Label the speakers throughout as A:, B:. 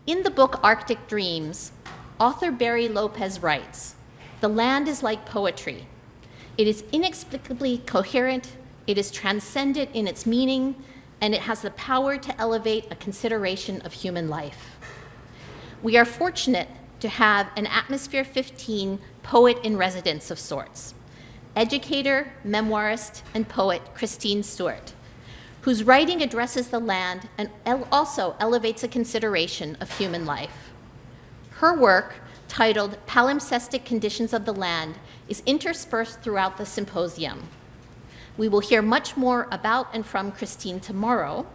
A: In the book Arctic Dreams, author Barry Lopez writes, "The land is like poetry. It is inexplicably coherent, it is transcendent in its meaning, and it has the power to elevate a consideration of human life." We are fortunate to have an Atmosphere 15 poet in residence of sorts, educator, memoirist, and poet Christine Stewart, whose writing addresses the land and also elevates a consideration of human life. Her work, titled Palimpsestic Conditions of the Land, is interspersed throughout the symposium. We will hear much more about and from Christine tomorrow,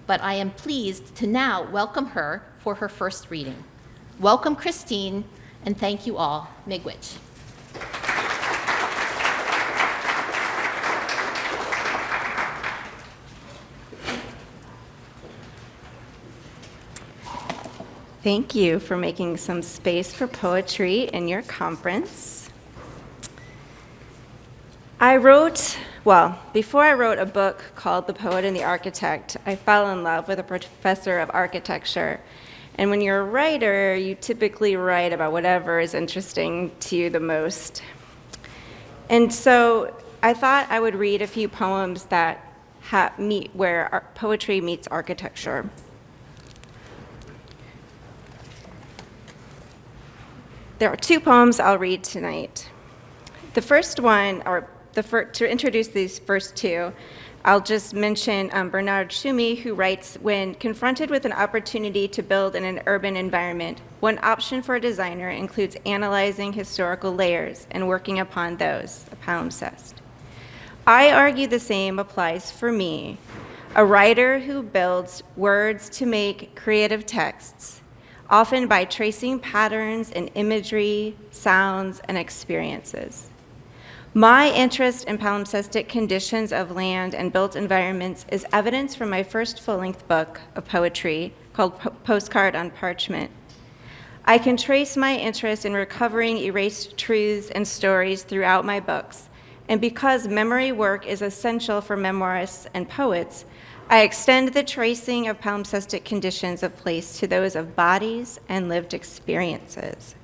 A: but I am pleased to now welcome her for her first reading. Welcome, Christine, and thank you all. Miigwech.
B: Thank you for making some space for poetry in your conference. Before I wrote a book called The Poet and the Architect, I fell in love with a professor of architecture. And when you're a writer, you typically write about whatever is interesting to you the most. And so I thought I would read a few poems that meet where poetry meets architecture. There are two poems I'll read tonight. The first one, to introduce these first two, I'll just mention Bernard Tschumi, who writes, "When confronted with an opportunity to build in an urban environment, one option for a designer includes analyzing historical layers and working upon those," a palimpsest. I argue the same applies for me, a writer who builds words to make creative texts, often by tracing patterns in imagery, sounds, and experiences. My interest in palimpsestic conditions of land and built environments is evidence from my first full-length book of poetry called Postcard on Parchment. I can trace my interest in recovering erased truths and stories throughout my books, and because memory work is essential for memoirists and poets, I extend the tracing of palimpsestic conditions of place to those of bodies and lived experiences.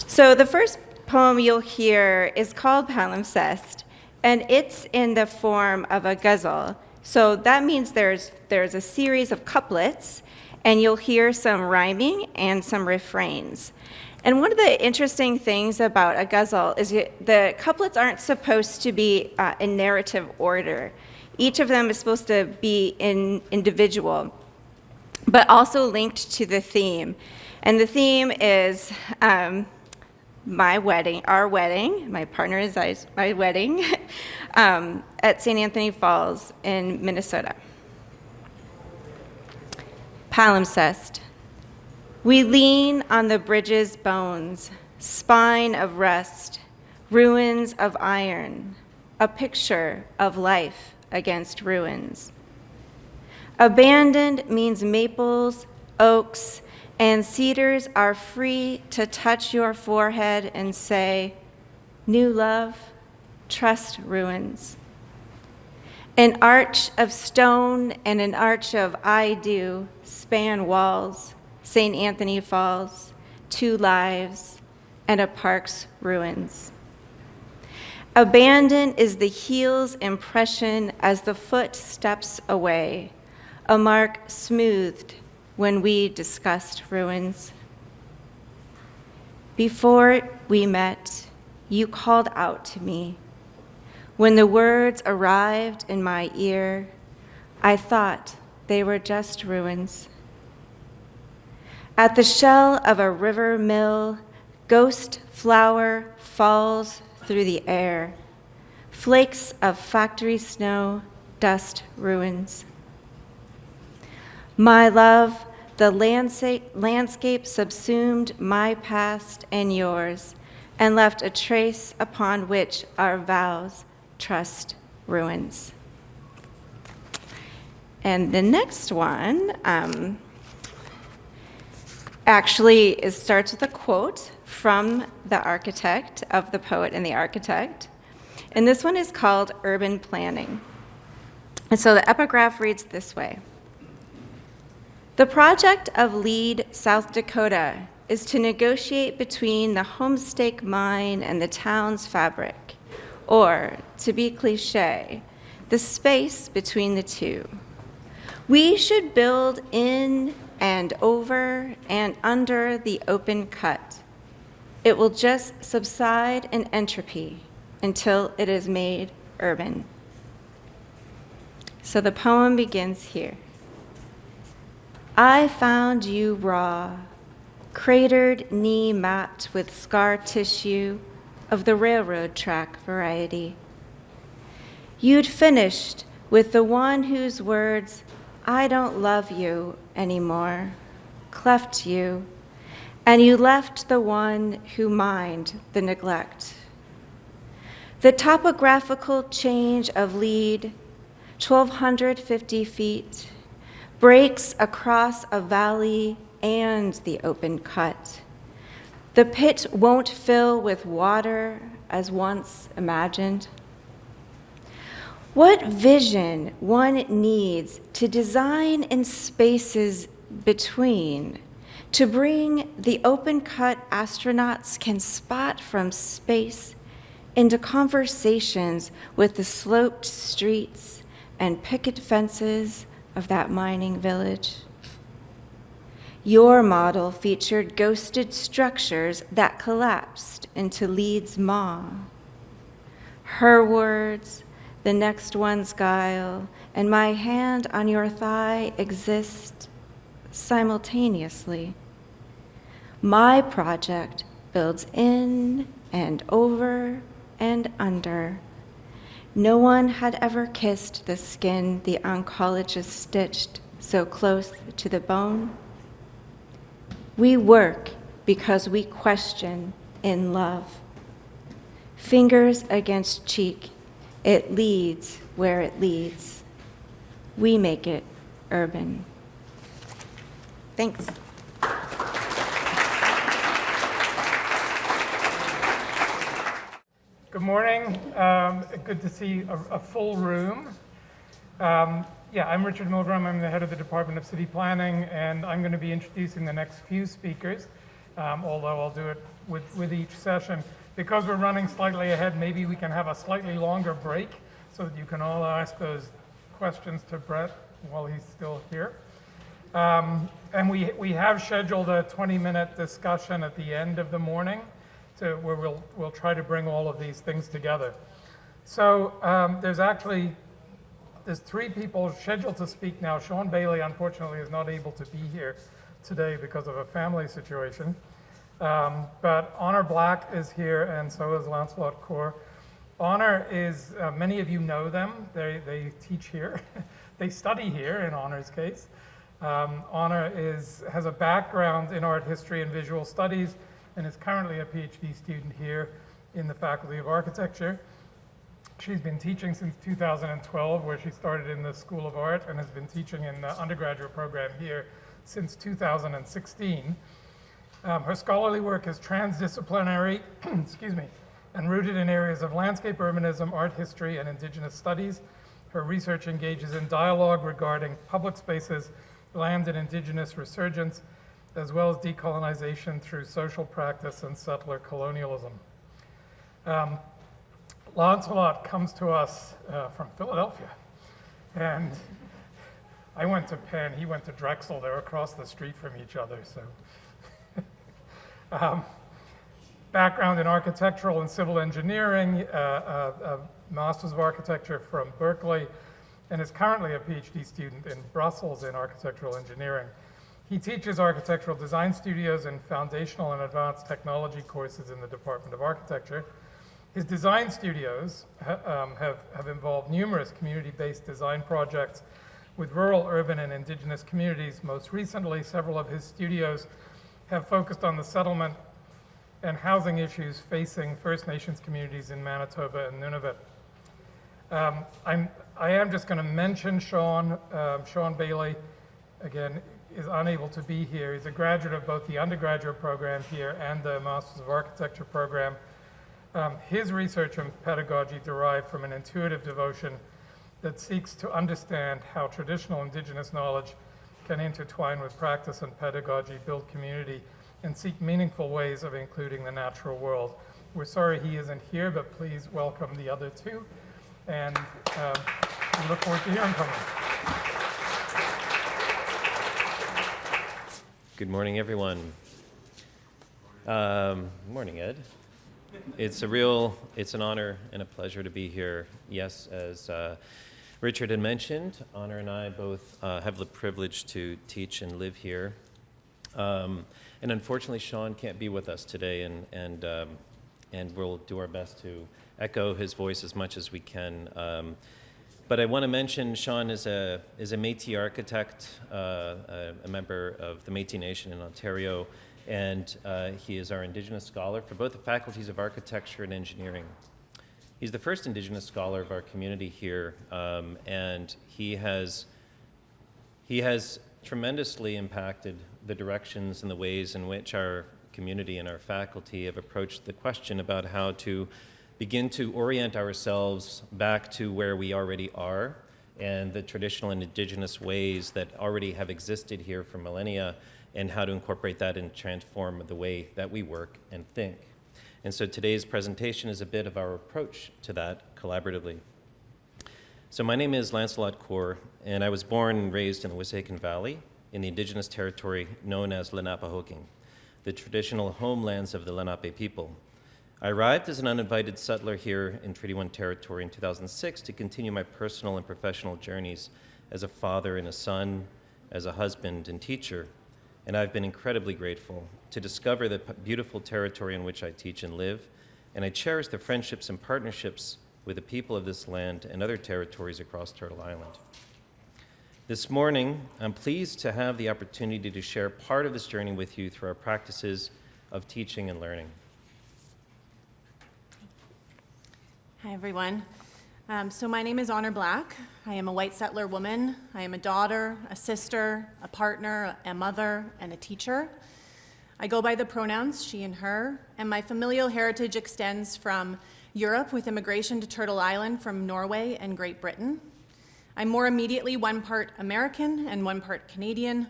B: So the first poem you'll hear is called Palimpsest, and it's in the form of a ghazal. So that means there's a series of couplets, and you'll hear some rhyming and some refrains. And one of the interesting things about a ghazal is the couplets aren't supposed to be in narrative order. Each of them is supposed to be individual, but also linked to the theme. And the theme is my wedding, our wedding, my partner is my wedding, at St. Anthony Falls in Minnesota. Palimpsest. We lean on the bridge's bones, spine of rest, ruins of iron, a picture of life against ruins. Abandoned means maples, oaks, and cedars are free to touch your forehead and say, "New love, trust ruins." An arch of stone and an arch of I do span walls, St. Anthony Falls, 2 lives, and a park's ruins. Abandon is the heel's impression as the foot steps away, a mark smoothed when we discussed ruins. Before we met, you called out to me. When the words arrived in my ear, I thought they were just ruins. At the shell of a river mill, ghost flour falls through the air. Flakes of factory snow, dust ruins. My love, the landscape subsumed my past and yours and left a trace upon which our vows trust ruins. And the next one starts with a quote from the architect, of The Poet and the Architect. And this one is called Urban Planning. And so the epigraph reads this way. The project of Lead, South Dakota is to negotiate between the homestake mine and the town's fabric, or, to be cliche, the space between the two. We should build in and over and under the open cut. It will just subside in entropy until it is made urban. So the poem begins here. I found you raw, cratered knee mapped with scar tissue of the railroad track variety. You'd finished with the one whose words, I don't love you anymore, cleft you, and you left the one who mined the neglect. The topographical change of Lead, 1,250 feet, breaks across a valley and the open cut. The pit won't fill with water as once imagined. What vision one needs to design in spaces between, to bring the open cut astronauts can spot from space into conversations with the sloped streets and picket fences of that mining village. Your model featured ghosted structures that collapsed into Lead's maw. Her words, the next one's guile, and my hand on your thigh exist simultaneously. My project builds in and over and under. No one had ever kissed the skin the oncologist stitched so close to the bone. We work because we question in love. Fingers against cheek, it leads where it leads. We make it urban. Thanks.
C: Good morning. Good to see a full room. I'm Richard Milgrom. I'm the head of the Department of City Planning, and I'm going to be introducing the next few speakers, although I'll do it with each session. Because we're running slightly ahead, maybe we can have a slightly longer break so that you can all ask those questions to Brett while he's still here. And we have scheduled a 20-minute discussion at the end of the morning where we'll try to bring all of these things together. So there's three people scheduled to speak now. Shawn Bailey, unfortunately, is not able to be here today because of a family situation. But Honoure Black is here, and so is Lancelot Coar. Honoure is, many of you know them. They teach here. They study here, in Honoure's case. Honoure has a background in art history and visual studies, and is currently a PhD student here in the Faculty of Architecture. She's been teaching since 2012, where she started in the School of Art, and has been teaching in the undergraduate program here since 2016. Her scholarly work is transdisciplinary, and rooted in areas of landscape urbanism, art history, and indigenous studies. Her research engages in dialogue regarding public spaces, land and indigenous resurgence, as well as decolonization through social practice and settler colonialism. Lancelot comes to us from Philadelphia, and I went to Penn, he went to Drexel. They're across the street from each other, so. Background in architectural and civil engineering, a Master's of Architecture from Berkeley, and is currently a PhD student in Brussels in architectural engineering. He teaches architectural design studios and foundational and advanced technology courses in the Department of Architecture. His design studios have involved numerous community-based design projects with rural, urban, and indigenous communities. Most recently, several of his studios have focused on the settlement and housing issues facing First Nations communities in Manitoba and Nunavut. I am just going to mention Shawn. Shawn Bailey, again, is unable to be here. He's a graduate of both the undergraduate program here and the Masters of Architecture program. His research and pedagogy derive from an intuitive devotion that seeks to understand how traditional indigenous knowledge can intertwine with practice and pedagogy, build community, and seek meaningful ways of including the natural world. We're sorry he isn't here, but please welcome the other two, and we look forward to hearing from them.
D: Good morning, everyone. Good morning, Ed. It's an honor and a pleasure to be here. Yes, as Richard had mentioned, Honoure and I both have the privilege to teach and live here. And unfortunately, Shawn can't be with us today, and we'll do our best to echo his voice as much as we can. But I want to mention Shawn is a Métis architect, a member of the Métis Nation in Ontario, and he is our Indigenous scholar for both the faculties of architecture and engineering. He's the first Indigenous scholar of our community here, and he has tremendously impacted the directions and the ways in which our community and our faculty have approached the question about how to begin to orient ourselves back to where we already are and the traditional and Indigenous ways that already have existed here for millennia, and how to incorporate that and transform the way that we work and think. And so today's presentation is a bit of our approach to that collaboratively. So my name is Lancelot Coar, and I was born and raised in the Wissahickon Valley in the Indigenous territory known as Lenapehoking, the traditional homelands of the Lenape people. I arrived as an uninvited settler here in Treaty 1 territory in 2006 to continue my personal and professional journeys as a father and a son, as a husband and teacher. And I've been incredibly grateful to discover the beautiful territory in which I teach and live, and I cherish the friendships and partnerships with the people of this land and other territories across Turtle Island. This morning, I'm pleased to have the opportunity to share part of this journey with you through our practices of teaching and learning.
E: Hi, everyone. So my name is Honoure Black. I am a white settler woman. I am a daughter, a sister, a partner, a mother, and a teacher. I go by the pronouns she and her, and my familial heritage extends from Europe with immigration to Turtle Island from Norway and Great Britain. I'm more immediately one part American and one part Canadian,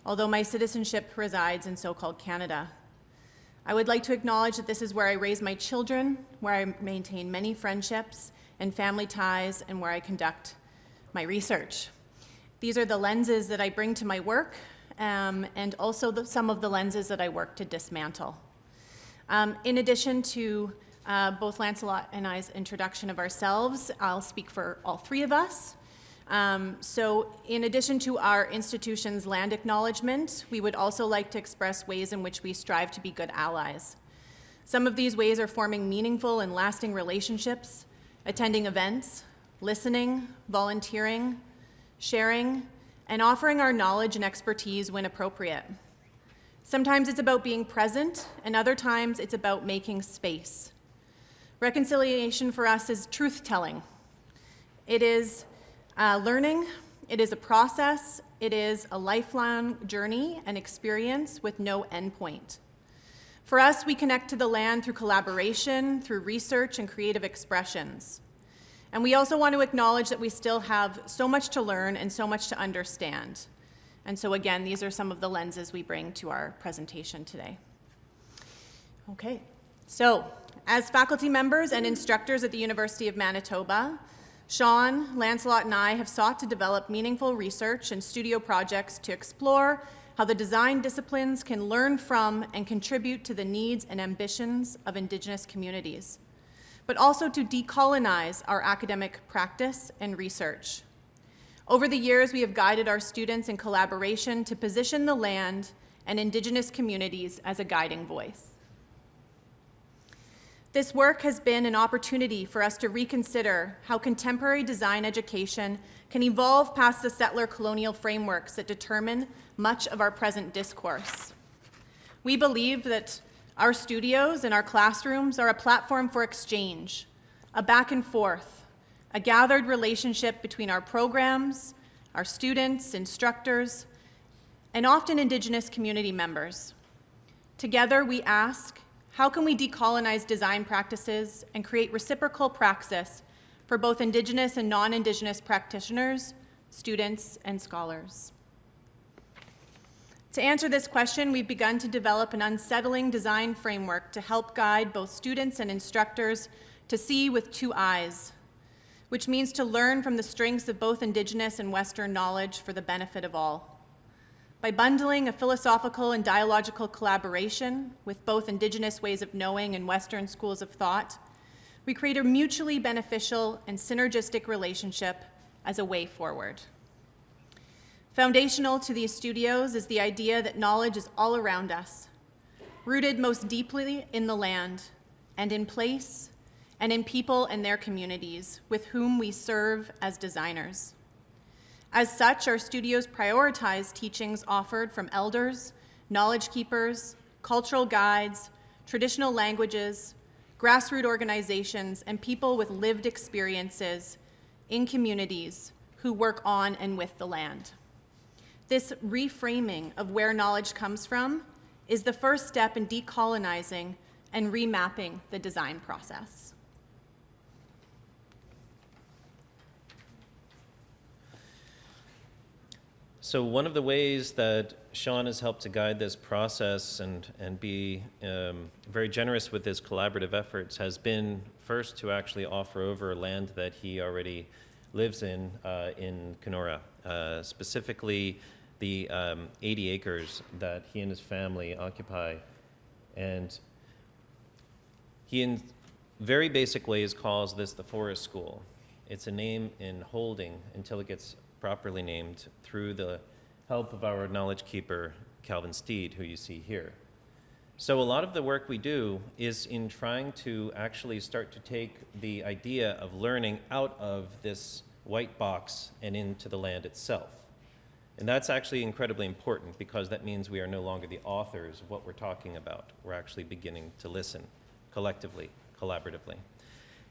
E: although my citizenship resides in so-called Canada. I would like to acknowledge that this is where I raise my children, where I maintain many friendships and family ties, and where I conduct my research. These are the lenses that I bring to my work, and also some of the lenses that I work to dismantle. In addition to both Lancelot and I's introduction of ourselves, I'll speak for all three of us. So in addition to our institution's land acknowledgement, we would also like to express ways in which we strive to be good allies. Some of these ways are forming meaningful and lasting relationships, attending events, listening, volunteering, sharing, and offering our knowledge and expertise when appropriate. Sometimes it's about being present, and other times it's about making space. Reconciliation for us is truth-telling. It is learning, it is a process, it is a lifelong journey and experience with no endpoint. For us, we connect to the land through collaboration, through research and creative expressions. And we also want to acknowledge that we still have so much to learn and so much to understand. And so again, these are some of the lenses we bring to our presentation today. Okay, so as faculty members and instructors at the University of Manitoba, Shawn, Lancelot, and I have sought to develop meaningful research and studio projects to explore how the design disciplines can learn from and contribute to the needs and ambitions of Indigenous communities, but also to decolonize our academic practice and research. Over the years, we have guided our students in collaboration to position the land and Indigenous communities as a guiding voice. This work has been an opportunity for us to reconsider how contemporary design education can evolve past the settler colonial frameworks that determine much of our present discourse. We believe that our studios and our classrooms are a platform for exchange, a back and forth, a gathered relationship between our programs, our students, instructors, and often Indigenous community members. Together, we ask, how can we decolonize design practices and create reciprocal praxis for both Indigenous and non-Indigenous practitioners, students, and scholars? To answer this question, we've begun to develop an unsettling design framework to help guide both students and instructors to see with two eyes, which means to learn from the strengths of both Indigenous and Western knowledge for the benefit of all. By bundling a philosophical and dialogical collaboration with both Indigenous ways of knowing and Western schools of thought, we create a mutually beneficial and synergistic relationship as a way forward. Foundational to these studios is the idea that knowledge is all around us, rooted most deeply in the land and in place and in people and their communities with whom we serve as designers. As such, our studios prioritize teachings offered from elders, knowledge keepers, cultural guides, traditional languages, grassroots organizations, and people with lived experiences in communities who work on and with the land. This reframing of where knowledge comes from is the first step in decolonizing and remapping the design process.
D: So one of the ways that Shawn has helped to guide this process and be very generous with his collaborative efforts has been first to actually offer over land that he already lives in Honoure, specifically the 80 acres that he and his family occupy. And he, in very basic ways, calls this the Forest School. It's a name in holding until it gets properly named through the help of our knowledge keeper, Calvin Steed, who you see here. So a lot of the work we do is in trying to actually start to take the idea of learning out of this white box and into the land itself. And that's actually incredibly important because that means we are no longer the authors of what we're talking about. We're actually beginning to listen collectively, collaboratively.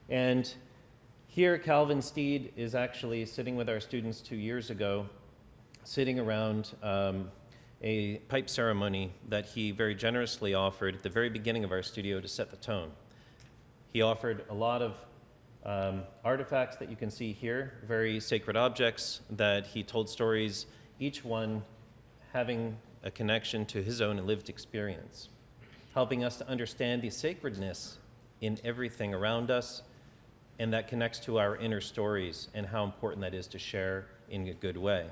D: And here, Calvin Steed is actually sitting with our students 2 years ago, sitting around a pipe ceremony that he very generously offered at the very beginning of our studio to set the tone. He offered a lot of artifacts that you can see here, very sacred objects that he told stories, each one having a connection to his own lived experience, helping us to understand the sacredness in everything around us, and that connects to our inner stories and how important that is to share in a good way.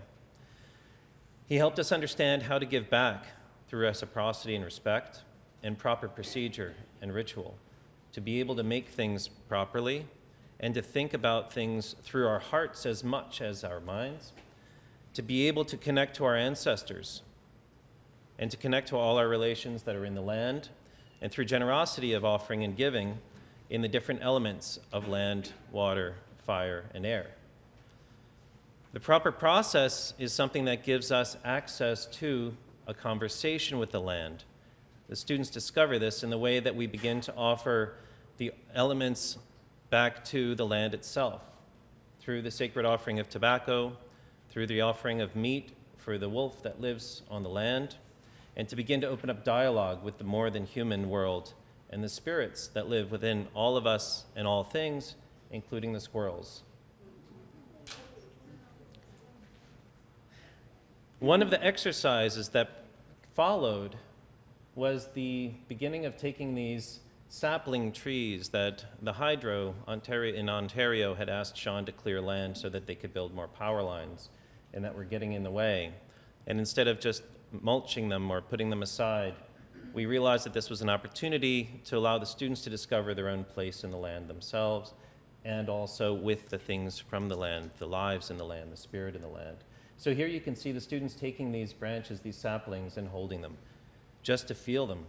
D: He helped us understand how to give back through reciprocity and respect and proper procedure and ritual, to be able to make things properly and to think about things through our hearts as much as our minds, to be able to connect to our ancestors and to connect to all our relations that are in the land, and through generosity of offering and giving in the different elements of land, water, fire, and air. The proper process is something that gives us access to a conversation with the land. The students discover this in the way that we begin to offer the elements back to the land itself, through the sacred offering of tobacco, through the offering of meat for the wolf that lives on the land, and to begin to open up dialogue with the more than human world and the spirits that live within all of us and all things, including the squirrels. One of the exercises that followed was the beginning of taking these sapling trees that the hydro in Ontario had asked Shawn to clear land so that they could build more power lines and that were getting in the way. And instead of just mulching them or putting them aside, we realized that this was an opportunity to allow the students to discover their own place in the land themselves, and also with the things from the land, the lives in the land, the spirit in the land. So here you can see the students taking these branches, these saplings, and holding them, just to feel them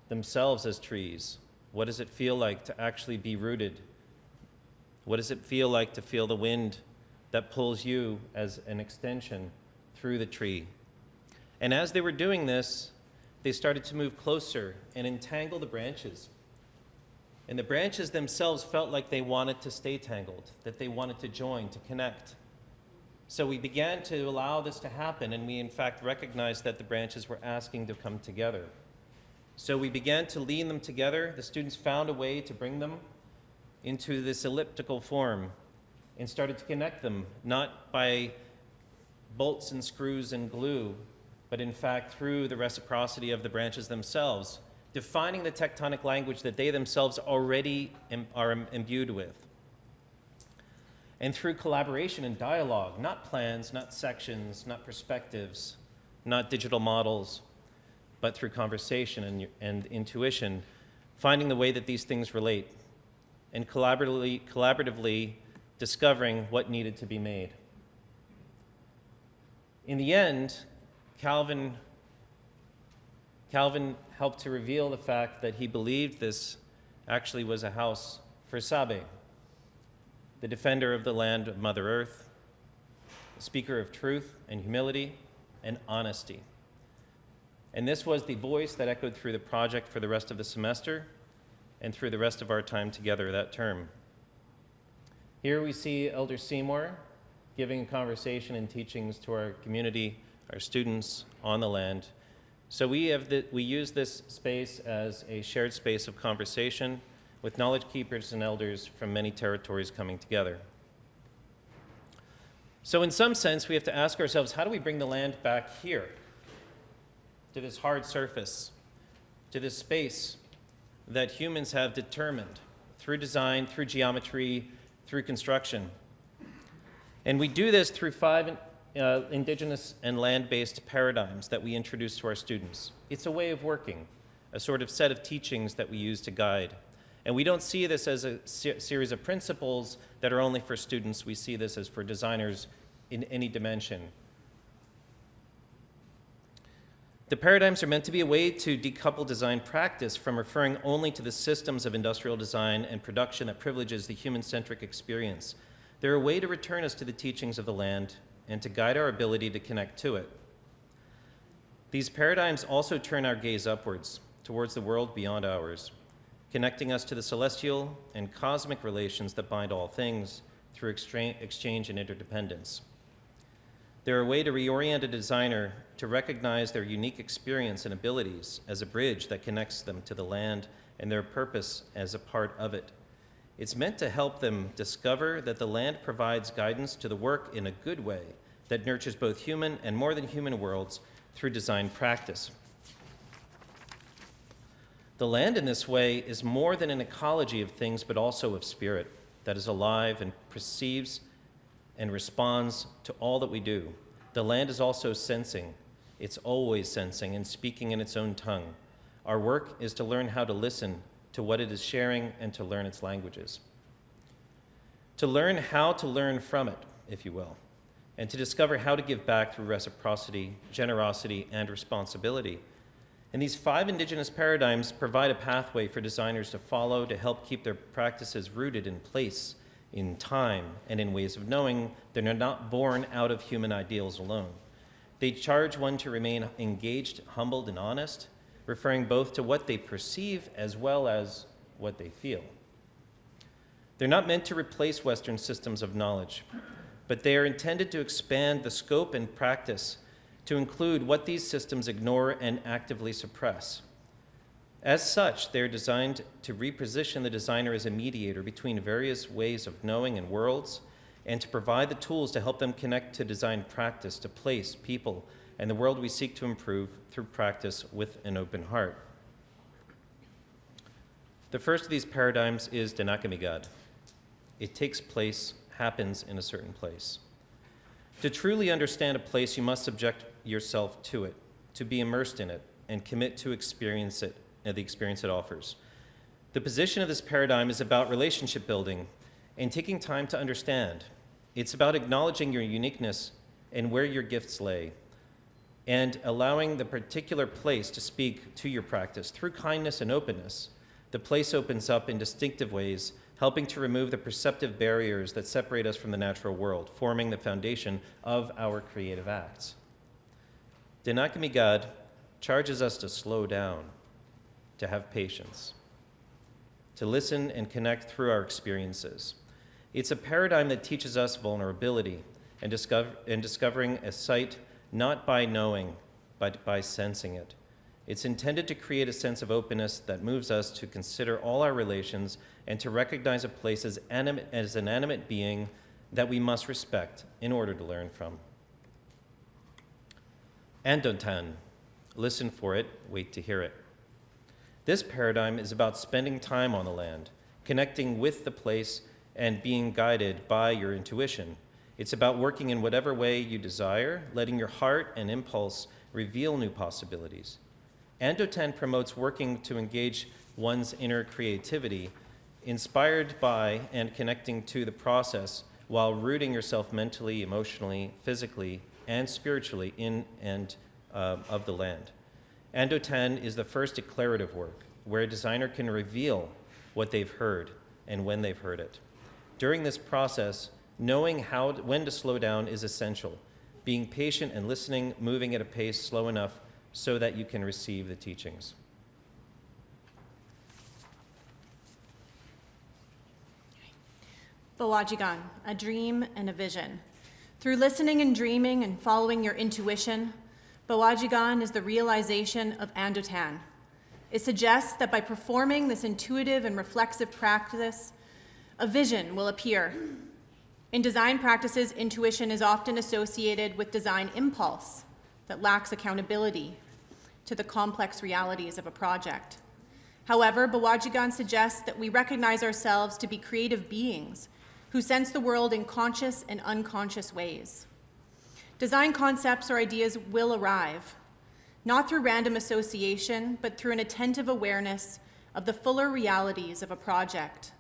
D: themselves as trees. What does it feel like to actually be rooted? What does it feel like to feel the wind that pulls you as an extension through the tree? And as they were doing this, they started to move closer and entangle the branches. And the branches themselves felt like they wanted to stay tangled, that they wanted to join, to connect. So we began to allow this to happen, and we in fact recognized that the branches were asking to come together. So we began to lean them together. The students found a way to bring them into this elliptical form and started to connect them, not by bolts and screws and glue, but in fact through the reciprocity of the branches themselves, defining the tectonic language that they themselves already are imbued with. And through collaboration and dialogue, not plans, not sections, not perspectives, not digital models, but through conversation and intuition, finding the way that these things relate, and collaboratively discovering what needed to be made. In the end, Calvin helped to reveal the fact that he believed this actually was a house for Sabe, the defender of the land of Mother Earth, the speaker of truth and humility and honesty. And this was the voice that echoed through the project for the rest of the semester and through the rest of our time together that term. Here we see Elder Seymour giving conversation and teachings to our community, our students on the land. So we use this space as a shared space of conversation with knowledge keepers and elders from many territories coming together. So in some sense, we have to ask ourselves, how do we bring the land back here, to this hard surface, to this space that humans have determined through design, through geometry, through construction? And we do this through 5 indigenous and land-based paradigms that we introduce to our students. It's a way of working, a sort of set of teachings that we use to guide. And we don't see this as a series of principles that are only for students. We see this as for designers in any dimension. The paradigms are meant to be a way to decouple design practice from referring only to the systems of industrial design and production that privileges the human-centric experience. They're a way to return us to the teachings of the land and to guide our ability to connect to it. These paradigms also turn our gaze upwards, towards the world beyond ours, connecting us to the celestial and cosmic relations that bind all things through exchange and interdependence. They're a way to reorient a designer to recognize their unique experience and abilities as a bridge that connects them to the land and their purpose as a part of it. It's meant to help them discover that the land provides guidance to the work in a good way that nurtures both human and more than human worlds through design practice. The land in this way is more than an ecology of things, but also of spirit that is alive and perceives and responds to all that we do. The land is also sensing. It's always sensing and speaking in its own tongue. Our work is to learn how to listen to what it is sharing and to learn its languages. To learn how to learn from it, if you will, and to discover how to give back through reciprocity, generosity, and responsibility. And these 5 indigenous paradigms provide a pathway for designers to follow to help keep their practices rooted in place, in time, and in ways of knowing they're not born out of human ideals alone. They charge one to remain engaged, humbled, and honest, referring both to what they perceive as well as what they feel. They're not meant to replace Western systems of knowledge, but they are intended to expand the scope and practice to include what these systems ignore and actively suppress. As such, they're designed to reposition the designer as a mediator between various ways of knowing and worlds, and to provide the tools to help them connect to design practice, to place, people, and the world we seek to improve through practice with an open heart. The first of these paradigms is Decolonizing. It takes place, happens in a certain place. To truly understand a place, you must subject yourself to it, to be immersed in it, and commit to experience it, the experience it offers. The position of this paradigm is about relationship building and taking time to understand. It's about acknowledging your uniqueness and where your gifts lay, and allowing the particular place to speak to your practice. Through kindness and openness, the place opens up in distinctive ways, helping to remove the perceptive barriers that separate us from the natural world, forming the foundation of our creative acts. Decolonizing charges us to slow down, to have patience, to listen and connect through our experiences. It's a paradigm that teaches us vulnerability and discovering a sight not by knowing, but by sensing it. It's intended to create a sense of openness that moves us to consider all our relations and to recognize a place as an animate being that we must respect in order to learn from. Andotan, listen for it, wait to hear it. This paradigm is about spending time on the land, connecting with the place, and being guided by your intuition. It's about working in whatever way you desire, letting your heart and impulse reveal new possibilities. Andotan promotes working to engage one's inner creativity, inspired by and connecting to the process while rooting yourself mentally, emotionally, physically, and spiritually in and of the land. Andotan is the first declarative work, where a designer can reveal what they've heard and when they've heard it. During this process, knowing when to slow down is essential, being patient and listening, moving at a pace slow enough so that you can receive the teachings.
E: Bawajigan, a dream and a vision. Through listening and dreaming and following your intuition, Bawajigan is the realization of Andotan. It suggests that by performing this intuitive and reflexive practice, a vision will appear. In design practices, intuition is often associated with design impulse that lacks accountability to the complex realities of a project. However, Bawajigan suggests that we recognize ourselves to be creative beings who sense the world in conscious and unconscious ways. Design concepts or ideas will arrive, not through random association, but through an attentive awareness of the fuller realities of a project,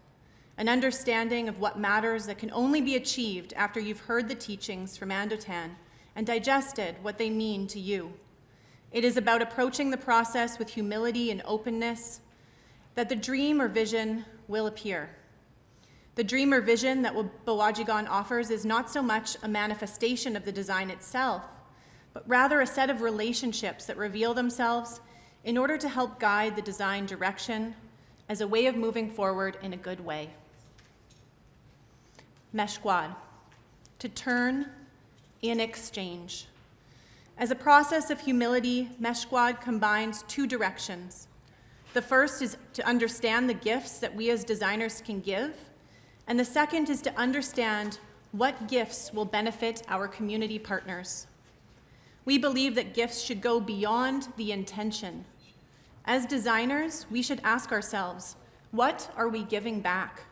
E: an understanding of what matters that can only be achieved after you've heard the teachings from Andotan and digested what they mean to you. It is about approaching the process with humility and openness that the dream or vision will appear. The dream or vision that Bawajigan offers is not so much a manifestation of the design itself, but rather a set of relationships that reveal themselves in order to help guide the design direction as a way of moving forward in a good way. Meshquad, to turn in exchange. As a process of humility, Meshquad combines two directions. The first is to understand the gifts that we as designers can give, and the second is to understand what gifts will benefit our community partners. We believe that gifts should go beyond the intention. As designers, we should ask ourselves, what are we giving back?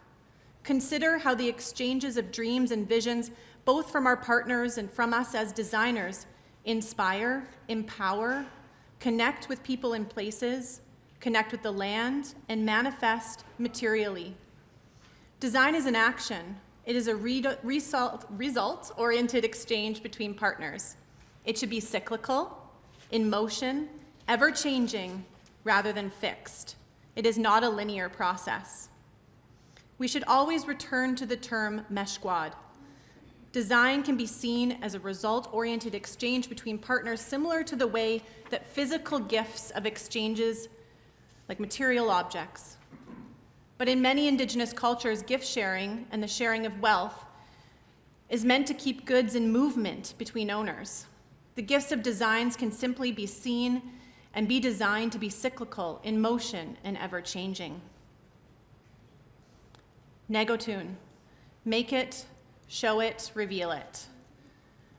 E: Consider how the exchanges of dreams and visions, both from our partners and from us as designers, inspire, empower, connect with people and places, connect with the land, and manifest materially. Design is an action. It is a result-oriented exchange between partners. It should be cyclical, in motion, ever-changing, rather than fixed. It is not a linear process. We should always return to the term meshquad. Design can be seen as a result-oriented exchange between partners, similar to the way that physical gifts of exchanges, like material objects. But in many Indigenous cultures, gift sharing and the sharing of wealth is meant to keep goods in movement between owners. The gifts of designs can simply be seen and be designed to be cyclical, in motion, and ever-changing. Negotun, make it, show it, reveal it.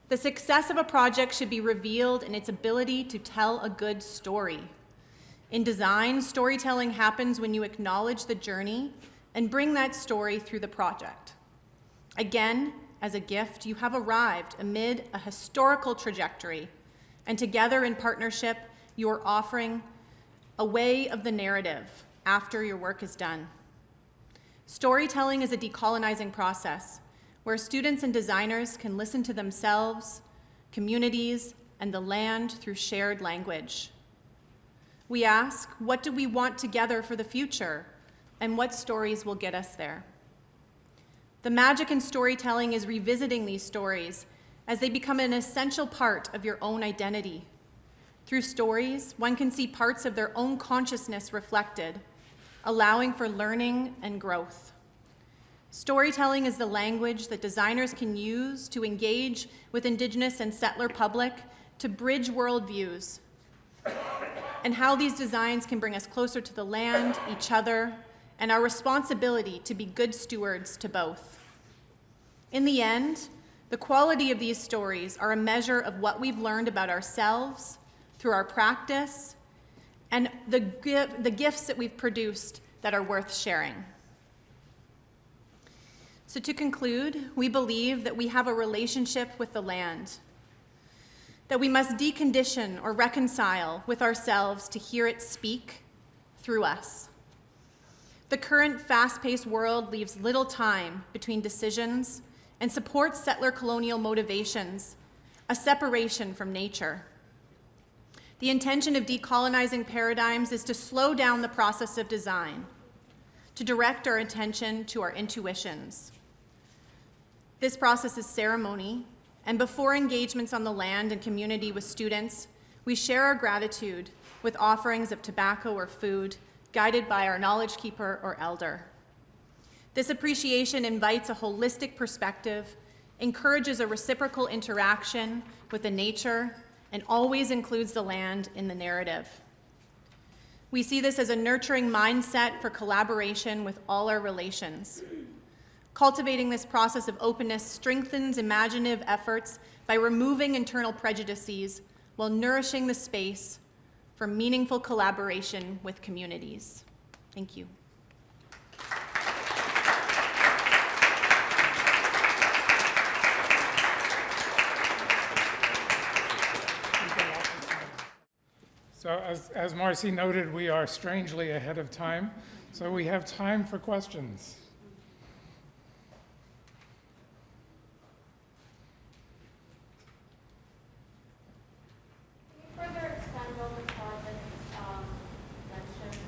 E: The success of a project should be revealed in its ability to tell a good story. In design, storytelling happens when you acknowledge the journey and bring that story through the project. Again, as a gift, you have arrived amid a historical trajectory, and together in partnership, you are offering a way of the narrative after your work is done. Storytelling is a decolonizing process where students and designers can listen to themselves, communities, and the land through shared language. We ask, what do we want together for the future, and what stories will get us there? The magic in storytelling is revisiting these stories as they become an essential part of your own identity. Through stories, one can see parts of their own consciousness reflected, allowing for learning and growth. Storytelling is the language that designers can use to engage with Indigenous and settler public to bridge worldviews, and how these designs can bring us closer to the land, each other, and our responsibility to be good stewards to both. In the end, The quality of these stories are a measure of what we've learned about ourselves through our practice and the gifts that we've produced that are worth sharing. So to conclude, we believe that we have a relationship with the land, that we must decondition or reconcile with ourselves to hear it speak through us. The current fast-paced world leaves little time between decisions and supports settler colonial motivations, a separation from nature. The intention of decolonizing paradigms is to slow down the process of design, to direct our attention to our intuitions. This process is ceremony, and before engagements on the land and community with students, we share our gratitude with offerings of tobacco or food, guided by our knowledge keeper or elder. This appreciation invites a holistic perspective, encourages a reciprocal interaction with the nature, and always includes the land in the narrative. We see this as a nurturing mindset for collaboration with all our relations. Cultivating this process of openness strengthens imaginative efforts by removing internal prejudices while nourishing the space for meaningful collaboration with communities. Thank you.
C: So as Marcy noted, we are strangely ahead of time, so we have time for questions.
F: Can you further expand on the project mentioned,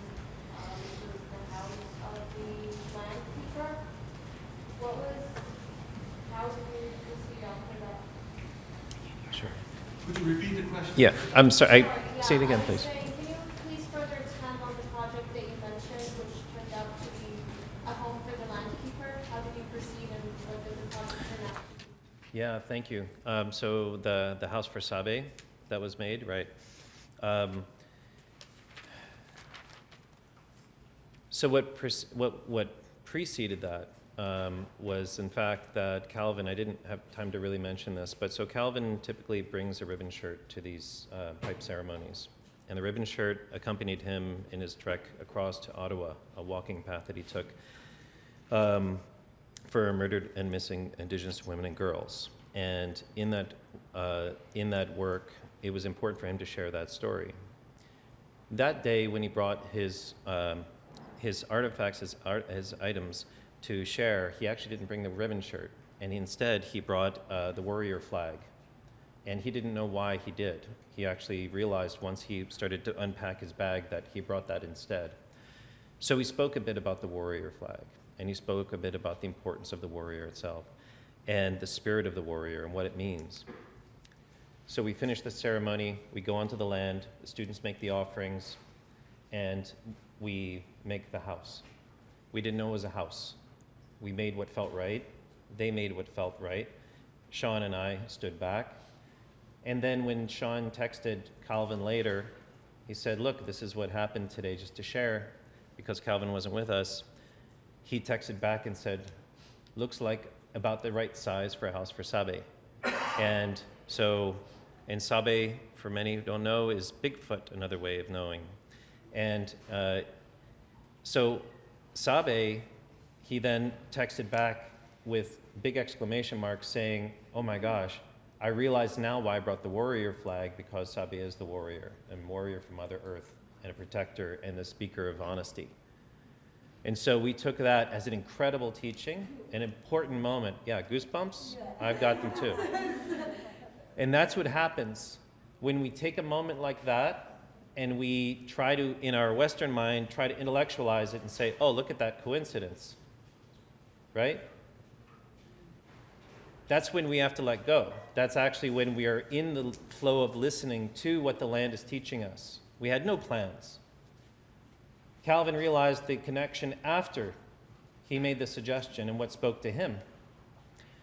F: which was the house of the land keeper? How did you proceed after that?
D: Sure.
G: Could you repeat the question?
D: Yeah, I'm sorry.
F: Sorry,
D: Say it again,
F: I was
D: please.
F: saying, can you please further expand on the project that you mentioned, which turned out to be a home for the land keeper? How did you proceed and what did the project turn out to be?
D: Yeah, thank you. So the house for Sabe that was made, right? So what preceded that was, in fact, that Calvin, I didn't have time to really mention this, but so Calvin typically brings a ribbon shirt to these pipe ceremonies. And the ribbon shirt accompanied him in his trek across to Ottawa, a walking path that he took for murdered and missing Indigenous women and girls. And in that work, it was important for him to share that story. That day, when he brought his artifacts, his items to share, he actually didn't bring the ribbon shirt, and instead he brought the warrior flag. And he didn't know why he did. He actually realized once he started to unpack his bag that he brought that instead. So he spoke a bit about the warrior flag, and he spoke a bit about the importance of the warrior itself, and the spirit of the warrior and what it means. So we finish the ceremony, we go onto the land, the students make the offerings, and we make the house. We didn't know it was a house. We made what felt right. They made what felt right. Shawn and I stood back. And then when Shawn texted Calvin later, he said, look, this is what happened today, just to share, because Calvin wasn't with us. He texted back and said, looks like about the right size for a house for Sabe. And so, and Sabe, for many who don't know, is Bigfoot, another way of knowing. And so Sabe, he then texted back with big exclamation marks saying, oh my gosh, I realize now why I brought the warrior flag, because Sabe is the warrior, and warrior from Mother Earth, and a protector, and the speaker of honesty. And so we took that as an incredible teaching, an important moment. Yeah, goosebumps? I've got them too. And that's what happens when we take a moment like that and we try to, in our Western mind, try to intellectualize it and say, oh, look at that coincidence, right? That's when we have to let go. That's actually when we are in the flow of listening to what the land is teaching us. We had no plans. Calvin realized the connection after he made the suggestion and what spoke to him.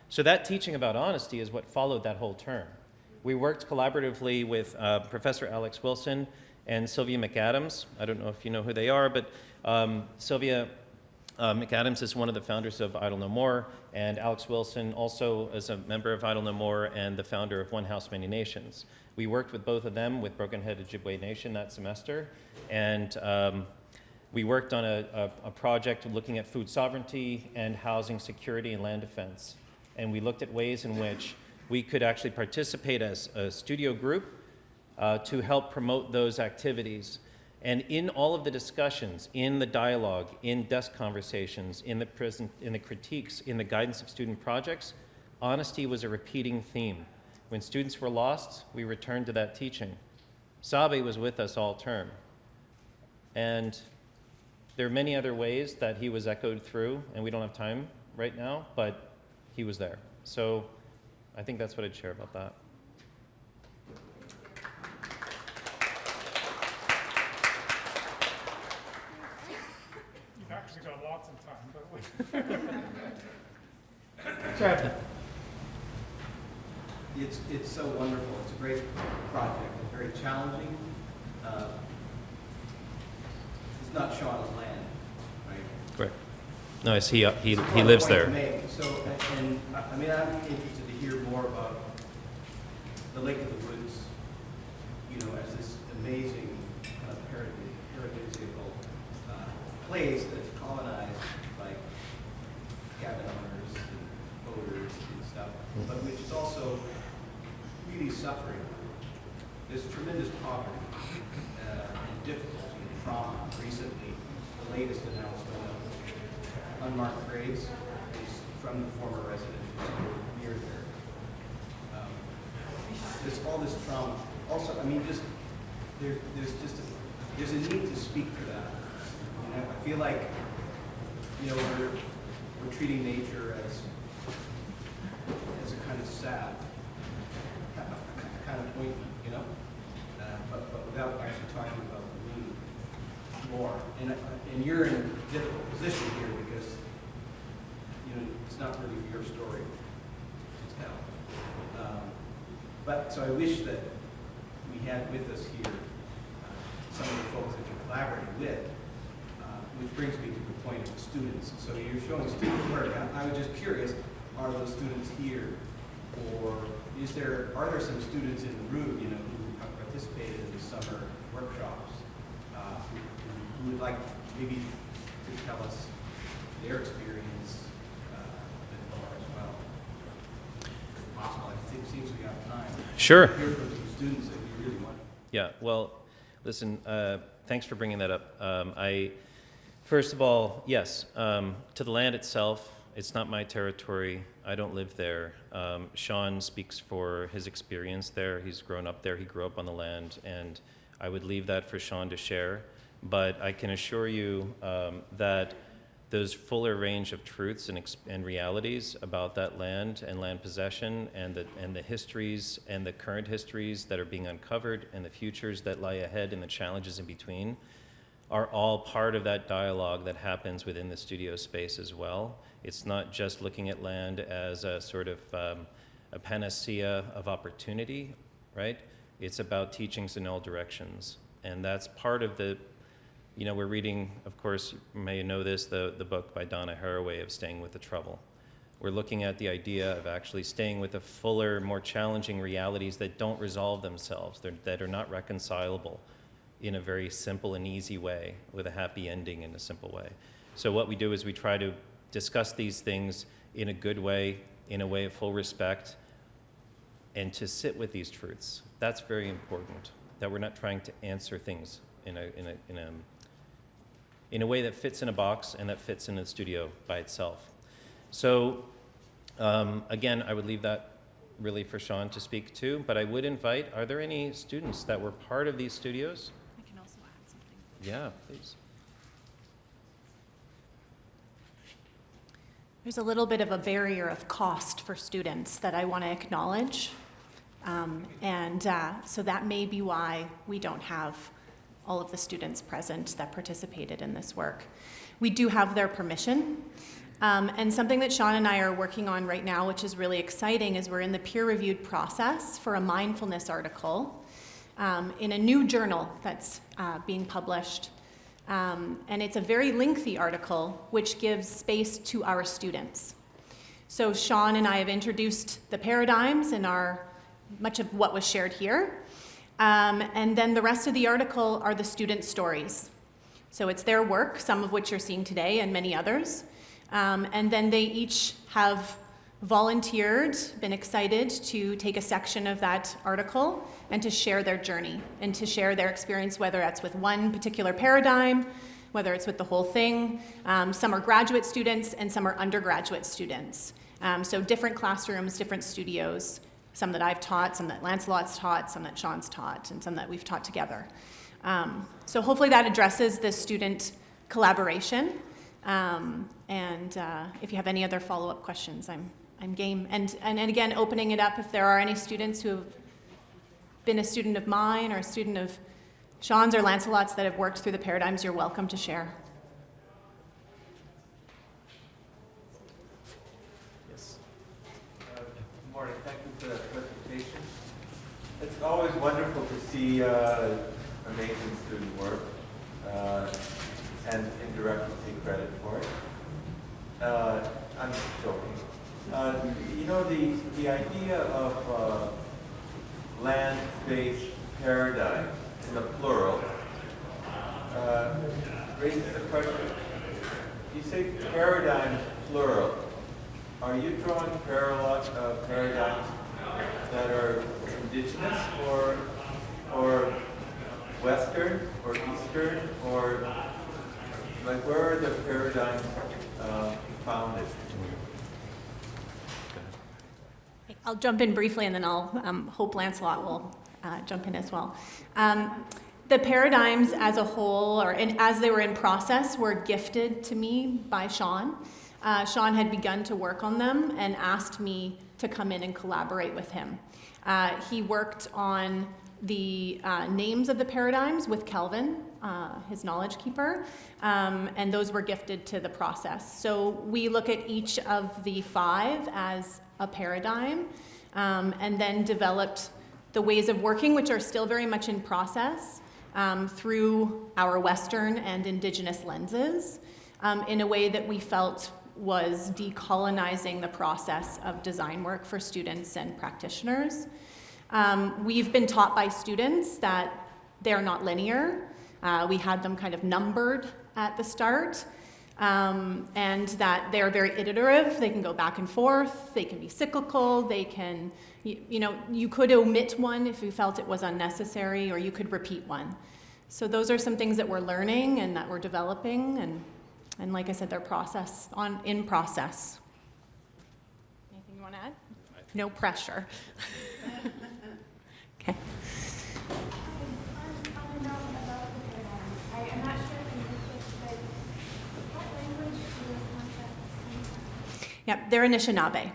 D: So that teaching about honesty is what followed that whole term. We worked collaboratively with Professor Alex Wilson and Sylvia McAdams. I don't know if you know who they are, but Sylvia McAdams is one of the founders of Idle No More, and Alex Wilson also is a member of Idle No More and the founder of One House, Many Nations. We worked with both of them with Broken Head Ojibwe Nation that semester, and we worked on a project looking at food sovereignty and housing security and land defense. And we looked at ways in which we could actually participate as a studio group to help promote those activities. And in all of the discussions, in the dialogue, in desk conversations, in the critiques, in the guidance of student projects, honesty was a repeating theme. When students were lost, we returned to that teaching. Sabe was with us all term. And there are many other ways that he was echoed through, and we don't have time right now, but he was there. So I think that's what I'd share about that.
C: You've actually got lots of time, but we... Chad.
G: It's so wonderful. It's a great project. It's very challenging. It's not Shawn's land, right?
D: Correct. No, he lives there.
G: So, and I mean, I'm interested to hear more about the Lake of the Woods, you know, as this amazing kind of paradisiacal place that's colonized by cabin owners and odors and stuff, but which is also really suffering. There's tremendous poverty and difficulty and trauma. Recently, the latest announcement of unmarked graves is from the former residents near there. There's all this trauma. Also, I mean, just there's a need to speak to that. You know, I feel like, you know, we're treating nature as a kind of salve, kind of ointment, you know, but without actually talking about the need more. And you're in a difficult position here because, you know, it's not really your story to tell. But so I wish that we had with us here some of the folks that you're collaborating with, which brings me to the point of the students. So you're showing student work. I was just curious, are those students here, or are there some students in the room, you know, who have participated in the summer workshops, who would like maybe to tell us their experience a bit more as well? If possible, I think it seems we have time.
D: Sure.
G: Hear from some students if you really want.
D: Yeah, well, listen, thanks for bringing that up. First of all, yes, to the land itself, it's not my territory. I don't live there. Shawn speaks for his experience there. He's grown up there. He grew up on the land, and I would leave that for Shawn to share. But I can assure you that those fuller range of truths and realities about that land and land possession and the histories and the current histories that are being uncovered and the futures that lie ahead and the challenges in between are all part of that dialogue that happens within the studio space as well. It's not just looking at land as a sort of a panacea of opportunity, right? It's about teachings in all directions. And that's part of the, you know, we're reading, of course, you may know this, the book by Donna Haraway of Staying with the Trouble. We're looking at the idea of actually staying with the fuller, more challenging realities that don't resolve themselves, that are not reconcilable in a very simple and easy way, with a happy ending in a simple way. So what we do is we try to discuss these things in a good way, in a way of full respect, and to sit with these truths. That's very important, that we're not trying to answer things in a way that fits in a box and that fits in a studio by itself. So again, I would leave that really for Shawn to speak to, but I would invite, are there any students that were part of these studios?
E: I can also add something.
D: Yeah, please.
E: There's a little bit of a barrier of cost for students that I want to acknowledge. So that may be why we don't have all of the students present that participated in this work. We do have their permission. And something that Shawn and I are working on right now, which is really exciting, is we're in the peer-reviewed process for a mindfulness article in a new journal that's being published And it's a very lengthy article, which gives space to our students. So Shawn and I have introduced the paradigms in much of what was shared here. And then the rest of the article are the student stories. So it's their work, some of which you're seeing today and many others. And then they each have volunteered, been excited to take a section of that article and to share their journey and to share their experience, whether that's with one particular paradigm, whether it's with the whole thing. Some are graduate students and some are undergraduate students. So different classrooms, different studios, some that I've taught, some that Lancelot's taught, some that Shawn's taught, and some that we've taught together. So hopefully that addresses the student collaboration. And if you have any other follow-up questions, I'm game. And again, opening it up, if there are any students who have been a student of mine or a student of Shawn's or Lancelot's that have worked through the paradigms, you're welcome to share.
G: Yes.
H: Good morning. Thank you for that presentation. It's always wonderful to see amazing student work and indirectly take credit for it. I'm just joking. You know, the idea of land-based paradigm in the plural raises the question, you say paradigms plural. Are you drawing parallel paradigms that are indigenous or Western or Eastern, or like where are the paradigms founded?
E: I'll jump in briefly and then I'll hope Lancelot will jump in as well. The paradigms as a whole, as they were in process, were gifted to me by Shawn. Shawn had begun to work on them and asked me to come in and collaborate with him. He worked on the names of the paradigms with Kelvin, his knowledge keeper, and those were gifted to the process. So we look at each of the 5 as a paradigm, and then developed the ways of working, which are still very much in process, through our Western and Indigenous lenses, in a way that we felt was decolonizing the process of design work for students and practitioners. We've been taught by students that they're not linear. We had them kind of numbered at the start, and that they're very iterative. They can go back and forth. They can be cyclical. They can, you could omit one if you felt it was unnecessary, or you could repeat one. So those are some things that we're learning and that we're developing, and like I said, they're in process. Anything you want to add? No pressure. Okay.
F: I'm not about the paradigm. I'm not sure if you know this, but what language do those concepts?
E: Yeah, they're Anishinaabe.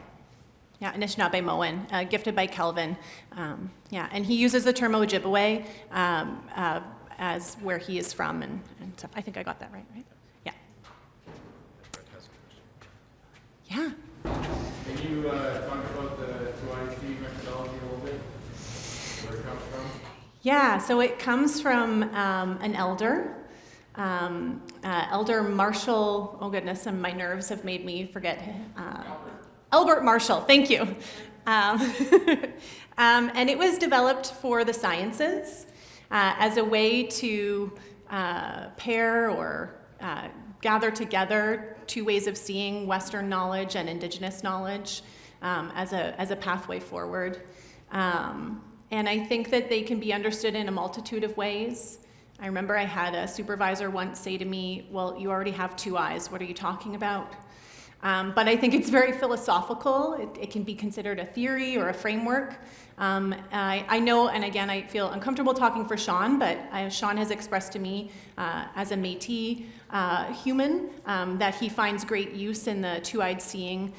E: Yeah, Anishinaabe-Moan, gifted by Kelvin. And he uses the term Ojibwe as where he is from and stuff. I think I got that right? Yeah. Yeah.
I: Can you talk about the 2IC methodology a little bit? Where it comes from?
E: Yeah, so it comes from an elder, Elder Marshall. Oh goodness, my nerves have made me forget. Albert Marshall, thank you. And it was developed for the sciences as a way to pair or gather together 2 ways of seeing Western knowledge and Indigenous knowledge as a pathway forward. And I think that they can be understood in a multitude of ways. I remember I had a supervisor once say to me, well, you already have 2 eyes. What are you talking about? But I think it's very philosophical. It can be considered a theory or a framework. I know, and again, I feel uncomfortable talking for Shawn, but Shawn has expressed to me as a Métis human that he finds great use in the 2-eyed seeing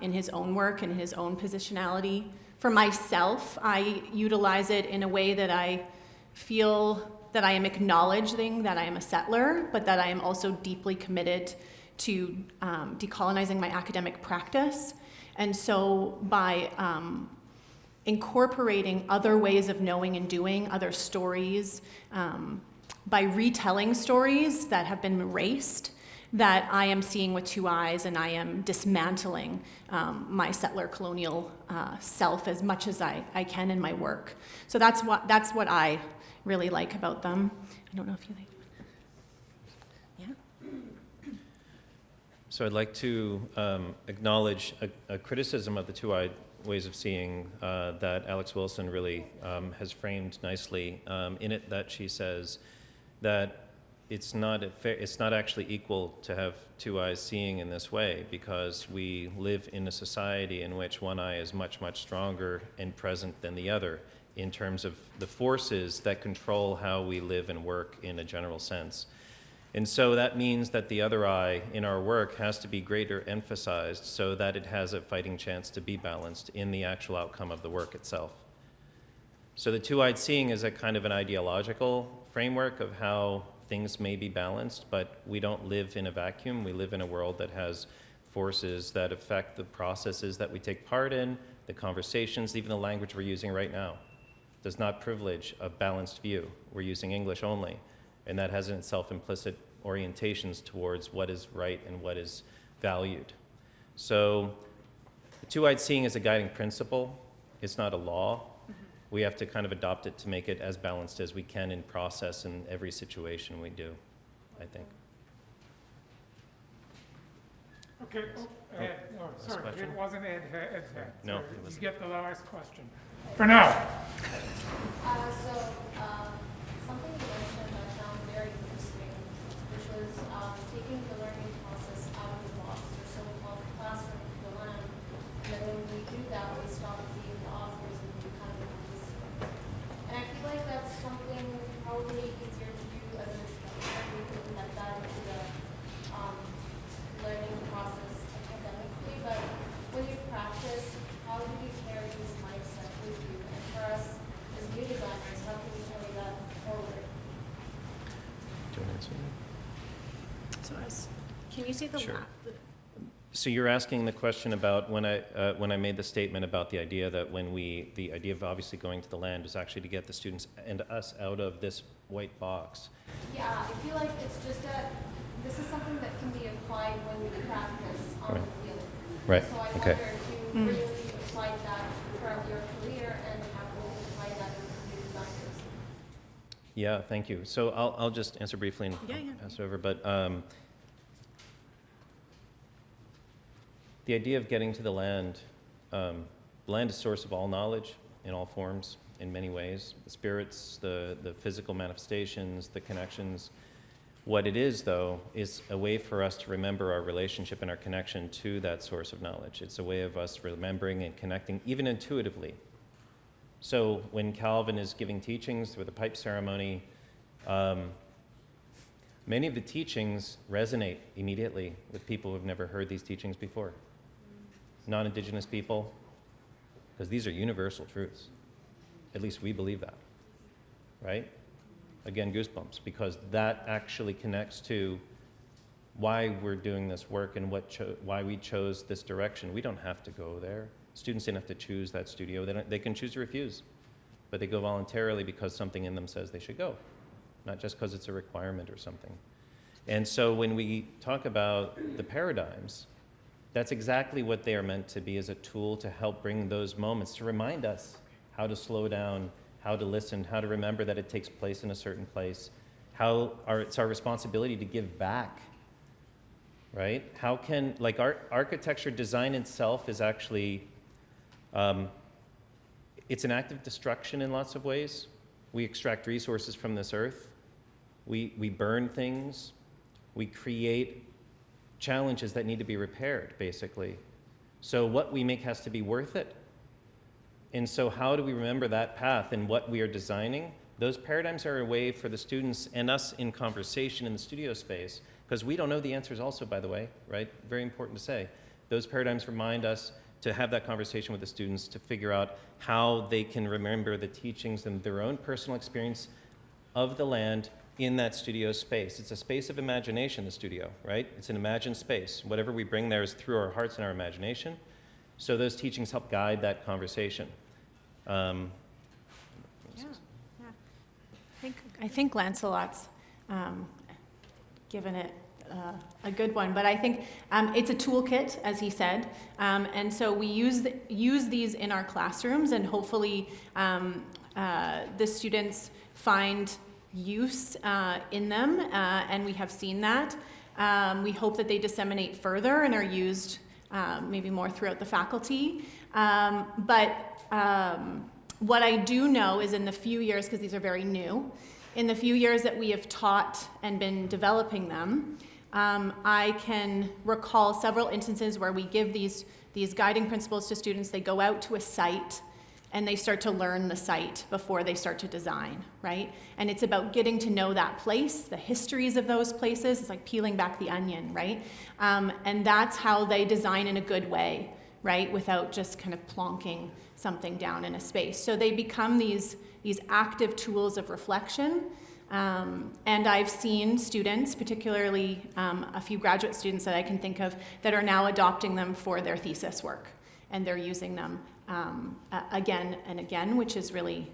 E: in his own work and his own positionality. For myself, I utilize it in a way that I feel that I am acknowledging that I am a settler, but that I am also deeply committed to decolonizing my academic practice. And so by incorporating other ways of knowing and doing, other stories, by retelling stories that have been erased that I am seeing with two eyes, and I am dismantling my settler colonial self as much as I can in my work. So that's what I really like about them. I don't know if you like. Yeah.
D: So I'd like to acknowledge a criticism of the two-eyed ways of seeing that Alex Wilson really has framed nicely in it, that she says that it's not actually equal to have two eyes seeing in this way, because we live in a society in which one eye is much, much stronger and present than the other in terms of the forces that control how we live and work in a general sense. And so that means that the other eye in our work has to be greater emphasized so that it has a fighting chance to be balanced in the actual outcome of the work itself. So the two-eyed seeing is a kind of an ideological framework of how things may be balanced, but we don't live in a vacuum. We live in a world that has forces that affect the processes that we take part in, the conversations, even the language we're using right now does not privilege a balanced view. We're using English only, and that has in itself implicit orientations towards what is right and what is valued. So the two-eyed seeing is a guiding principle. It's not a law. We have to kind of adopt it to make it as balanced as we can in process in every situation we do, I think.
C: Okay, Ed, no, sorry,
D: question?
C: it wasn't Ed, Ed's hand.
D: No,
C: So
D: it
C: you
D: wasn't.
C: get the last question. For now.
F: Something you mentioned I found very interesting, which was taking the learning process out of the box, or so-called classroom to the land. And then when we do that, we stop being the authors and we become the participants. And I feel like that's something probably easier to do as an instructor. We can let that into the learning process academically, but when you practice, how do you carry this mindset with you? And for us as new designers, how can we carry that forward?
D: Do you want to answer that?
E: So can you say the
D: Sure.
E: last?
D: So you're asking the question about when I made the statement about the idea that the idea of obviously going to the land is actually to get the students and us out of this white box.
F: Yeah, I feel like it's just that this is something that can be applied when we practice on
D: Right.
F: the field.
D: Right,
F: So I
D: okay.
F: wonder if you really applied that throughout your career and how will you apply that as new designers?
D: Yeah, thank you. So I'll just answer briefly and
E: Yeah,
D: I'll
E: yeah.
D: pass it over. But the idea of getting to the land is a source of all knowledge in all forms, in many ways. The spirits, the physical manifestations, the connections. What it is, though, is a way for us to remember our relationship and our connection to that source of knowledge. It's a way of us remembering and connecting, even intuitively. So when Calvin is giving teachings through the pipe ceremony, many of the teachings resonate immediately with people who have never heard these teachings before. Non-Indigenous people, because these are universal truths. At least we believe that, right? Again, goosebumps, because that actually connects to why we're doing this work and why we chose this direction. We don't have to go there. Students didn't have to choose that studio. They can choose to refuse, but they go voluntarily because something in them says they should go, not just because it's a requirement or something. And so when we talk about the paradigms, that's exactly what they are meant to be, as a tool to help bring those moments, to remind us how to slow down, how to listen, how to remember that it takes place in a certain place, it's our responsibility to give back, right? How can, like, architecture design itself is actually, it's an act of destruction in lots of ways. We extract resources from this earth. We burn things. We create challenges that need to be repaired, basically. So what we make has to be worth it. And so how do we remember that path and what we are designing? Those paradigms are a way for the students and us in conversation in the studio space, because we don't know the answers also, by the way, right? Very important to say. Those paradigms remind us to have that conversation with the students to figure out how they can remember the teachings and their own personal experience of the land in that studio space. It's a space of imagination, the studio, right? It's an imagined space. Whatever we bring there is through our hearts and our imagination. So those teachings help guide that conversation.
E: Yeah. I I think Lancelot's given it a good one, but I think it's a toolkit, as he said, and so we use these in our classrooms, and hopefully the students find use in them, and we have seen that. We hope that they disseminate further and are used maybe more throughout the faculty. But what I do know is in the few years, because these are very new, in the few years that we have taught and been developing them, I can recall several instances where we give these guiding principles to students. They go out to a site and they start to learn the site before they start to design, right? And it's about getting to know that place, the histories of those places. It's like peeling back the onion, right? And that's how they design in a good way, right? Without just kind of plonking something down in a space. So they become these active tools of reflection. And I've seen students, particularly a few graduate students that I can think of, that are now adopting them for their thesis work. And they're using them again and again, which is really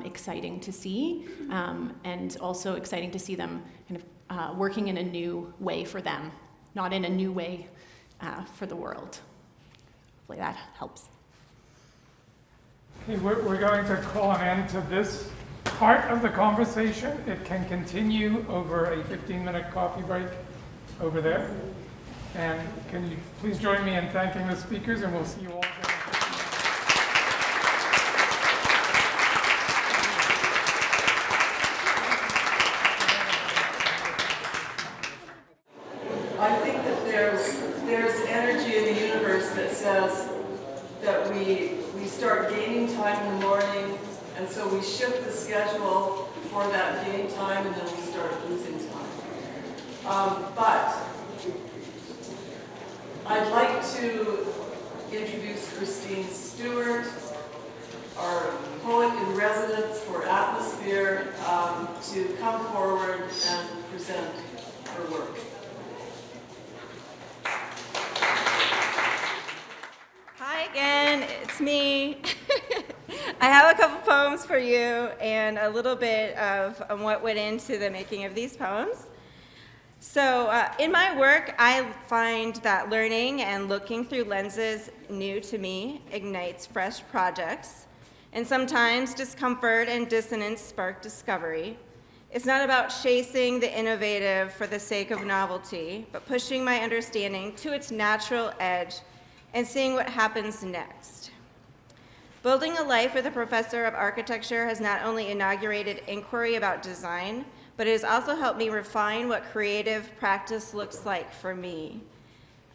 E: exciting to see, and also exciting to see them kind of working in a new way for them, not in a new way for the world. Hopefully that helps.
C: Okay, we're going to call an end to this part of the conversation. It can continue over a 15-minute coffee break over there. And can you please join me in thanking the speakers, and we'll see you all again.
J: I think that there's energy in the universe that says that we start gaining time in the morning, and so we shift the schedule for that gain time, and then we start losing time. But I'd like to introduce Christine Stewart, our poet in residence for Atmosphere, to come forward and present her work.
B: Hi again, it's me. I have a couple poems for you and a little bit of what went into the making of these poems. So in my work, I find that learning and looking through lenses new to me ignites fresh projects, and sometimes discomfort and dissonance spark discovery. It's not about chasing the innovative for the sake of novelty, but pushing my understanding to its natural edge and seeing what happens next. Building a life with a professor of architecture has not only inaugurated inquiry about design, but it has also helped me refine what creative practice looks like for me.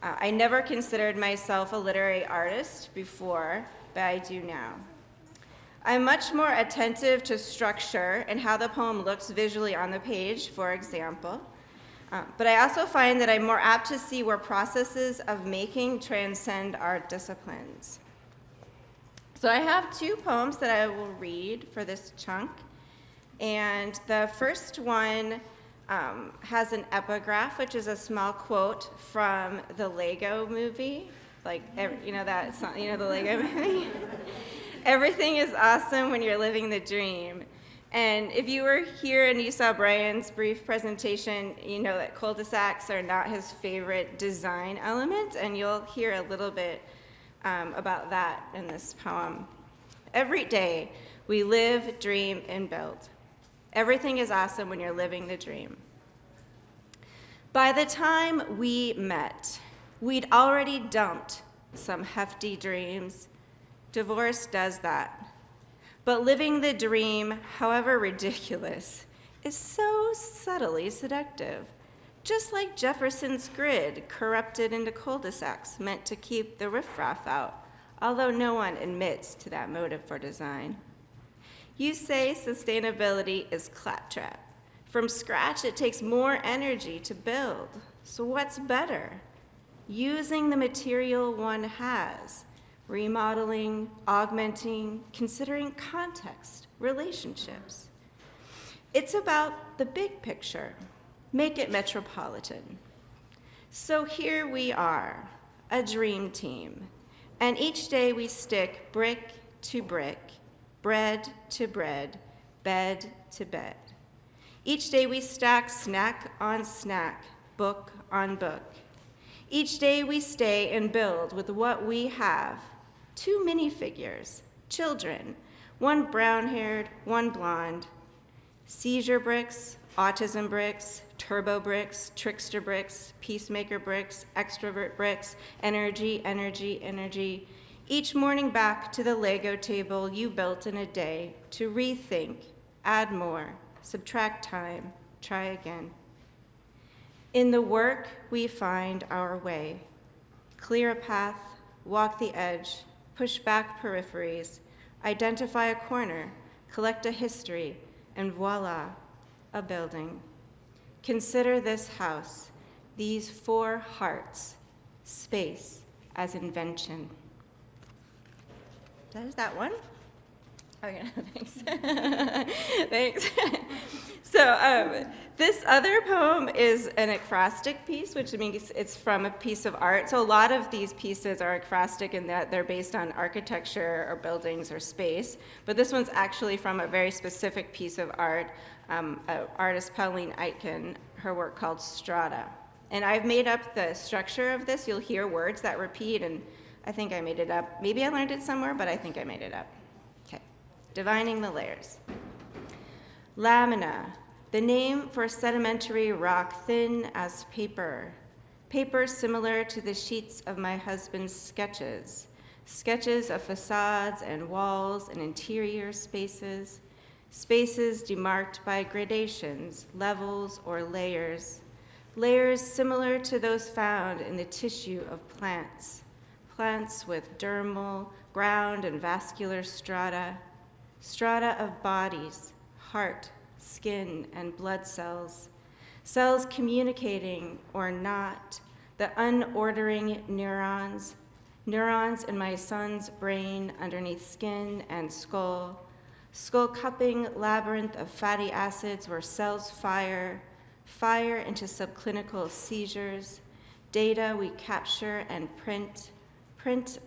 B: I never considered myself a literary artist before, but I do now. I'm much more attentive to structure and how the poem looks visually on the page, for example. But I also find that I'm more apt to see where processes of making transcend our disciplines. So I have two poems that I will read for this chunk. And the first one has an epigraph, which is a small quote from the Lego movie. Like, you know that song, you know the Lego movie? Everything is awesome when you're living the dream. And if you were here and you saw Brian's brief presentation, you know that cul-de-sacs are not his favorite design element, and you'll hear a little bit about that in this poem. Every day, we live, dream, and build. Everything is awesome when you're living the dream. By the time we met, we'd already dumped some hefty dreams. Divorce does that. But living the dream, however ridiculous, is so subtly seductive. Just like Jefferson's grid corrupted into cul-de-sacs meant to keep the riffraff out, although no one admits to that motive for design. You say sustainability is claptrap. From scratch, it takes more energy to build. So what's better? Using the material one has, remodeling, augmenting, considering context, relationships. It's about the big picture. Make it metropolitan. So here we are, a dream team, and each day we stick brick to brick, bread to bread, bed to bed. Each day we stack snack on snack, book on book. Each day we stay and build with what we have. 2 minifigures, children, one brown-haired, one blonde. Seizure bricks, autism bricks, turbo bricks, trickster bricks, peacemaker bricks, extrovert bricks, energy, energy, energy. Each morning back to the Lego table you built in a day to rethink, add more, subtract time, try again. In the work, we find our way. Clear a path, walk the edge, push back peripheries, identify a corner, collect a history, and voila, a building. Consider this house, these 4 hearts, space as invention. There's that one. Okay, thanks. Thanks. So this other poem is an ekphrastic piece, which means it's from a piece of art. So a lot of these pieces are ekphrastic in that they're based on architecture or buildings or space. But this one's actually from a very specific piece of art, artist Pauline Aitken, her work called Strata. And I've made up the structure of this. You'll hear words that repeat, and I think I made it up. Maybe I learned it somewhere, but I think I made it up. Okay, divining the layers. Lamina, the name for sedimentary rock thin as paper. Paper similar to the sheets of my husband's sketches. Sketches of facades and walls and interior spaces. Spaces demarked by gradations, levels, or layers. Layers similar to those found in the tissue of plants. Plants with dermal, ground, and vascular strata. Strata of bodies, heart, skin, and blood cells. Cells communicating or not, the unordering neurons. Neurons in my son's brain underneath skin and skull. Skull cupping labyrinth of fatty acids where cells fire into subclinical seizures. Data we capture and print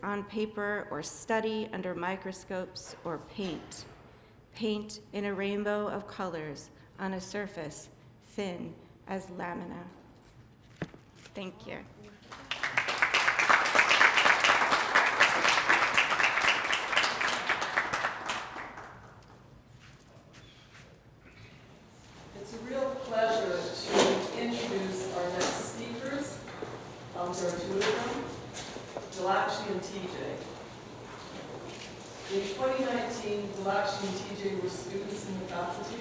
B: on paper or study under microscopes or paint. Paint in a rainbow of colors on a surface thin as lamina. Thank you.
J: It's a real pleasure to introduce our next speakers. There are 2 of them, Dilaxshy and TJ. In 2019, Dilaxshy and TJ were students in the faculty.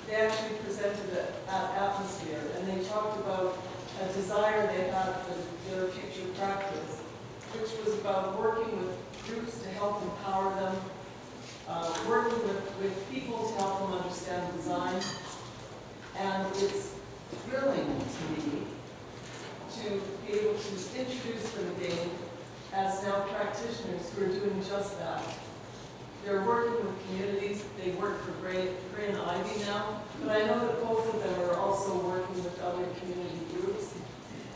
J: They actually presented at Atmosphere, and they talked about a desire they had for their future practice, which was about working with groups to help empower them, working with people to help them understand design. And it's thrilling to me to be able to introduce them again as now practitioners who are doing just that. They're working with communities. They work for Gray and Ivy now, but I know that both of them are also working with other community groups.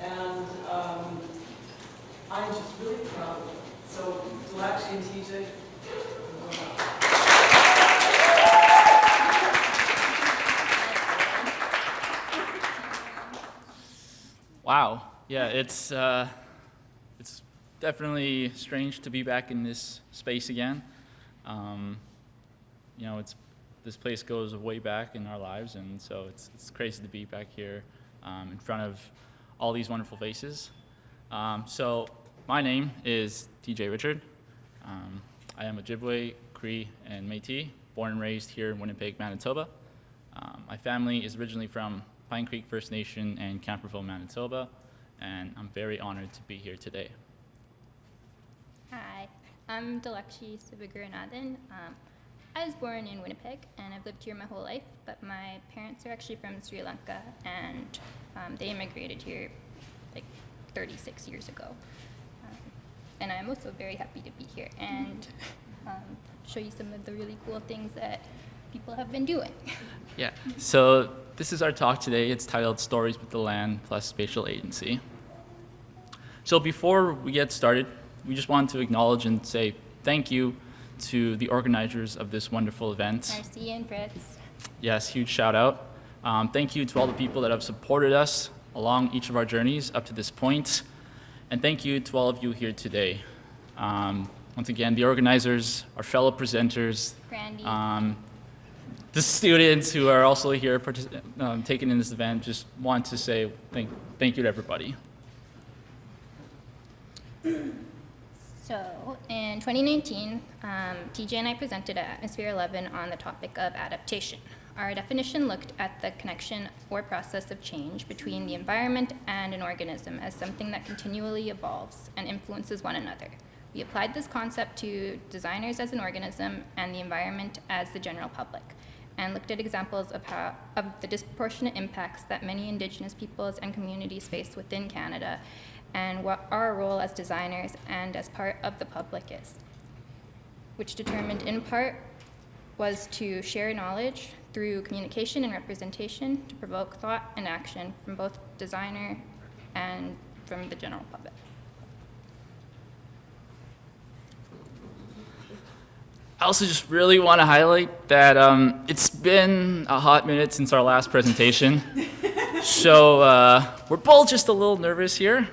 J: And I'm just really proud of them. So Dilaxshy and TJ,
K: Wow. Yeah, it's definitely strange to be back in this space again. You know, this place goes way back in our lives, and so it's crazy to be back here in front of all these wonderful faces. So my name is TJ Richard. I am Ojibwe, Cree, and Métis, born and raised here in Winnipeg, Manitoba. My family is originally from Pine Creek First Nation and Camperville, Manitoba, and I'm very honored to be here today.
L: Hi, I'm Dilaxshy Sivagurunathan. I was born in Winnipeg, and I've lived here my whole life, but my parents are actually from Sri Lanka, and they immigrated here like 36 years ago. And I'm also very happy to be here and show you some of the really cool things that people have been doing.
K: Yeah, so this is our talk today. It's titled Stories with the Land plus Spatial Agency. So before we get started, we just want to acknowledge and say thank you to the organizers of this wonderful event.
L: Marcy and Fritz.
K: Yes, huge shout out. Thank you to all the people that have supported us along each of our journeys up to this point. And thank you to all of you here today. Once again, the organizers, our fellow presenters,
L: Brandy.
K: the students who are also here taking in this event, just want to say thank you to everybody.
L: So in 2019, TJ and I presented at Atmosphere 11 on the topic of adaptation. Our definition looked at the connection or process of change between the environment and an organism as something that continually evolves and influences one another. We applied this concept to designers as an organism and the environment as the general public, and looked at examples of the disproportionate impacts that many Indigenous peoples and communities face within Canada, and what our role as designers and as part of the public is, which determined in part was to share knowledge through communication and representation to provoke thought and action from both designer and from the general public.
K: I also just really want to highlight that it's been a hot minute since our last presentation. So we're both just a little nervous here.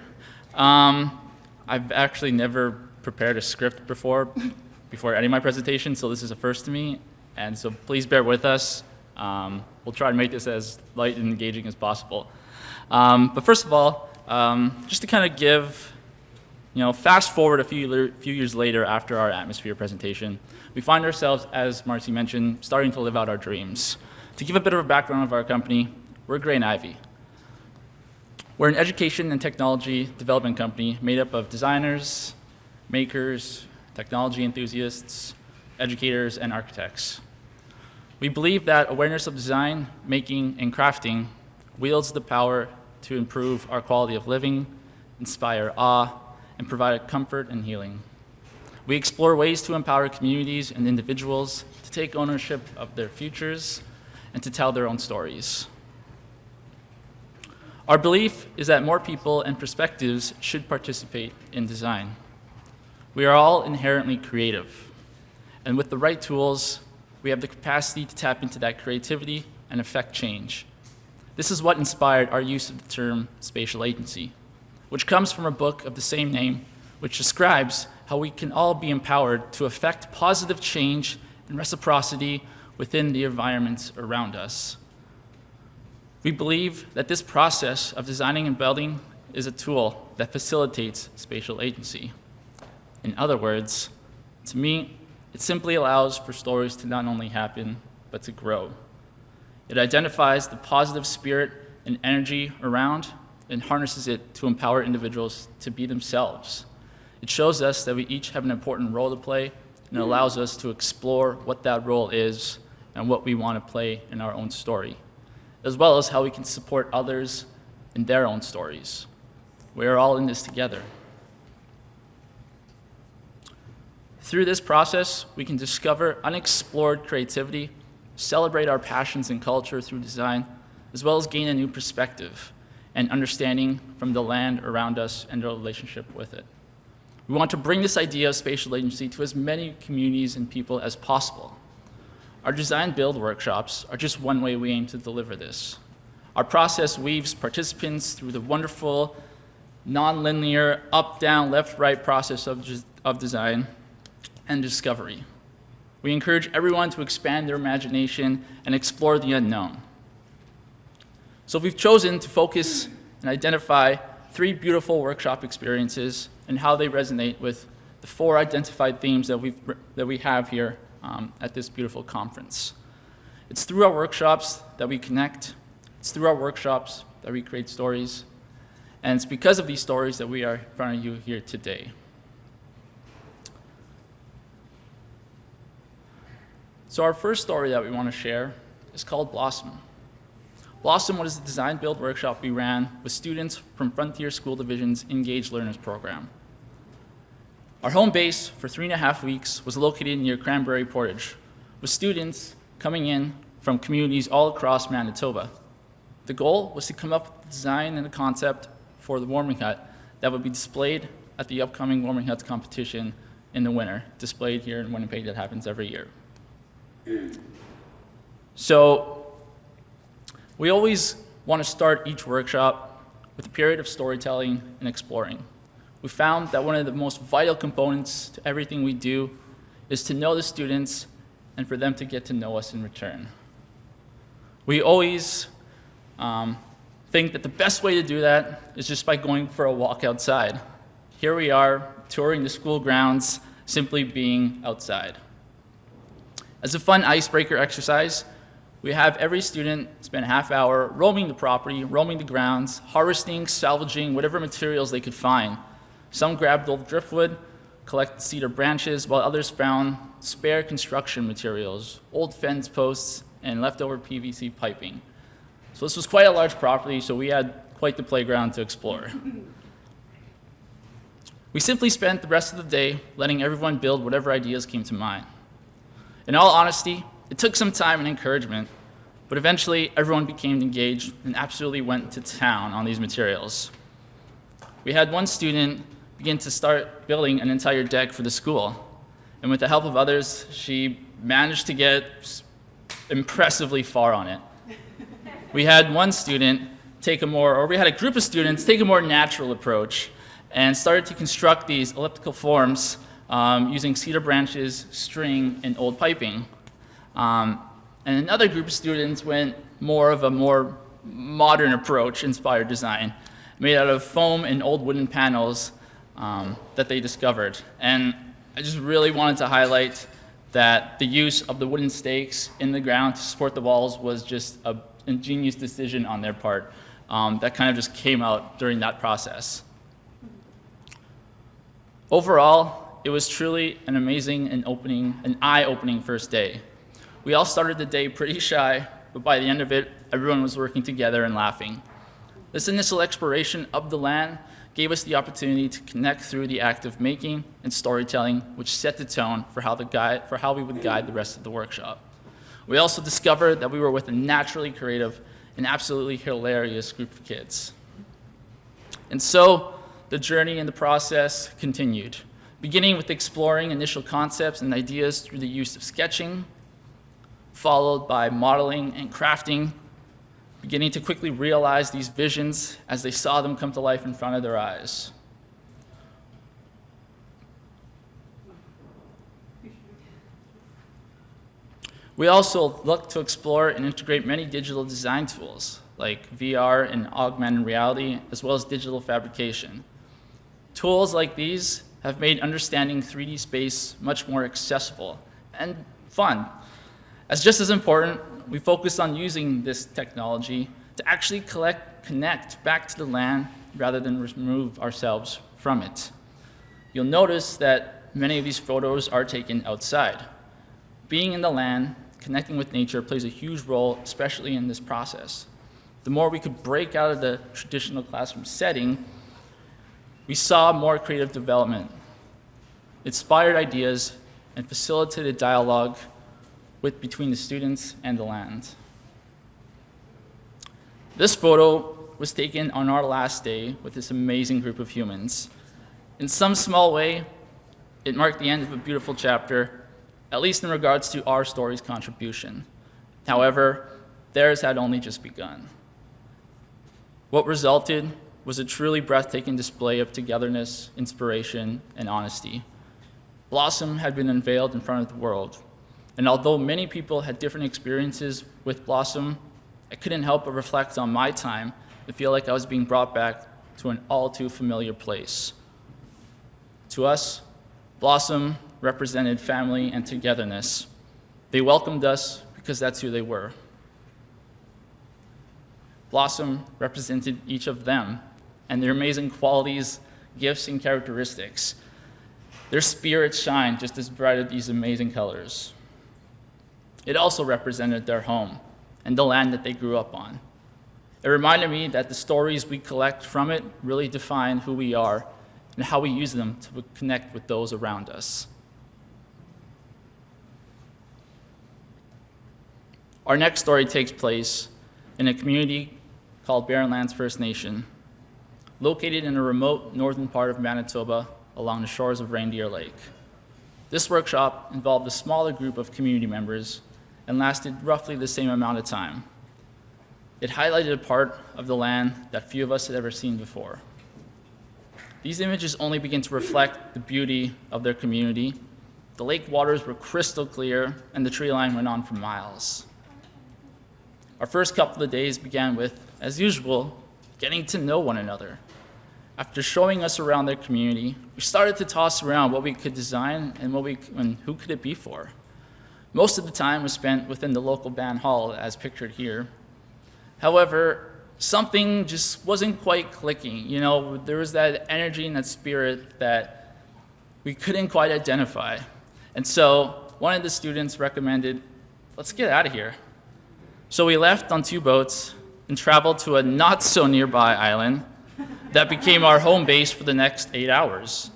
K: I've actually never prepared a script before any of my presentations, so this is a first to me. And so please bear with us. We'll try to make this as light and engaging as possible. But first of all, just to kind of give, fast forward a few years later after our atmosphere presentation, we find ourselves, as Marcy mentioned, starting to live out our dreams. To give a bit of a background of our company, we're Gray and Ivy. We're an education and technology development company made up of designers, makers, technology enthusiasts, educators, and architects. We believe that awareness of design, making, and crafting wields the power to improve our quality of living, inspire awe, and provide comfort and healing. We explore ways to empower communities and individuals to take ownership of their futures and to tell their own stories. Our belief is that more people and perspectives should participate in design. We are all inherently creative, and with the right tools, we have the capacity to tap into that creativity and affect change. This is what inspired our use of the term spatial agency, which comes from a book of the same name, which describes how we can all be empowered to affect positive change and reciprocity within the environments around us. We believe that this process of designing and building is a tool that facilitates spatial agency. In other words, to me, it simply allows for stories to not only happen, but to grow. It identifies the positive spirit and energy around and harnesses it to empower individuals to be themselves. It shows us that we each have an important role to play, and it allows us to explore what that role is and what we want to play in our own story, as well as how we can support others in their own stories. We are all in this together. Through this process, we can discover unexplored creativity, celebrate our passions and culture through design, as well as gain a new perspective and understanding from the land around us and our relationship with it. We want to bring this idea of spatial agency to as many communities and people as possible. Our design build workshops are just one way we aim to deliver this. Our process weaves participants through the wonderful, non-linear, up, down, left, right process of design and discovery. We encourage everyone to expand their imagination and explore the unknown. So we've chosen to focus and identify 3 beautiful workshop experiences and how they resonate with the 4 identified themes that we have here at this beautiful conference. It's through our workshops that we connect. It's through our workshops that we create stories. And it's because of these stories that we are in front of you here today. So our first story that we want to share is called Blossom. Blossom was the design build workshop we ran with students from Frontier School Division's Engaged Learners program. Our home base for 3.5 weeks was located near Cranberry Portage, with students coming in from communities all across Manitoba. The goal was to come up with the design and the concept for the warming hut that would be displayed at the upcoming warming huts competition in the winter, displayed here in Winnipeg that happens every year. So We always want to start each workshop with a period of storytelling and exploring. We found that one of the most vital components to everything we do is to know the students and for them to get to know us in return. We always think that the best way to do that is just by going for a walk outside. Here we are, touring the school grounds, simply being outside. As a fun icebreaker exercise, we have every student spend a half hour roaming the property, roaming the grounds, harvesting, salvaging whatever materials they could find. Some grabbed old driftwood, collected cedar branches, while others found spare construction materials, old fence posts, and leftover PVC piping. So this was quite a large property, so we had quite the playground to explore. We simply spent the rest of the day letting everyone build whatever ideas came to mind. In all honesty, it took some time and encouragement, but eventually everyone became engaged and absolutely went to town on these materials. We had one student begin to start building an entire deck for the school, and with the help of others, she managed to get impressively far on it. We had one student we had a group of students take a more natural approach and started to construct these elliptical forms using cedar branches, string, and old piping. And another group of students went more of a more modern approach, inspired design, made out of foam and old wooden panels that they discovered. And I just really wanted to highlight that the use of the wooden stakes in the ground to support the walls was just an ingenious decision on their part that kind of just came out during that process. Overall, it was truly an amazing and eye-opening first day. We all started the day pretty shy, but by the end of it, everyone was working together and laughing. This initial exploration of the land gave us the opportunity to connect through the act of making and storytelling, which set the tone for how we would guide the rest of the workshop. We also discovered that we were with a naturally creative and absolutely hilarious group of kids. And so the journey and the process continued, beginning with exploring initial concepts and ideas through the use of sketching, followed by modeling and crafting, beginning to quickly realize these visions as they saw them come to life in front of their eyes. We also looked to explore and integrate many digital design tools, like VR and augmented reality, as well as digital fabrication. Tools like these have made understanding 3D space much more accessible and fun. As just as important, we focused on using this technology to actually connect back to the land rather than remove ourselves from it. You'll notice that many of these photos are taken outside. Being in the land, connecting with nature plays a huge role, especially in this process. The more we could break out of the traditional classroom setting, we saw more creative development, inspired ideas, and facilitated dialogue between the students and the land. This photo was taken on our last day with this amazing group of humans. In some small way, it marked the end of a beautiful chapter, at least in regards to our story's contribution. However, theirs had only just begun. What resulted was a truly breathtaking display of togetherness, inspiration, and honesty. Blossom had been unveiled in front of the world. And although many people had different experiences with Blossom, I couldn't help but reflect on my time and feel like I was being brought back to an all too familiar place. To us, Blossom represented family and togetherness. They welcomed us because that's who they were. Blossom represented each of them and their amazing qualities, gifts, and characteristics. Their spirits shine just as bright as these amazing colors. It also represented their home and the land that they grew up on. It reminded me that the stories we collect from it really define who we are and how we use them to connect with those around us. Our next story takes place in a community called Barren Lands First Nation, located in a remote northern part of Manitoba along the shores of Reindeer Lake. This workshop involved a smaller group of community members and lasted roughly the same amount of time. It highlighted a part of the land that few of us had ever seen before. These images only begin to reflect the beauty of their community. The lake waters were crystal clear, and the tree line went on for miles. Our first couple of days began with, as usual, getting to know one another. After showing us around their community, we started to toss around what we could design and who could it be for. Most of the time was spent within the local band hall, as pictured here. However, something just wasn't quite clicking. You know, there was that energy and that spirit that we couldn't quite identify. And so one of the students recommended, let's get out of here. So we left on 2 boats and traveled to a not so nearby island that became our home base for the next 8 hours.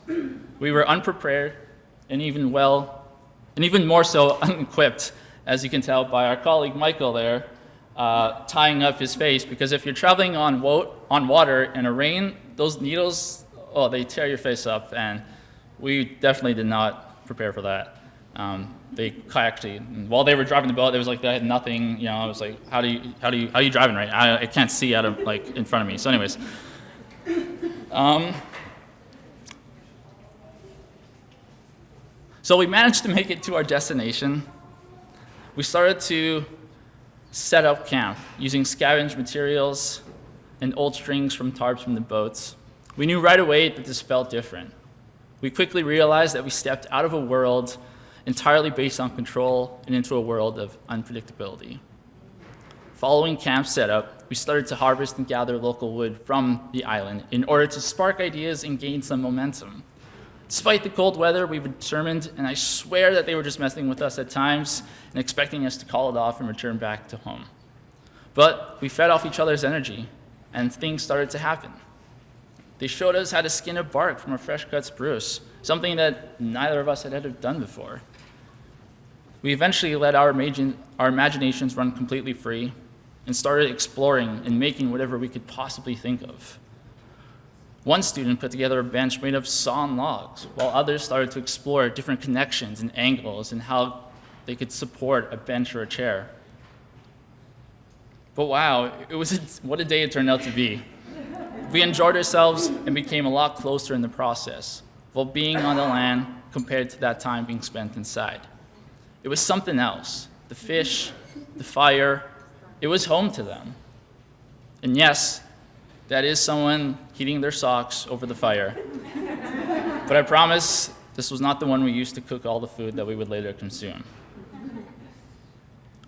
K: We were unprepared and even more so unequipped, as you can tell by our colleague Michael there, tying up his face, because if you're traveling on water in a rain, those needles, oh, they tear your face up, and we definitely did not prepare for that. They actually, while they were driving the boat, they was like, they had nothing, you know, I was like, how are you driving right? I can't see out of, like, in front of me. So anyways. So we managed to make it to our destination. We started to set up camp using scavenged materials and old strings from tarps from the boats. We knew right away that this felt different. We quickly realized that we stepped out of a world entirely based on control and into a world of unpredictability. Following camp setup, we started to harvest and gather local wood from the island in order to spark ideas and gain some momentum. Despite the cold weather, we were determined, and I swear that they were just messing with us at times and expecting us to call it off and return back to home. But we fed off each other's energy, and things started to happen. They showed us how to skin a bark from a fresh-cut spruce, something that neither of us had ever done before. We eventually let our imaginations run completely free and started exploring and making whatever we could possibly think of. One student put together a bench made of sawn logs, while others started to explore different connections and angles and how they could support a bench or a chair. But wow, what a day it turned out to be. We enjoyed ourselves and became a lot closer in the process, while being on the land compared to that time being spent inside. It was something else. The fish, the fire, it was home to them. And yes, that is someone heating their socks over the fire. But I promise this was not the one we used to cook all the food that we would later consume.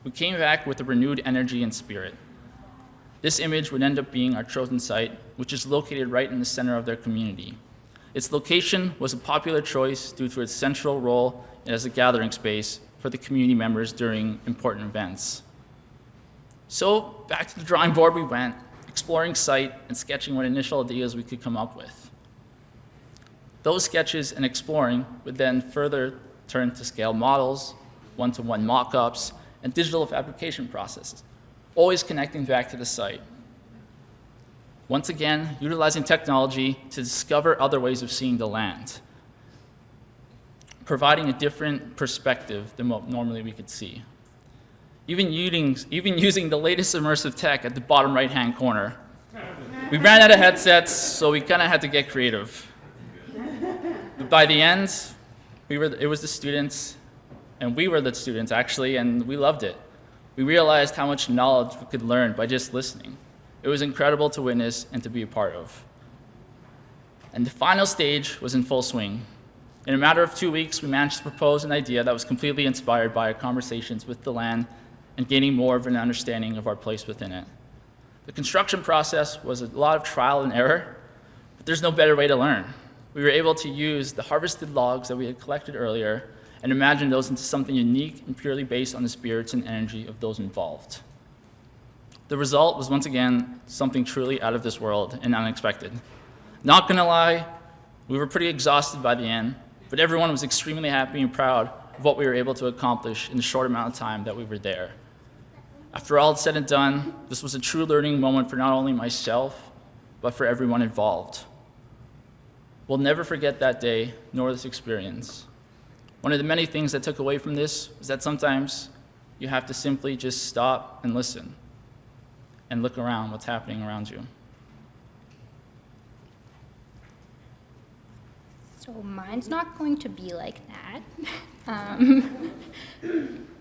K: We came back with a renewed energy and spirit. This image would end up being our chosen site, which is located right in the center of their community. Its location was a popular choice due to its central role as a gathering space for the community members during important events. So back to the drawing board we went, exploring site and sketching what initial ideas we could come up with. Those sketches and exploring would then further turn to scale models, one-to-one mock-ups, and digital fabrication processes, always connecting back to the site. Once again, utilizing technology to discover other ways of seeing the land, providing a different perspective than what normally we could see. Even using the latest immersive tech at the bottom right-hand corner. We ran out of headsets, so we kind of had to get creative. But by the end, it was the students, and we were the students actually, and we loved it. We realized how much knowledge we could learn by just listening. It was incredible to witness and to be a part of. And the final stage was in full swing. In a matter of 2 weeks, we managed to propose an idea that was completely inspired by our conversations with the land and gaining more of an understanding of our place within it. The construction process was a lot of trial and error, but there's no better way to learn. We were able to use the harvested logs that we had collected earlier and imagine those into something unique and purely based on the spirits and energy of those involved. The result was once again something truly out of this world and unexpected. Not gonna lie, we were pretty exhausted by the end, but everyone was extremely happy and proud of what we were able to accomplish in the short amount of time that we were there. After all said and done, this was a true learning moment for not only myself, but for everyone involved. We'll never forget that day, nor this experience. One of the many things I took away from this is that sometimes you have to simply just stop and listen. and look around what's happening around you.
L: So mine's not going to be like that.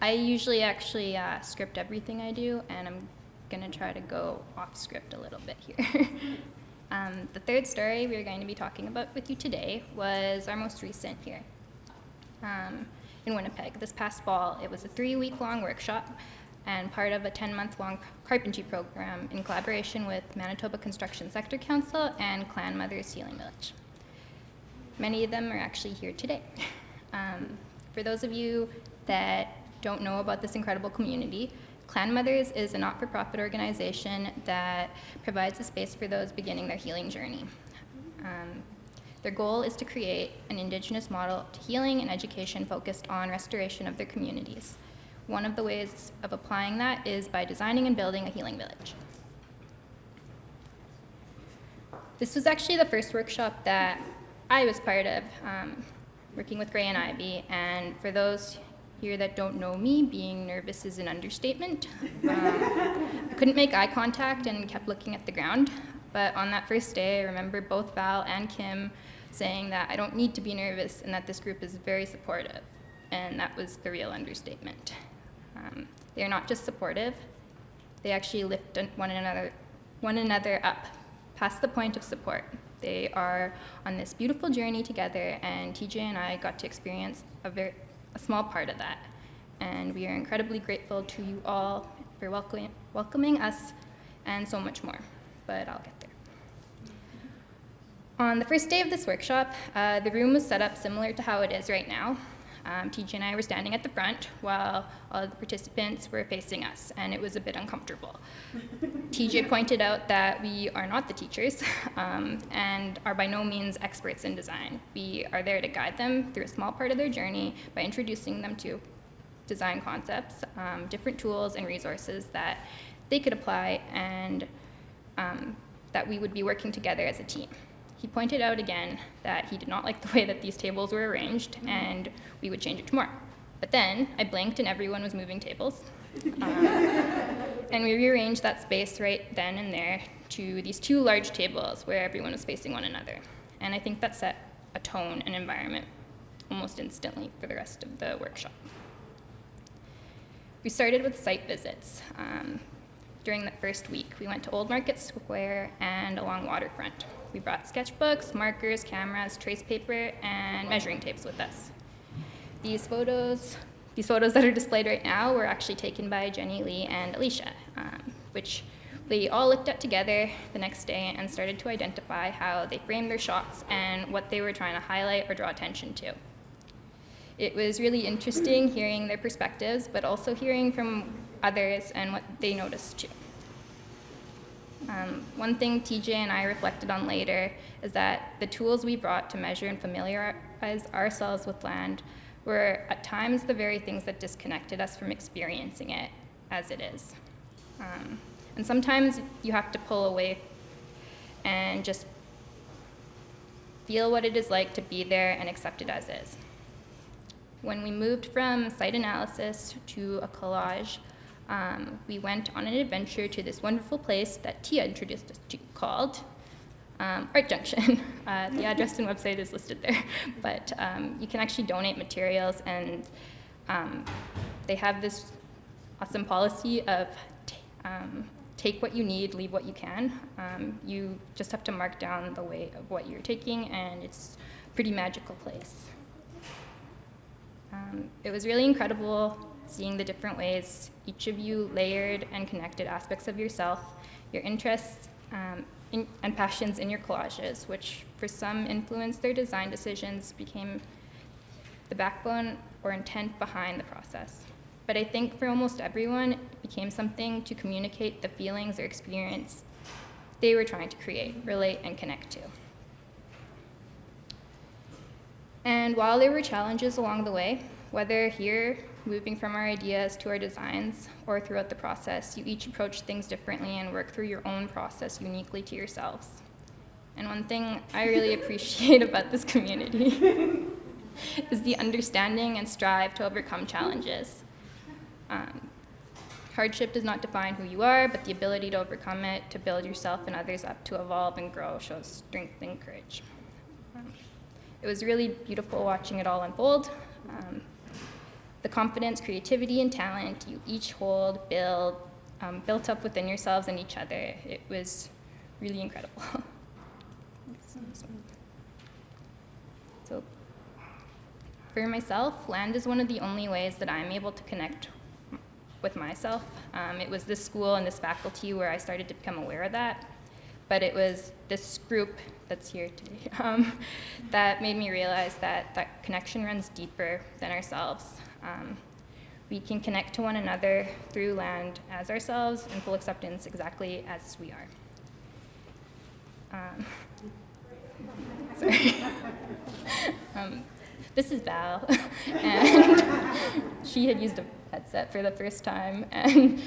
L: I usually actually script everything I do, and I'm going to try to go off script a little bit here. The third story we're going to be talking about with you today was our most recent here in Winnipeg. This past fall, it was a 3-week-long workshop and part of a 10-month-long carpentry program in collaboration with Manitoba Construction Sector Council and Clan Mothers Healing Village. Many of them are actually here today. For those of you that don't know about this incredible community, Clan Mothers is a not-for-profit organization that provides a space for those beginning their healing journey. Their goal is to create an Indigenous model to healing and education focused on restoration of their communities. One of the ways of applying that is by designing and building a healing village. This was actually the first workshop that I was part of, working with Gray and Ivy, and for those here that don't know me, being nervous is an understatement. I couldn't make eye contact and kept looking at the ground, but on that first day, I remember both Val and Kim saying that I don't need to be nervous and that this group is very supportive, and that was the real understatement. They are not just supportive, they actually lift one another up past the point of support. They are on this beautiful journey together, and TJ and I got to experience a small part of that. And we are incredibly grateful to you all for welcoming us and so much more, but I'll get there. On the first day of this workshop, the room was set up similar to how it is right now. TJ and I were standing at the front while all of the participants were facing us, and it was a bit uncomfortable. TJ pointed out that we are not the teachers and are by no means experts in design. We are there to guide them through a small part of their journey by introducing them to design concepts, different tools and resources that they could apply, and that we would be working together as a team. He pointed out again that he did not like the way that these tables were arranged, and we would change it tomorrow. But then I blinked and everyone was moving tables. And we rearranged that space right then and there to these 2 large tables where everyone was facing one another. And I think that set a tone and environment almost instantly for the rest of the workshop. We started with site visits. During that first week, we went to Old Market Square and along Waterfront. We brought sketchbooks, markers, cameras, trace paper, and measuring tapes with us. These photos that are displayed right now were actually taken by Jenny Lee and Alicia, which they all looked at together the next day and started to identify how they framed their shots and what they were trying to highlight or draw attention to. It was really interesting hearing their perspectives, but also hearing from others and what they noticed too. One thing TJ and I reflected on later is that the tools we brought to measure and familiarize ourselves with land were at times the very things that disconnected us from experiencing it as it is. And sometimes you have to pull away and just feel what it is like to be there and accept it as is. When we moved from site analysis to a collage, we went on an adventure to this wonderful place that Tia introduced us to called Art Junction. The address and website is listed there, but you can actually donate materials, and they have this awesome policy of take what you need, leave what you can. You just have to mark down the weight of what you're taking, and it's a pretty magical place. It was really incredible seeing the different ways each of you layered and connected aspects of yourself, your interests, and passions in your collages, which for some influenced their design decisions, became the backbone or intent behind the process. But I think for almost everyone, it became something to communicate the feelings or experience they were trying to create, relate, and connect to. And while there were challenges along the way, whether here, moving from our ideas to our designs, or throughout the process, you each approach things differently and work through your own process uniquely to yourselves. And one thing I really appreciate about this community is the understanding and strive to overcome challenges. hardship does not define who you are, but the ability to overcome it, to build yourself and others up, to evolve and grow, shows strength and courage. It was really beautiful watching it all unfold. The confidence, creativity, and talent you each hold, built up within yourselves and each other. It was really incredible. So, for myself, land is one of the only ways that I'm able to connect with myself. It was this school and this faculty where I started to become aware of that. But it was this group that's here today that made me realize that that connection runs deeper than ourselves. We can connect to one another through land as ourselves in full acceptance exactly as we are. Sorry. This is Val, and she had used a headset for the first time, and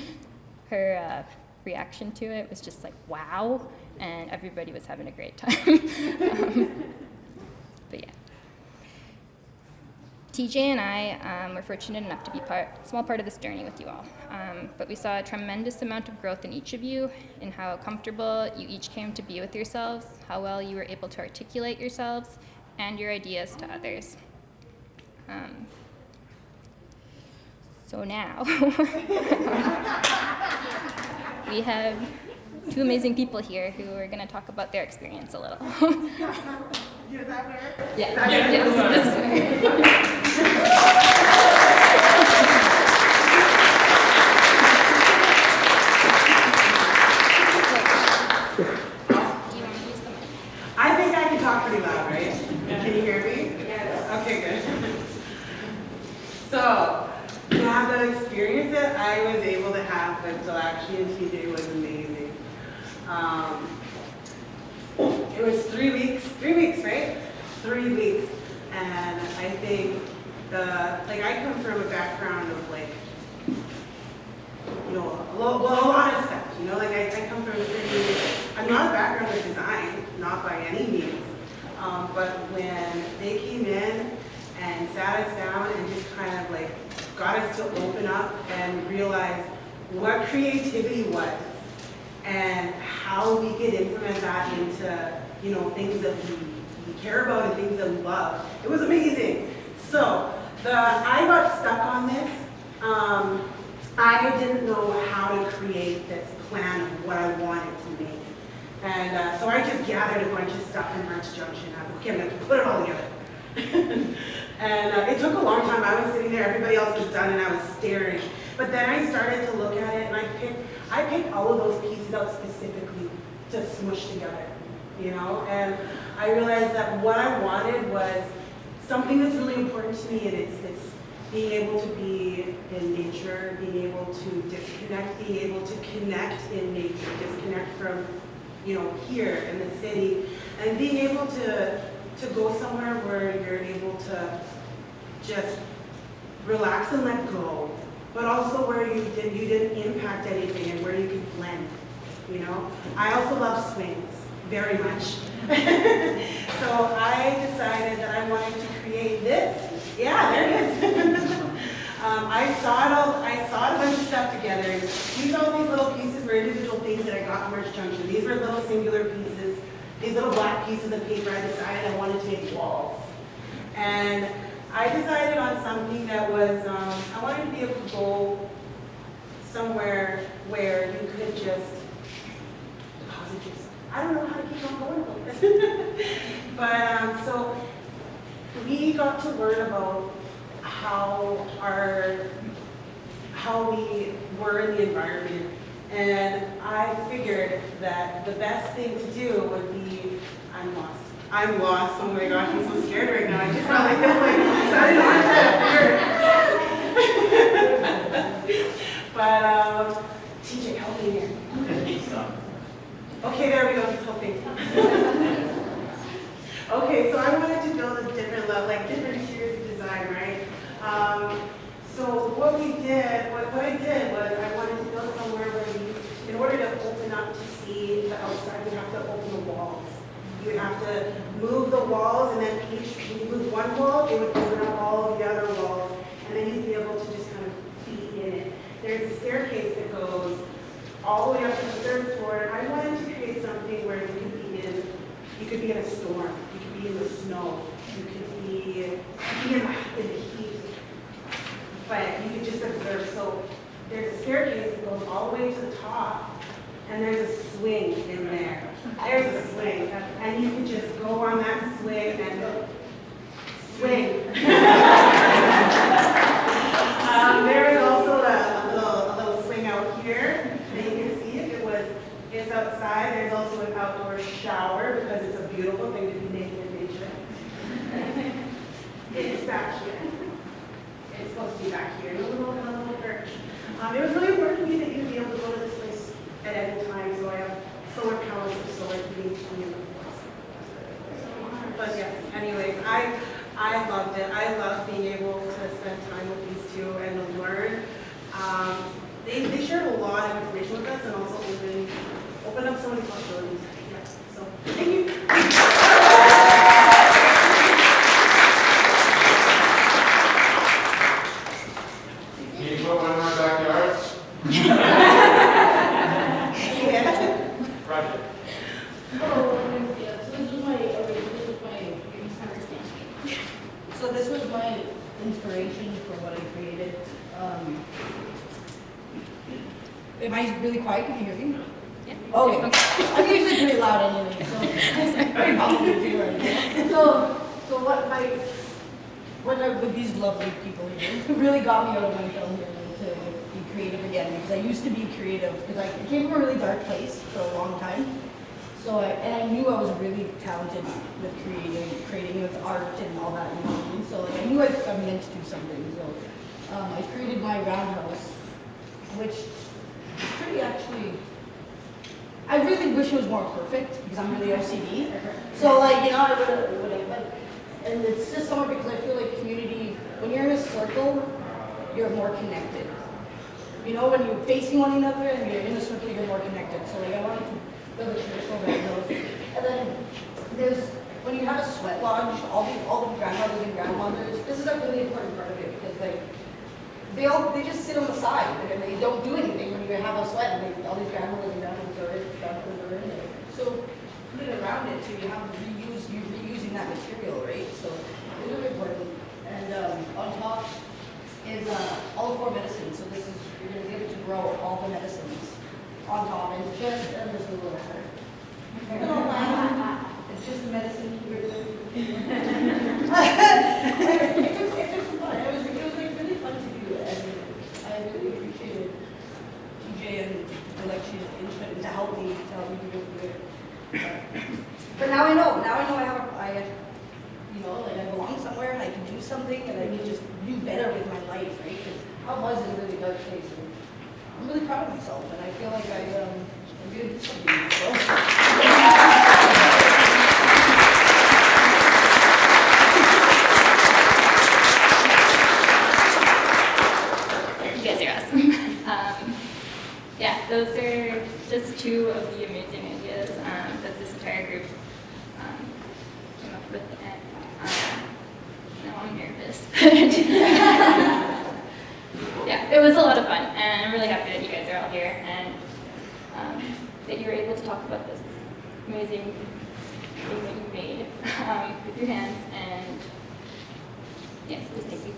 L: her reaction to it was just like, wow, and everybody was having a great time. But yeah. TJ and I were fortunate enough to be a small part of this journey with you all, but we saw a tremendous amount of growth in each of you, in how comfortable you each came to be with yourselves, how well you were able to articulate yourselves and your ideas to others. So now, we have two amazing people here who are going to talk about their experience a little.
M: Is that where?
L: Yeah, this is where.
M: I think I can talk pretty loud, right? Can you hear me? Yes. Okay, good. So, to have that experience that I was able to have with Dilaxshy and TJ was amazing. It was 3 weeks, right? 3 weeks. And I think I come from a background of a lot of stuff, I come from I'm not a background of design, not by any means. But when they came in and sat us down and just kind of got us to open up and realize what creativity was and how we could implement that into, things that we care about and things that we love. It was amazing. So I got stuck on this. I didn't know how to create this plan of what I wanted to make. And so I just gathered a bunch of stuff in Arts Junction. I was like, okay, I'm going to put it all together. And it took a long time. I was sitting there, everybody else was done, and I was staring. But then I started to look at it, and I picked all of those pieces out specifically to smush together, And I realized that what I wanted was something that's really important to me, and it's being able to be in nature, being able to disconnect, being able to connect in nature, disconnect from, here in the city, and being able to go somewhere where you're able to just relax and let go, but also where you didn't impact anything and where you could blend, I also love swings very much. So I decided that I wanted to create this. Yeah, there it is. I saw a bunch of stuff together. All these little pieces were individual things that I got from Arts Junction. These were little singular pieces, these little black pieces of paper. I decided I wanted to make walls. And I decided on something that was, I wanted to be able to go somewhere where you could just deposit yourself. I don't know how to keep on going with this. But so we got to learn about how we were in the environment, and I figured that the best thing to do would be, I'm lost, oh my gosh, I'm so scared right now, I just felt like this, I didn't want to but TJ, help me here. Okay, there we go, he's helping. Okay, so I wanted to build a different level, different tiers of design, right? So what I did was I wanted to build somewhere where in order to open up to see the outside, you have to open the walls. You would have to move the walls, and then when you move one wall, it would open up all of the other walls, and then you'd be able to just kind of be in it. There's a staircase that storm, you could be in the snow, you could be in the heat, but you could just observe. So there's a staircase that goes all the way to the top, and there's a swing in there. There's a swing, and you can just go on that swing and swing. There is also a little swing out here that you can see it's outside. There's also an outdoor shower because it's a beautiful thing to be naked in nature. It's back here. It's supposed to be back here in a little perch. It was really important to me that you'd be able to go to this place at any time, so I have solar panels and solar heating in the forest. But yes, anyways, I loved it. I loved being able to spend time with these two and to learn. They shared a lot of information with us and also opened up so many possibilities. Yeah, so thank you.
I: Can you put one in my backyard? Project.
N: So this was my inspiration for what I created. Am I really quiet? Can you hear me? Yeah. Okay. I'm usually pretty loud anyway, so it's very positive feeling. So what I with these lovely people here, it really got me out of my shell here to be creative again, because I used to be creative, because I came from a really dark place for a long time. So I knew I was really talented with creating with art and all that, you know what I mean? So I knew I meant to do something. So I created my roundhouse, which is pretty actually. I really wish it was more perfect because I'm really OCD. So like, you know, I would have, but, and it's just somewhere because I feel like community, when you're in a circle, you're more connected. You know, when you're facing one another and you're in a circle, you're more connected. So like, I wanted to build a traditional roundhouse. And then there's, when you have a sweat lodge, all the grandmothers and grandmothers, this is a really important part of it because like, they just sit on the side and they don't do anything when you have a sweat and all these grandmothers and grandmothers are in there. So put it around it so you're reusing that material, right? So it's really important. And on top is all 4 medicines. So this is, you're going to be able to grow all the medicines on top and just and this little ladder. It's just a medicine here. It took some fun. It was like really fun to do, and I really appreciated TJ and Dilaxshy's input to help me do it. But now I know I you know, like I belong somewhere and I can do something and I can just do better with my life, right? Because I was in a really dark place and I'm really proud of myself and I feel like I'm going to do something. So.
L: Yeah, those are just 2 of the amazing ideas that this entire group came up with. And now I'm nervous, but yeah, it was a lot of fun, and I'm really happy that you guys are all here and that you were able to talk about this amazing thing that you made with your hands. And yeah, just thank you.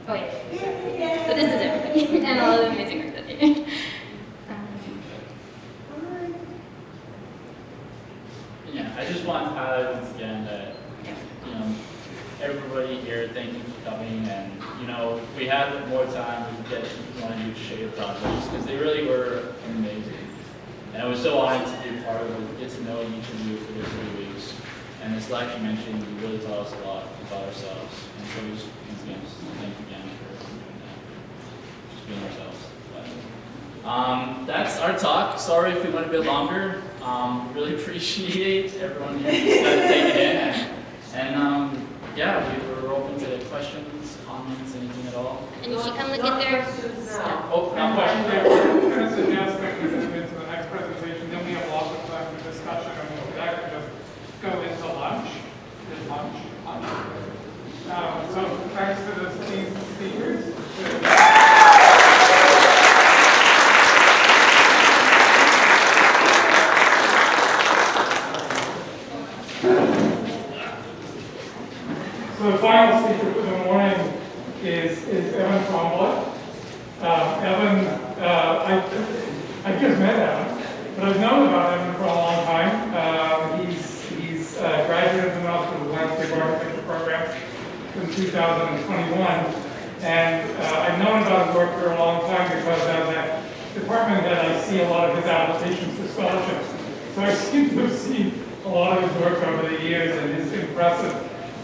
L: Oh yeah, but this is everybody and all of the amazing work that they did.
K: Yeah, I just want to highlight once again that, you know, everybody here, thank you for coming, and, you know, if we had more time, we'd get one of you to share your projects, because they really were amazing. And I was so honored to be a part of it, get to know each of you for the 3 weeks. And as Dilaxshy mentioned, you really taught us a lot about ourselves. And so just, once again, just thank you again for doing that. Just being ourselves. But, that's our talk. Sorry if we went a bit longer. Really appreciate everyone here who's got to take it in. And yeah, we're open to questions, comments, anything at all.
L: And you should come look at their stuff.
K: Oh, not questions.
C: I'm going to suggest that we move into the next presentation. Then we have lots of time for discussion, and we'll actually just go into lunch. Lunch. So thanks to these speakers. I just met Evan, but I've known about Evan for a long time. He's graduated from the Landscape Architecture program in 2021, and I've known about his work for a long time because as a department head, I see a lot of his applications for scholarships. So I seem to have seen a lot of his work over the years and his impressive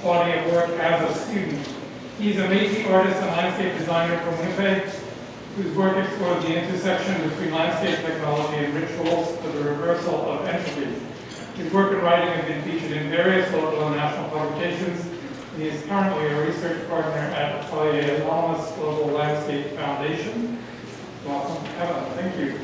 C: body of work as a student. He's a Métis artist and landscape designer from Winnipeg, whose work explores the intersection between landscape technology and rituals for the reversal of entropy. His work and writing have been featured in various local and national publications. He is currently a research partner at the Anonymous Global Landscape Foundation. Welcome, Evan. Thank you.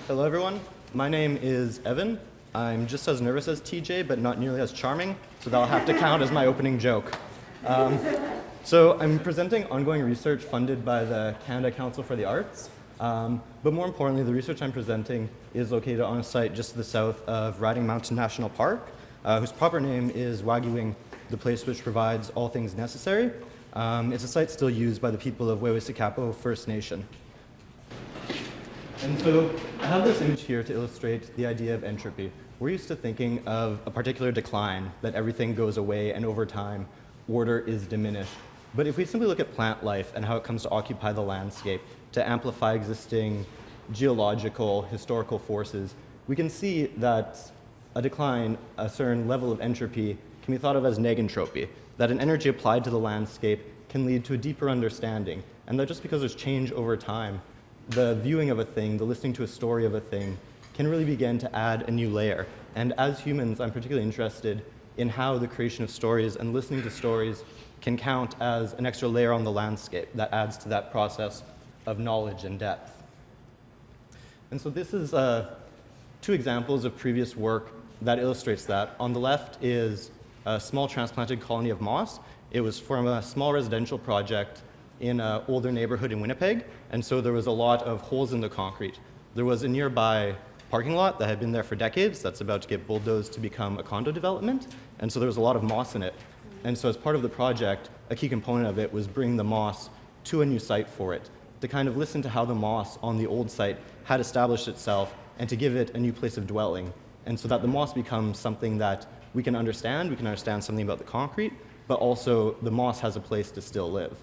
O: Hello, everyone. My name is Evan. I'm just as nervous as TJ, but not nearly as charming, so that'll have to count as my opening joke. So I'm presenting ongoing research funded by the Canada Council for the Arts, but more importantly, the research I'm presenting is located on a site just to the south of Riding Mountain National Park, whose proper name is Wagyu-wing, the place which provides all things necessary. It's a site still used by the people of Wew'suwet'en First Nation. And so I have this image here to illustrate the idea of entropy. We're used to thinking of a particular decline, that everything goes away and over time, order is diminished. But if we simply look at plant life and how it comes to occupy the landscape, to amplify existing geological, historical forces, we can see that a decline, a certain level of entropy, can be thought of as negentropy, that an energy applied to the landscape can lead to a deeper understanding, and that just because there's change over time, the viewing of a thing, the listening to a story of a thing, can really begin to add a new layer. And as humans, I'm particularly interested in how the creation of stories and listening to stories can count as an extra layer on the landscape that adds to that process of knowledge and depth. And so this is two examples of previous work that illustrates that. On the left is a small transplanted colony of moss. It was from a small residential project in an older neighborhood in Winnipeg, and so there was a lot of holes in the concrete. There was a nearby parking lot that had been there for decades that's about to get bulldozed to become a condo development, and so there was a lot of moss in it. And so as part of the project, a key component of it was bringing the moss to a new site for it, to kind of listen to how the moss on the old site had established itself and to give it a new place of dwelling, and so that the moss becomes something that we can understand something about the concrete, but also the moss has a place to still live.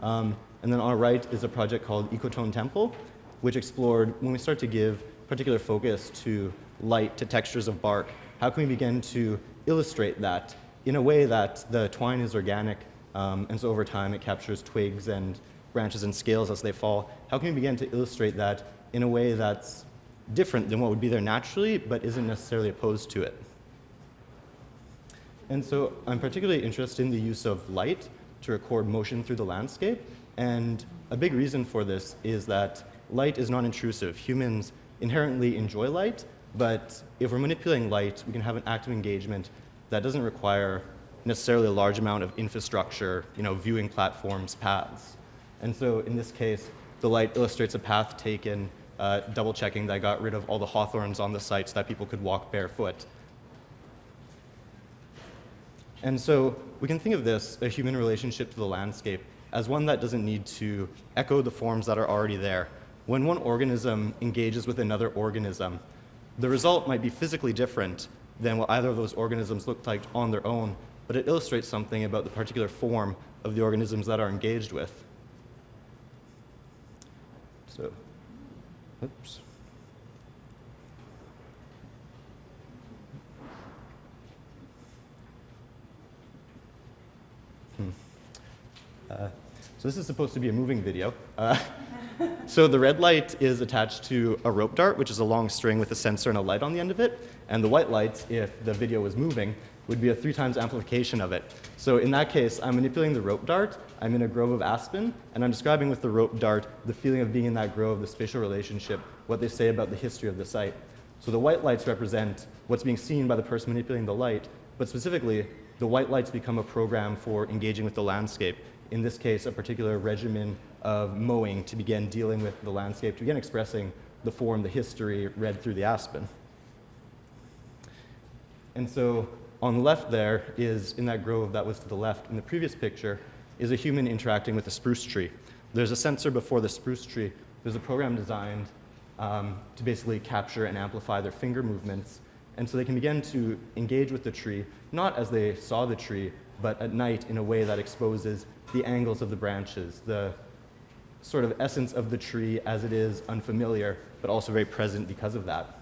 O: And then on our right is a project called Ecotone Temple, which explored when we start to give particular focus to light, to textures of bark, how can we begin to illustrate that in a way that the twine is organic, and so over time it captures twigs and branches and scales as they fall. How can we begin to illustrate that in a way that's different than what would be there naturally, but isn't necessarily opposed to it? And so I'm particularly interested in the use of light to record motion through the landscape. And a big reason for this is that light is non-intrusive. Humans inherently enjoy light, but if we're manipulating light, we can have an active engagement that doesn't require necessarily a large amount of infrastructure, viewing platforms, paths. And so in this case, the light illustrates a path taken, double checking that I got rid of all the hawthorns on the site so that people could walk barefoot. And so we can think of this, a human relationship to the landscape, as one that doesn't need to echo the forms that are already there. When one organism engages with another organism, the result might be physically different than what either of those organisms looked like on their own, but it illustrates something about the particular form of the organisms that are engaged with. So, oops. So this is supposed to be a moving video. So the red light is attached to a rope dart, which is a long string with a sensor and a light on the end of it. And the white light, if the video was moving, would be a 3 times amplification of it. So in that case, I'm manipulating the rope dart. I'm in a grove of aspen, and I'm describing with the rope dart the feeling of being in that grove, the spatial relationship, what they say about the history of the site. So the white lights represent what's being seen by the person manipulating the light, but specifically, the white lights become a program for engaging with the landscape. In this case, a particular regimen of mowing to begin dealing with the landscape, to begin expressing the form, the history read through the aspen. And so on the left there is, in that grove that was to the left in the previous picture, is a human interacting with a spruce tree. There's a sensor before the spruce tree. There's a program designed to basically capture and amplify their finger movements. And so they can begin to engage with the tree, not as they saw the tree, but at night in a way that exposes the angles of the branches, the sort of essence of the tree as it is unfamiliar, but also very present because of that.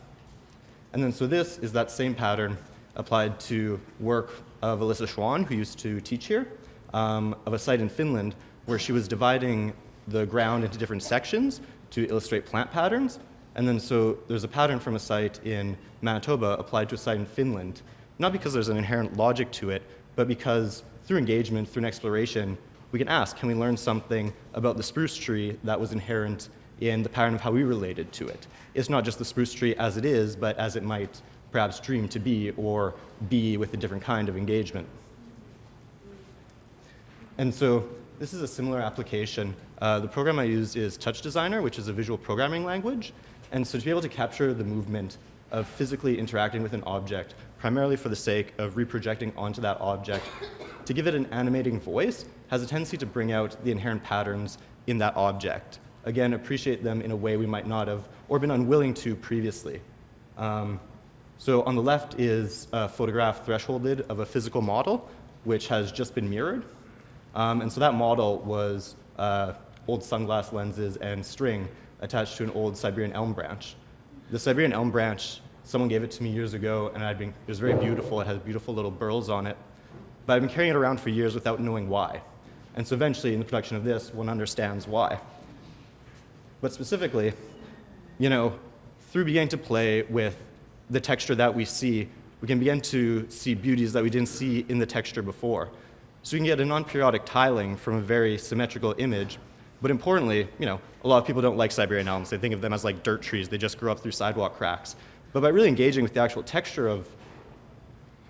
O: And then so this is that same pattern applied to work of Alyssa Shawn, who used to teach here, of a site in Finland where she was dividing the ground into different sections to illustrate plant patterns. And then so there's a pattern from a site in Manitoba applied to a site in Finland, not because there's an inherent logic to it, but because through engagement, through an exploration, we can ask, can we learn something about the spruce tree that was inherent in the pattern of how we related to it? It's not just the spruce tree as it is, but as it might perhaps dream to be or be with a different kind of engagement. And so this is a similar application. The program I use is Touch Designer, which is a visual programming language. And so to be able to capture the movement of physically interacting with an object, primarily for the sake of reprojecting onto that object, to give it an animating voice, has a tendency to bring out the inherent patterns in that object. Again, appreciate them in a way we might not have or been unwilling to previously. So on the left is a photograph thresholded of a physical model, which has just been mirrored. And so that model was old sunglass lenses and string attached to an old Siberian elm branch. The Siberian elm branch, someone gave it to me years ago, and it was very beautiful. It had beautiful little burls on it. But I've been carrying it around for years without knowing why. And so eventually, in the production of this, one understands why. But specifically, through beginning to play with the texture that we see, we can begin to see beauties that we didn't see in the texture before. So we can get a non-periodic tiling from a very symmetrical image. But importantly, a lot of people don't like Siberian elms. They think of them as like dirt trees. They just grow up through sidewalk cracks. But by really engaging with the actual texture of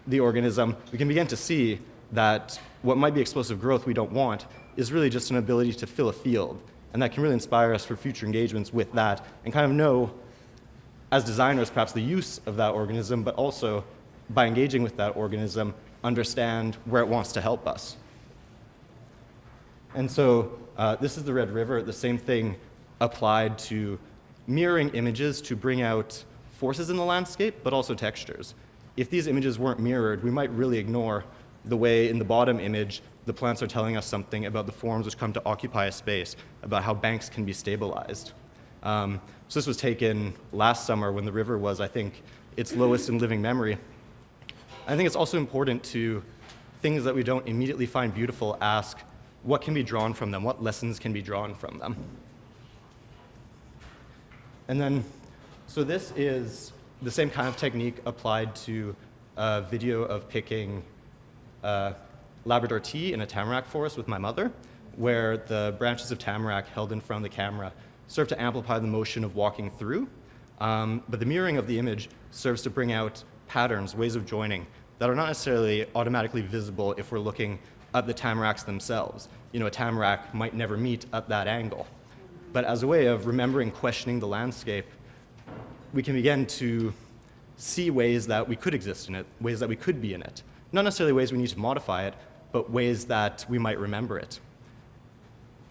O: the organism, we can begin to see that what might be explosive growth we don't want is really just an ability to fill a field. And that can really inspire us for future engagements with that and kind of know, as designers, perhaps the use of that organism, but also by engaging with that organism, understand where it wants to help us. And so this is the Red River. The same thing applied to mirroring images to bring out forces in the landscape, but also textures. If these images weren't mirrored, we might really ignore the way in the bottom image the plants are telling us something about the forms which come to occupy a space, about how banks can be stabilized. So this was taken last summer when the river was, I think, its lowest in living memory. I think it's also important to things that we don't immediately find beautiful ask what can be drawn from them, what lessons can be drawn from them. And then, so this is the same kind of technique applied to a video of picking Labrador tea in a tamarack forest with my mother, where the branches of tamarack held in front of the camera serve to amplify the motion of walking through. But the mirroring of the image serves to bring out patterns, ways of joining, that are not necessarily automatically visible if we're looking at the tamaracks themselves. A tamarack might never meet at that angle. But as a way of remembering, questioning the landscape, we can begin to see ways that we could exist in it, ways that we could be in it. Not necessarily ways we need to modify it, but ways that we might remember it.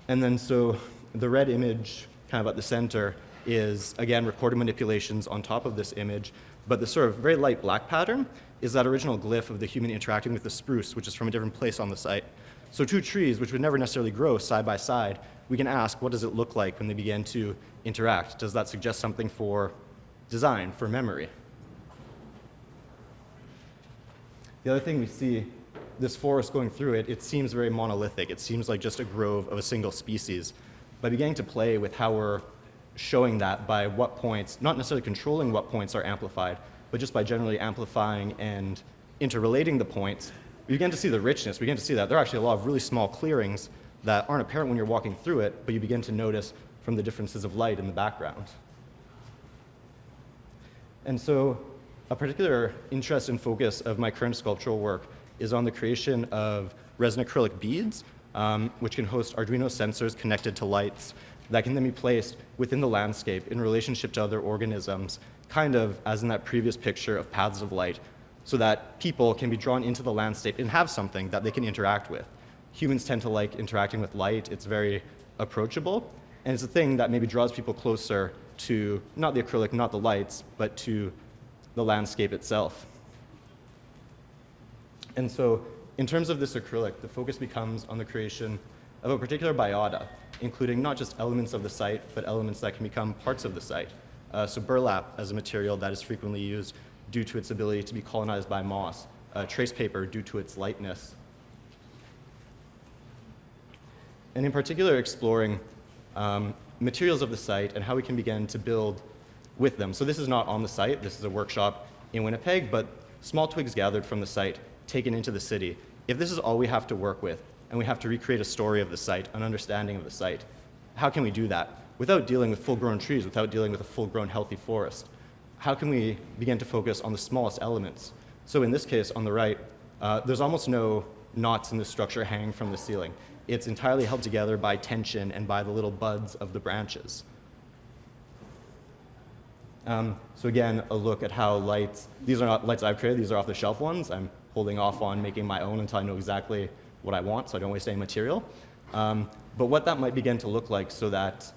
O: And then so the red image kind of at the center is, again, recorded manipulations on top of this image, but the sort of very light black pattern is that original glyph of the human interacting with the spruce, which is from a different place on the site. So two trees, which would never necessarily grow side by side, we can ask, what does it look like when they begin to interact? Does that suggest something for design, for memory? The other thing we see, this forest going through it, it seems very monolithic. It seems like just a grove of a single species. By beginning to play with how we're showing that by what points, not necessarily controlling what points are amplified, but just by generally amplifying and interrelating the points, we begin to see the richness. We begin to see that there are actually a lot of really small clearings that aren't apparent when you're walking through it, but you begin to notice from the differences of light in the background. And so a particular interest and focus of my current sculptural work is on the creation of resin acrylic beads, which can host Arduino sensors connected to lights that can then be placed within the landscape in relationship to other organisms, kind of as in that previous picture of paths of light, so that people can be drawn into the landscape and have something that they can interact with. Humans tend to like interacting with light. It's very approachable, and it's a thing that maybe draws people closer to not the acrylic, not the lights, but to the landscape itself. And so in terms of this acrylic, the focus becomes on the creation of a particular biota, including not just elements of the site, but elements that can become parts of the site. So burlap as a material that is frequently used due to its ability to be colonized by moss, trace paper due to its lightness. And in particular, exploring materials of the site and how we can begin to build with them. So this is not on the site, this is a workshop in Winnipeg, but small twigs gathered from the site, taken into the city. If this is all we have to work with, and we have to recreate a story of the site, an understanding of the site, how can we do that? Without dealing with full-grown trees, without dealing with a full-grown healthy forest, how can we begin to focus on the smallest elements? So in this case, on the right, there's almost no knots in the structure hanging from the ceiling. It's entirely held together by tension and by the little buds of the branches. So again, a look at how lights, these are not lights I've created, these are off-the-shelf ones. I'm holding off on making my own until I know exactly what I want, so I don't waste any material. But what that might begin to look like so that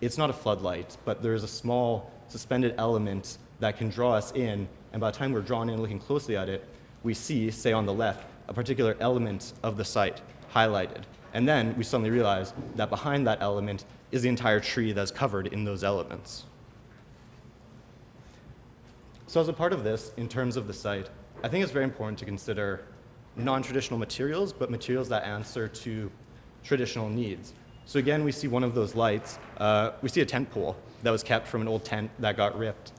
O: it's not a floodlight, but there's a small suspended element that can draw us in, and by the time we're drawn in looking closely at it, we see, say on the left, a particular element of the site highlighted. And then we suddenly realize that behind that element is the entire tree that's covered in those elements. So as a part of this, in terms of the site, I think it's very important to consider non-traditional materials, but materials that answer to traditional needs. So again, we see one of those lights. We see a tent pole that was kept from an old tent that got ripped.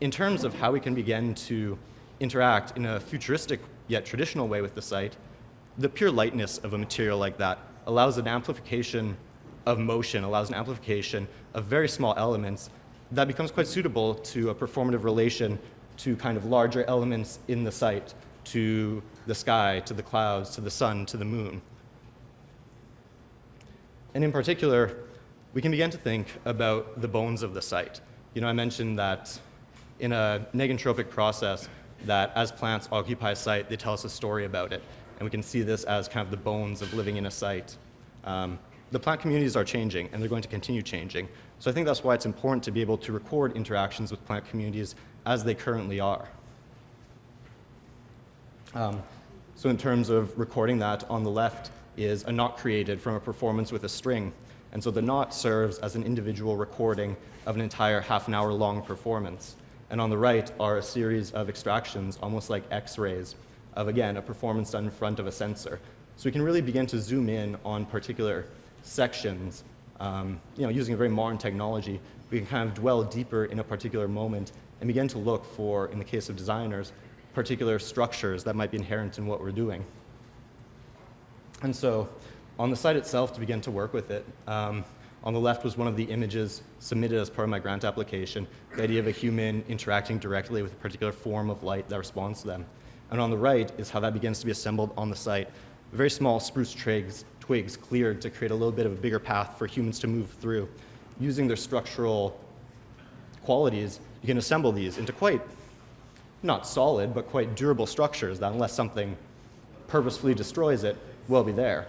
O: In terms of how we can begin to interact in a futuristic yet traditional way with the site, the pure lightness of a material like that allows an amplification of motion, allows an amplification of very small elements that becomes quite suitable to a performative relation to kind of larger elements in the site, to the sky, to the clouds, to the sun, to the moon. And in particular, we can begin to think about the bones of the site. You know, I mentioned that in a negentropic process, that as plants occupy a site, they tell us a story about it. And we can see this as kind of the bones of living in a site. The plant communities are changing, and they're going to continue changing. So I think that's why it's important to be able to record interactions with plant communities as they currently are. So in terms of recording that, on the left is a knot created from a performance with a string. And so the knot serves as an individual recording of an entire half-an-hour long performance. And on the right are a series of extractions, almost like X-rays, of, again, a performance done in front of a sensor. So we can really begin to zoom in on particular sections. Using a very modern technology, we can kind of dwell deeper in a particular moment and begin to look for, in the case of designers, particular structures that might be inherent in what we're doing. And so on the site itself, to begin to work with it, on the left was one of the images submitted as part of my grant application, the idea of a human interacting directly with a particular form of light that responds to them. And on the right is how that begins to be assembled on the site. Very small spruce twigs cleared to create a little bit of a bigger path for humans to move through. Using their structural qualities, you can assemble these into quite, not solid, but quite durable structures that unless something purposefully destroys it, will be there.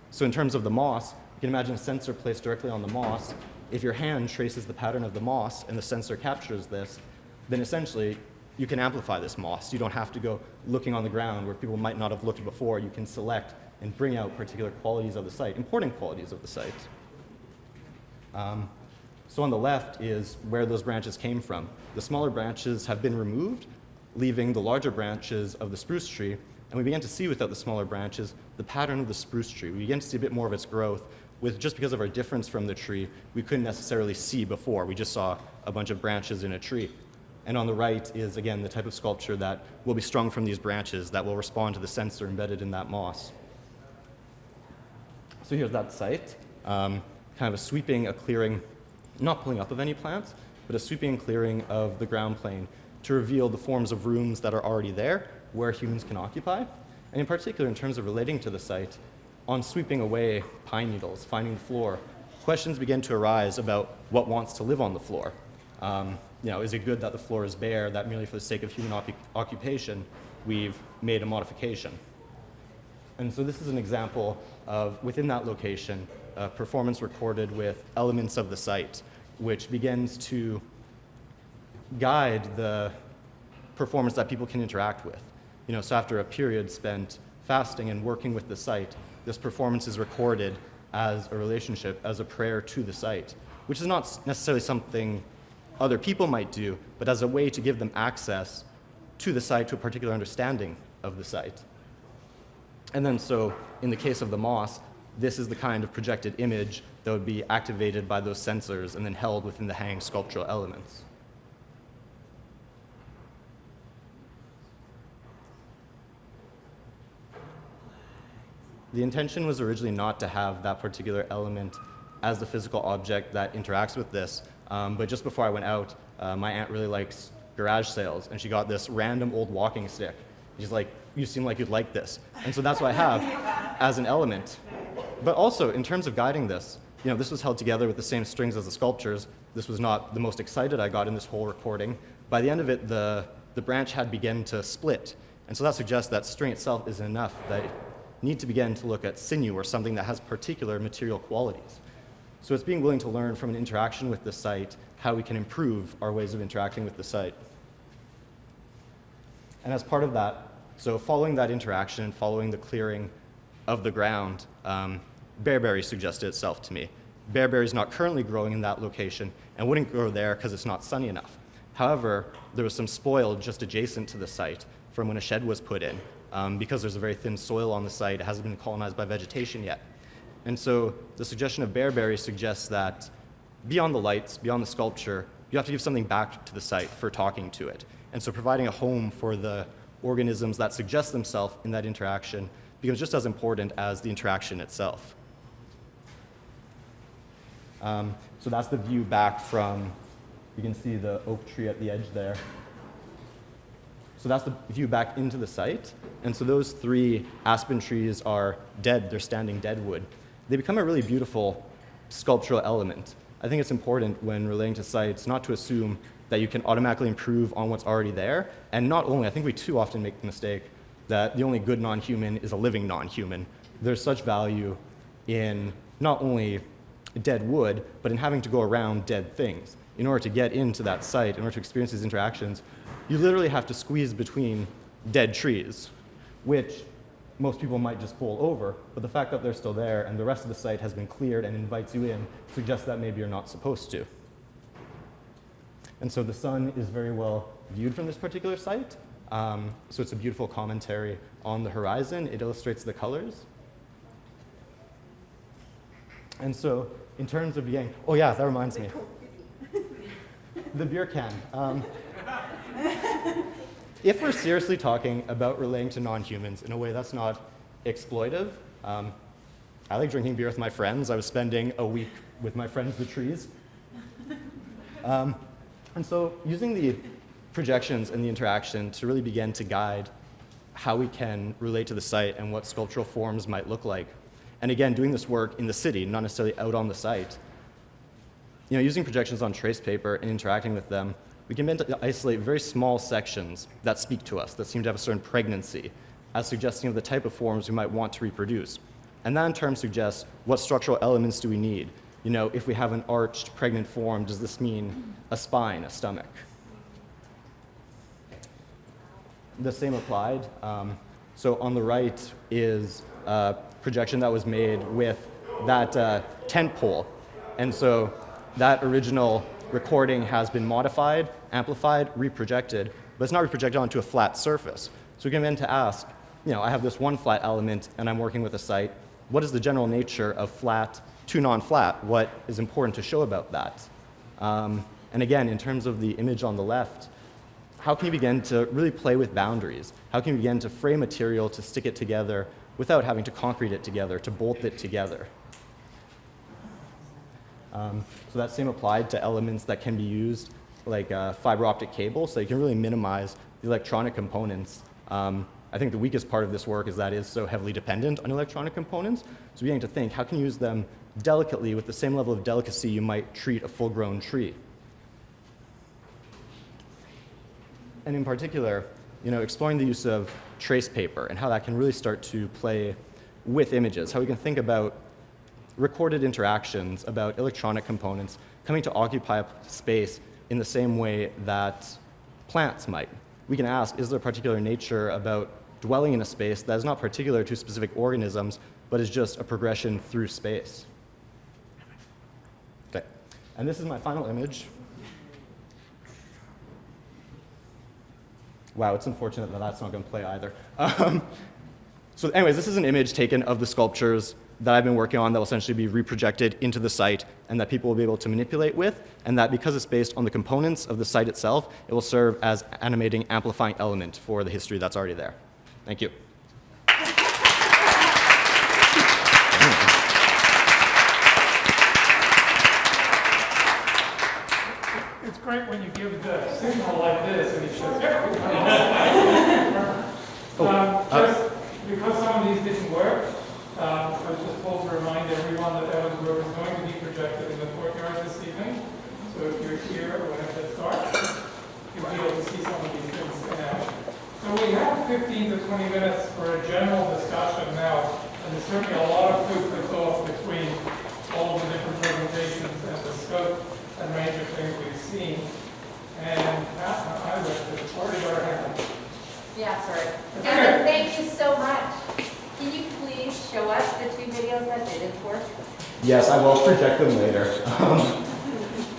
O: So in terms of the moss, you can imagine a sensor placed directly on the moss. If your hand traces the pattern of the moss and the sensor captures this, then essentially you can amplify this moss. You don't have to go looking on the ground where people might not have looked before. You can select and bring out particular qualities of the site, important qualities of the site. So on the left is where those branches came from. The smaller branches have been removed, leaving the larger branches of the spruce tree, and we began to see without the smaller branches the pattern of the spruce tree. We began to see a bit more of its growth, just because of our difference from the tree, we couldn't necessarily see before. We just saw a bunch of branches in a tree. And on the right is, again, the type of sculpture that will be strung from these branches that will respond to the sensor embedded in that moss. So here's that site, kind of a clearing, not pulling up of any plants, but a sweeping clearing of the ground plane to reveal the forms of rooms that are already there where humans can occupy. And in particular, in terms of relating to the site, on sweeping away pine needles, finding the floor, questions begin to arise about what wants to live on the floor. Is it good that the floor is bare, that merely for the sake of human occupation, we've made a modification. And so this is an example of, within that location, a performance recorded with elements of the site, which begins to guide the performance that people can interact with. So after a period spent fasting and working with the site, this performance is recorded as a relationship, as a prayer to the site, which is not necessarily something other people might do, but as a way to give them access to the site, to a particular understanding of the site. And then so, in the case of the moss, this is the kind of projected image that would be activated by those sensors and then held within the hanging sculptural elements. The intention was originally not to have that particular element as the physical object that interacts with this, but just before I went out, my aunt really likes garage sales, and she got this random old walking stick. She's like, you seem like you'd like this. And so that's what I have as an element. But also, in terms of guiding this, this was held together with the same strings as the sculptures. This was not the most excited I got in this whole recording. By the end of it, the branch had begun to split. And so that suggests that string itself isn't enough, that need to begin to look at sinew or something that has particular material qualities. So it's being willing to learn from an interaction with the site how we can improve our ways of interacting with the site. And as part of that, so following that interaction, following the clearing of the ground, bearberry suggested itself to me. Bearberry is not currently growing in that location and wouldn't grow there because it's not sunny enough. However, there was some spoil just adjacent to the site from when a shed was put in. Because there's a very thin soil on the site, it hasn't been colonized by vegetation yet. And so the suggestion of bearberry suggests that beyond the lights, beyond the sculpture, you have to give something back to the site for talking to it. And so providing a home for the organisms that suggest themselves in that interaction becomes just as important as the interaction itself. So that's the view back from, you can see the oak tree at the edge there. So that's the view back into the site. And so those 3 aspen trees are dead, they're standing dead wood. They become a really beautiful sculptural element. I think it's important when relating to sites not to assume that you can automatically improve on what's already there. And not only, I think we too often make the mistake that the only good non-human is a living non-human. There's such value in not only dead wood, but in having to go around dead things. In order to get into that site, in order to experience these interactions, you literally have to squeeze between dead trees, which most people might just pull over, but the fact that they're still there and the rest of the site has been cleared and invites you in suggests that maybe you're not supposed to. And so the sun is very well viewed from this particular site. So it's a beautiful commentary on the horizon. It illustrates the colors. And so in terms of being, oh yeah, that reminds me. The beer can. If we're seriously talking about relating to non-humans in a way that's not exploitive, I like drinking beer with my friends. I was spending a week with my friends, the trees. And so using the projections and the interaction to really begin to guide how we can relate to the site and what sculptural forms might look like. And again, doing this work in the city, not necessarily out on the site. Using projections on trace paper and interacting with them, we can begin to isolate very small sections that speak to us, that seem to have a certain pregnancy, as suggesting of the type of forms we might want to reproduce. And that in turn suggests what structural elements do we need. If we have an arched, pregnant form, does this mean a spine, a stomach? The same applied. So on the right is a projection that was made with that tent pole. And so that original recording has been modified, amplified, reprojected, but it's not reprojected onto a flat surface. So we can begin to ask, I have this one flat element and I'm working with a site. What is the general nature of flat to non-flat? What is important to show about that? And again, in terms of the image on the left, how can you begin to really play with boundaries? How can you begin to frame material to stick it together without having to concrete it together, to bolt it together? So that same applied to elements that can be used like fiber optic cable, so you can really minimize the electronic components. I think the weakest part of this work is that it is so heavily dependent on electronic components. So beginning to think, how can you use them delicately with the same level of delicacy you might treat a full-grown tree? And in particular, exploring the use of trace paper and how that can really start to play with images, how we can think about recorded interactions, about electronic components coming to occupy space in the same way that plants might. We can ask, is there a particular nature about dwelling in a space that is not particular to specific organisms, but is just a progression through space? Okay, and this is my final image. Wow, it's unfortunate that that's not going to play either. So anyways, this is an image taken of the sculptures that I've been working on that will essentially be reprojected into the site and that people will be able to manipulate with, and that because it's based on the components of the site itself, it will serve as animating, amplifying element for the history that's already there. Thank you.
C: It's great when you give the signal like this and he says, just because some of these didn't work, I was just told to remind everyone that Evan's work is going to be projected in the courtyard this evening. So if you're here when it gets dark, you'll be able to see some of these things in action. So we have 15 to 20 minutes for a general discussion now, and there's certainly a lot of food for thought between all of the different presentations and the scope and range of things we've seen. And I wish the party our hand.
P: Yeah, sorry. Evan, thank you so much. Can you please show us the 2 videos that didn't work?
O: Yes, I will project them later.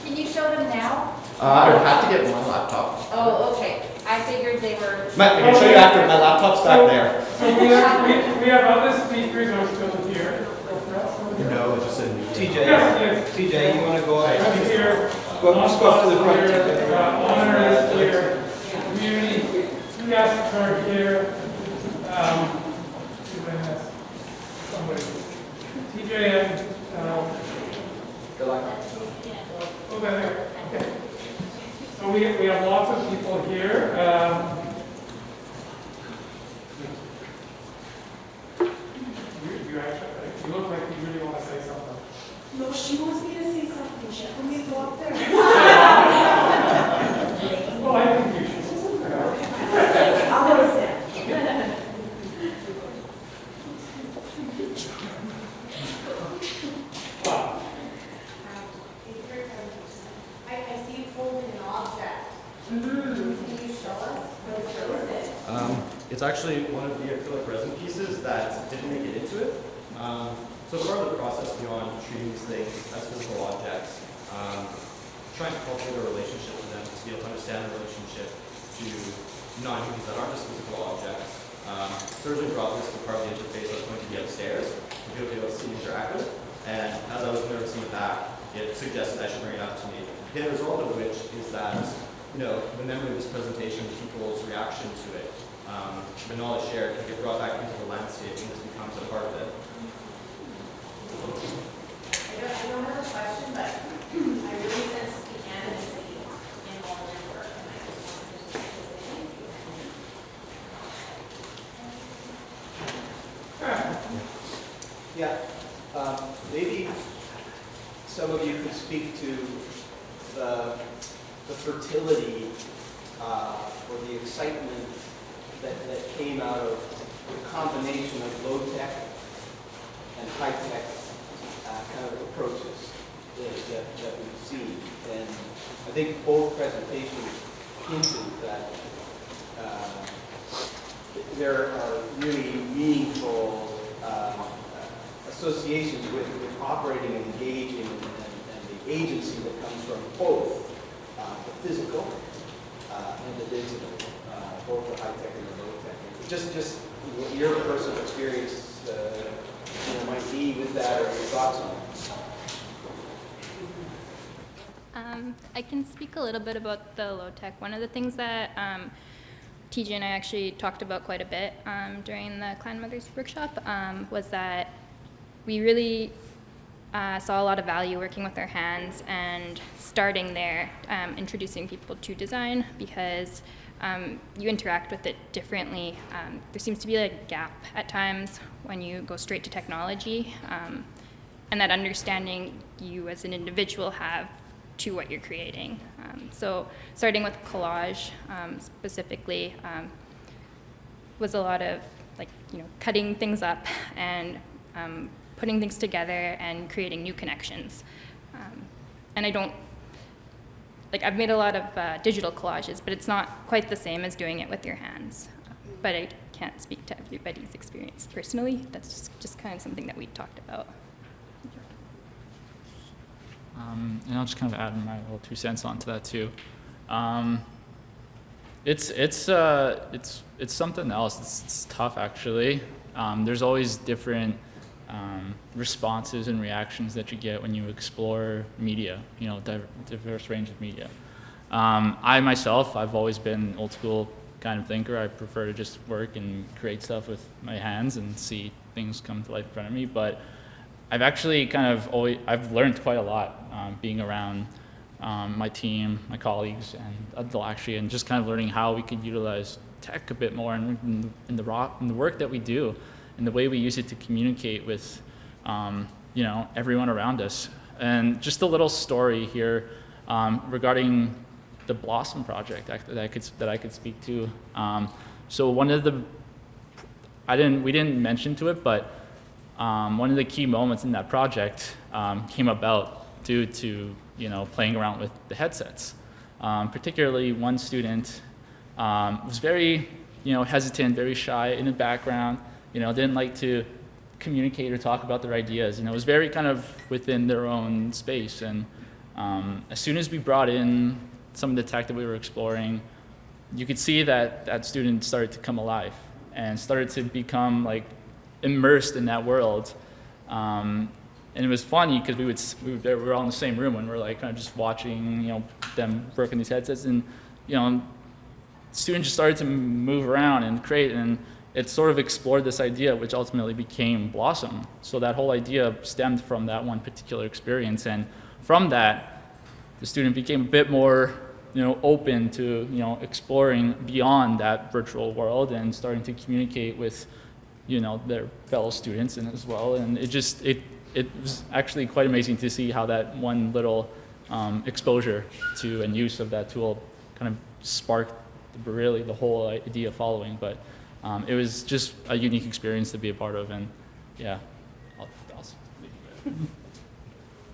P: Can you show them now?
O: I would have to get one laptop.
P: Oh, okay. I figured they were...
O: I can show you after. My laptop's back there.
C: So we have other speakers who are still here.
O: No, it's just a
G: TJ,
C: Yes.
G: TJ, you want to go
C: I'm
G: ahead?
C: here.
G: Go up to the front, TJ.
C: Honoure is here. Community guests are here. Somebody. TJ and oh, there. Okay. So we have lots of people here. You look like you really want to say something.
N: No, she wants me to say something. She told me to go up there.
C: Well, I think you should.
N: I'll go to stand.
F: I see you holding an object. Can you show us what is it?
O: It's actually one of the acrylic resin pieces that didn't make it into it. So as part of the process beyond treating these things as physical objects, trying to cultivate a relationship with them, to be able to understand the relationship to non-humans that aren't just physical objects. Surgeon brought this to part of the interface that was going to be upstairs, to be able to see and interact with. And as I was noticing it back, it suggested I should bring it up to me. The result of which is that, the memory of this presentation, people's reaction to it, the knowledge shared can get brought back into the landscape and this becomes a part of it.
F: I don't have a question, but I really sense the animacy in all of your work, and I just wanted to say thank you.
G: Yeah, maybe some of you could speak to the fertility or the excitement that came out of the combination of low-tech and high-tech kind of approaches that we've seen. And I think both presentations hinted that there are really meaningful associations with operating and engaging and the agency that comes from both the physical and the digital, both the high-tech and the low-tech. Just what your personal experience might be with that, or your thoughts on it.
L: I can speak a little bit about the low-tech. One of the things that TJ and I actually talked about quite a bit during the Clan Mothers workshop was that we really saw a lot of value working with our hands and starting there, introducing people to design, because you interact with it differently. There seems to be a gap at times when you go straight to technology, and that understanding you as an individual have to what you're creating. So starting with collage specifically, was a lot of like, cutting things up and putting things together and creating new connections. And I don't, I've made a lot of digital collages, but it's not quite the same as doing it with your hands. But I can't speak to everybody's experience personally. That's just kind of something that we talked about.
K: And I'll just kind of add my little 2 cents onto that too. It's something else. It's tough actually. There's always different responses and reactions that you get when you explore media. Diverse range of media. I myself, I've always been an old school kind of thinker. I prefer to just work and create stuff with my hands and see things come to life in front of me. But I've actually I've learned quite a lot being around my team, my colleagues, and Dilaxshy, and just kind of learning how we can utilize tech a bit more in the work that we do, and the way we use it to communicate with, everyone around us. And just a little story here regarding the Blossom project that I could speak to. So one of the, we didn't mention to it, but one of the key moments in that project came about due to playing around with the headsets. Particularly one student was very hesitant, very shy in the background. Didn't like to communicate or talk about their ideas. It was very kind of within their own space. And as soon as we brought in some of the tech that we were exploring, you could see that that student started to come alive and started to become immersed in that world. And it was funny because we were all in the same room and we're kind of just watching them work on these headsets, and students just started to move around and create, and it sort of explored this idea, which ultimately became Blossom. So that whole idea stemmed from that one particular experience, and from that, the student became a bit more open to exploring beyond that virtual world and starting to communicate with their fellow students and as well. And it was actually quite amazing to see how that one little exposure to and use of that tool kind of sparked really the whole idea of following. But it was just a unique experience to be a part of, and yeah, I'll leave it.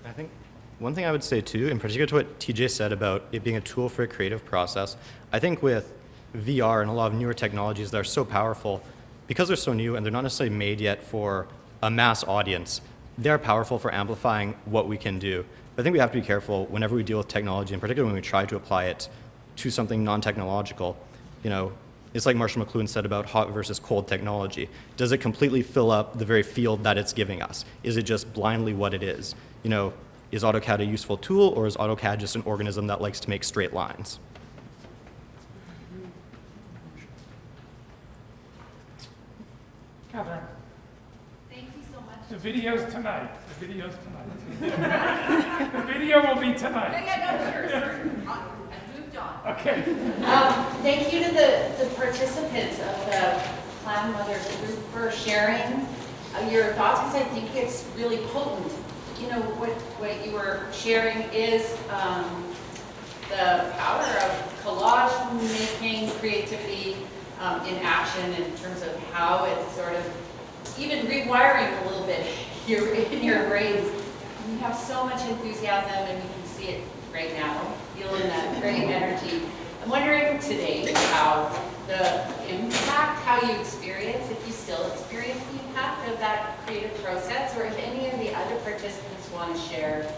O: I think one thing I would say too, in particular to what TJ said about it being a tool for a creative process, I think with VR and a lot of newer technologies that are so powerful, because they're so new and they're not necessarily made yet for a mass audience, they're powerful for amplifying what we can do. But I think we have to be careful whenever we deal with technology, in particular when we try to apply it to something non-technological. It's like Marshall McLuhan said about hot versus cold technology. Does it completely fill up the very field that it's giving us? Is it just blindly what it is? Is AutoCAD a useful tool, or is AutoCAD just an organism that likes to make straight lines?
C: Catherine.
P: Thank you so much.
C: The video's tonight. The video's tonight. The video will be tonight.
P: No, sure. I've moved on.
C: Okay.
P: Thank you to the participants of the Plan Mothers group for sharing your thoughts, because I think it's really potent. What you were sharing is the power of collage making, creativity in action, in terms of how it's sort of even rewiring a little bit in your brains. You have so much enthusiasm, and you can see it right now, feeling that great energy. I'm wondering today how you experience, if you still experience the impact of that creative process, or if any of the other participants want to share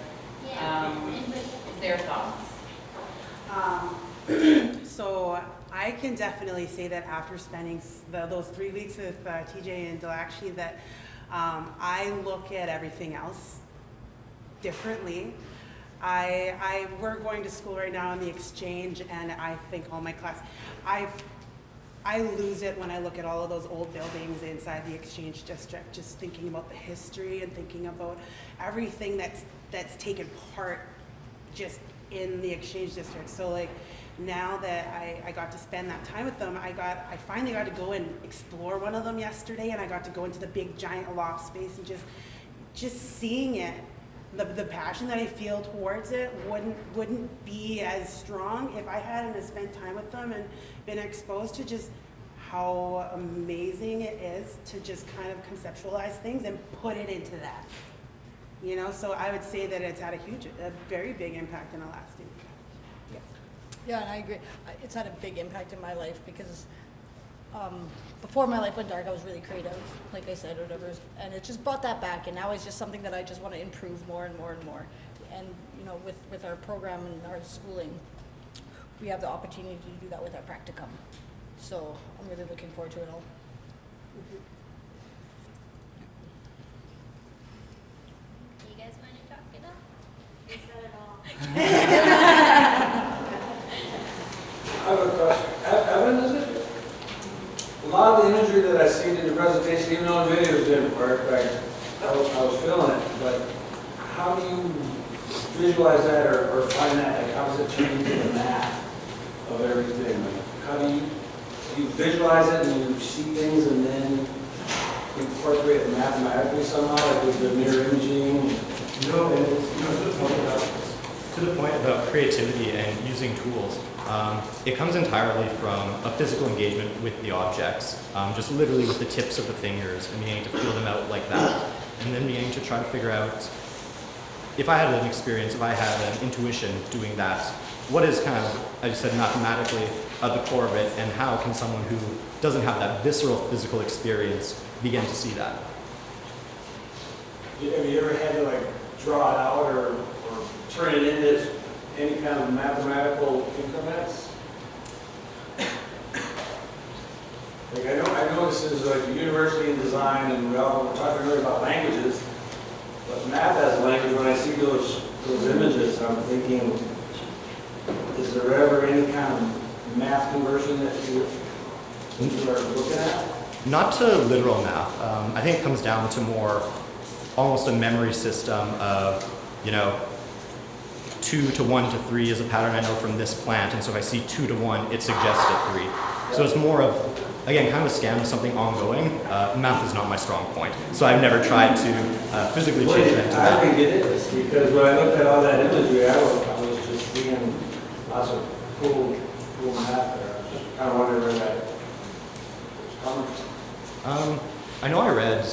P: their thoughts.
M: So I can definitely say that after spending those 3 weeks with TJ and Dilaxshy, that I look at everything else differently. We're going to school right now in the exchange, and I think all my class, I lose it when I look at all of those old buildings inside the exchange district, just thinking about the history and thinking about everything that's taken part just in the exchange district. So now that I got to spend that time with them, I finally got to go and explore one of them yesterday, and I got to go into the big giant loft space and just seeing it. The passion that I feel towards it wouldn't be as strong if I hadn't spent time with them and been exposed to just how amazing it is to just kind of conceptualize things and put it into that. You know, so I would say that it's had a very big impact and a lasting impact. Yes.
N: Yeah, and I agree. It's had a big impact in my life because before my life went dark, I was really creative, like I said, or whatever, and it just brought that back, and now it's just something that I just want to improve more and more and more. And, you know, with our program and our schooling, we have the opportunity to do that with our practicum. So I'm really looking forward to it all.
L: You guys want to talk it up?
F: You said it all.
Q: I have a question. Evan, is it? A lot of the imagery that I seen in your presentation, even though the videos didn't work, I was feeling it, but how do you visualize that or find that? Like, how does it change the math of everything? Like, how do you visualize it and you see things and then incorporate it mathematically somehow, like with the mirror imaging?
O: No, and it's, to the point about creativity and using tools. It comes entirely from a physical engagement with the objects, just literally with the tips of the fingers and beginning to feel them out like that, and then beginning to try to figure out, if I had an experience, if I had an intuition doing that, what is kind of, as you said, mathematically at the core of it, and how can someone who doesn't have that visceral physical experience begin to see that?
Q: Have you ever had to like draw it out or turn it into any kind of mathematical increments? Like I know this is like a university in design, and we're talking really about languages, but math as a language. When I see those images, I'm thinking, is there ever any kind of math conversion that you are looking at?
O: Not to literal math. I think it comes down to more almost a memory system of, you know, 2 to 1 to 3 is a pattern I know from this plant, and so if I see 2 to 1, it suggests a 3. So it's more of, again, kind of a scan of something ongoing. Math is not my strong point, so I've never tried to physically change that to math.
Q: I think it is, because when I looked at all that imagery, I was just seeing lots of cool math there. I was just kind of wondering where that was coming from.
O: I know I read,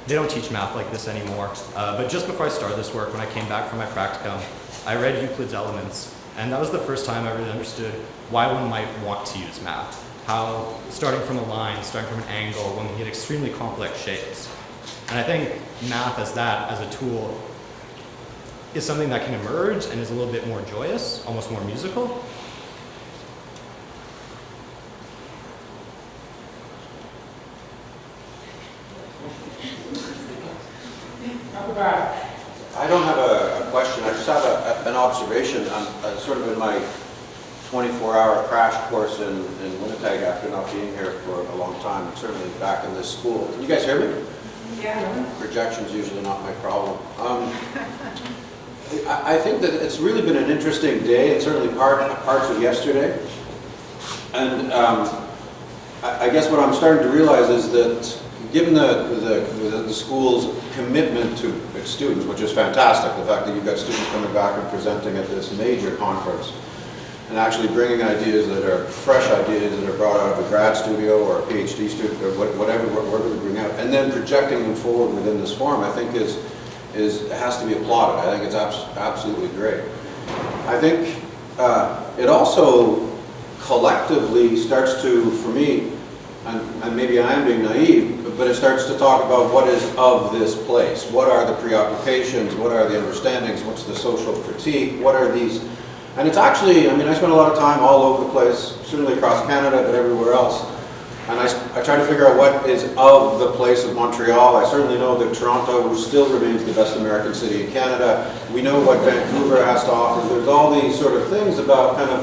O: they don't teach math like this anymore, but just before I started this work, when I came back from my practicum, I read Euclid's Elements, and that was the first time I really understood why one might want to use math. How, starting from a line, starting from an angle, one can get extremely complex shapes. And I think math as that, as a tool, is something that can emerge and is a little bit more joyous, almost more musical.
R: I don't have a question. I just have an observation. I'm sort of in my 24-hour crash course in Winnipeg after not being here for a long time, and certainly back in this school. Can you guys hear me?
J: Yeah.
R: Projection's usually not my problem. I think that it's really been an interesting day, and certainly parts of yesterday. And I guess what I'm starting to realize is that given the school's commitment to its students, which is fantastic, the fact that you've got students coming back and presenting at this major conference, and actually bringing ideas that are fresh ideas that are brought out of a grad studio or a PhD student or whatever we bring out, and then projecting them forward within this forum, I think has to be applauded. I think it's absolutely great. I think it also collectively starts to, for me, and maybe I am being naive, but it starts to talk about what is of this place. What are the preoccupations? What are the understandings? What's the social critique? What are these? And it's actually, I mean, I spend a lot of time all over the place, certainly across Canada, but everywhere else. And I try to figure out what is of the place of Montreal. I certainly know that Toronto still remains the best American city in Canada. We know what Vancouver has to offer. There's all these sort of things about kind of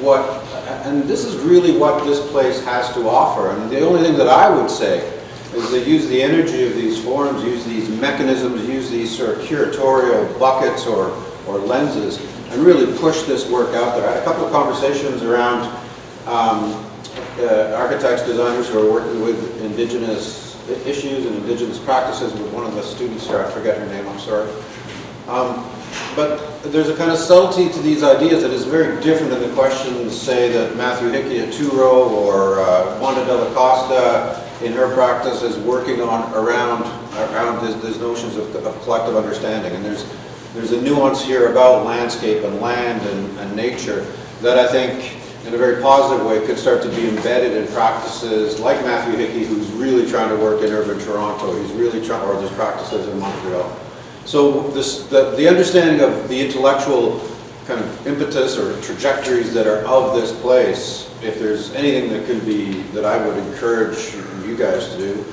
R: what, and this is really what this place has to offer. And the only thing that I would say is they use the energy of these forums, use these mechanisms, use these sort of curatorial buckets or lenses, and really push this work out there. I had a couple of conversations around architects, designers who are working with Indigenous issues and Indigenous practices with one of the students here. I forget her name, I'm sorry. but there's a kind of subtlety to these ideas that is very different than the questions, say, that Matthew Hickey at Touro or Wanda Della Costa in her practice is working on around these notions of collective understanding. And there's a nuance here about landscape and land and nature that I think, in a very positive way, could start to be embedded in practices like Matthew Hickey, who's really trying to work in urban Toronto. He's really trying, or there's practices in Montreal. So the understanding of the intellectual kind of impetus or trajectories that are of this place, if there's anything that could be, that I would encourage you guys to do,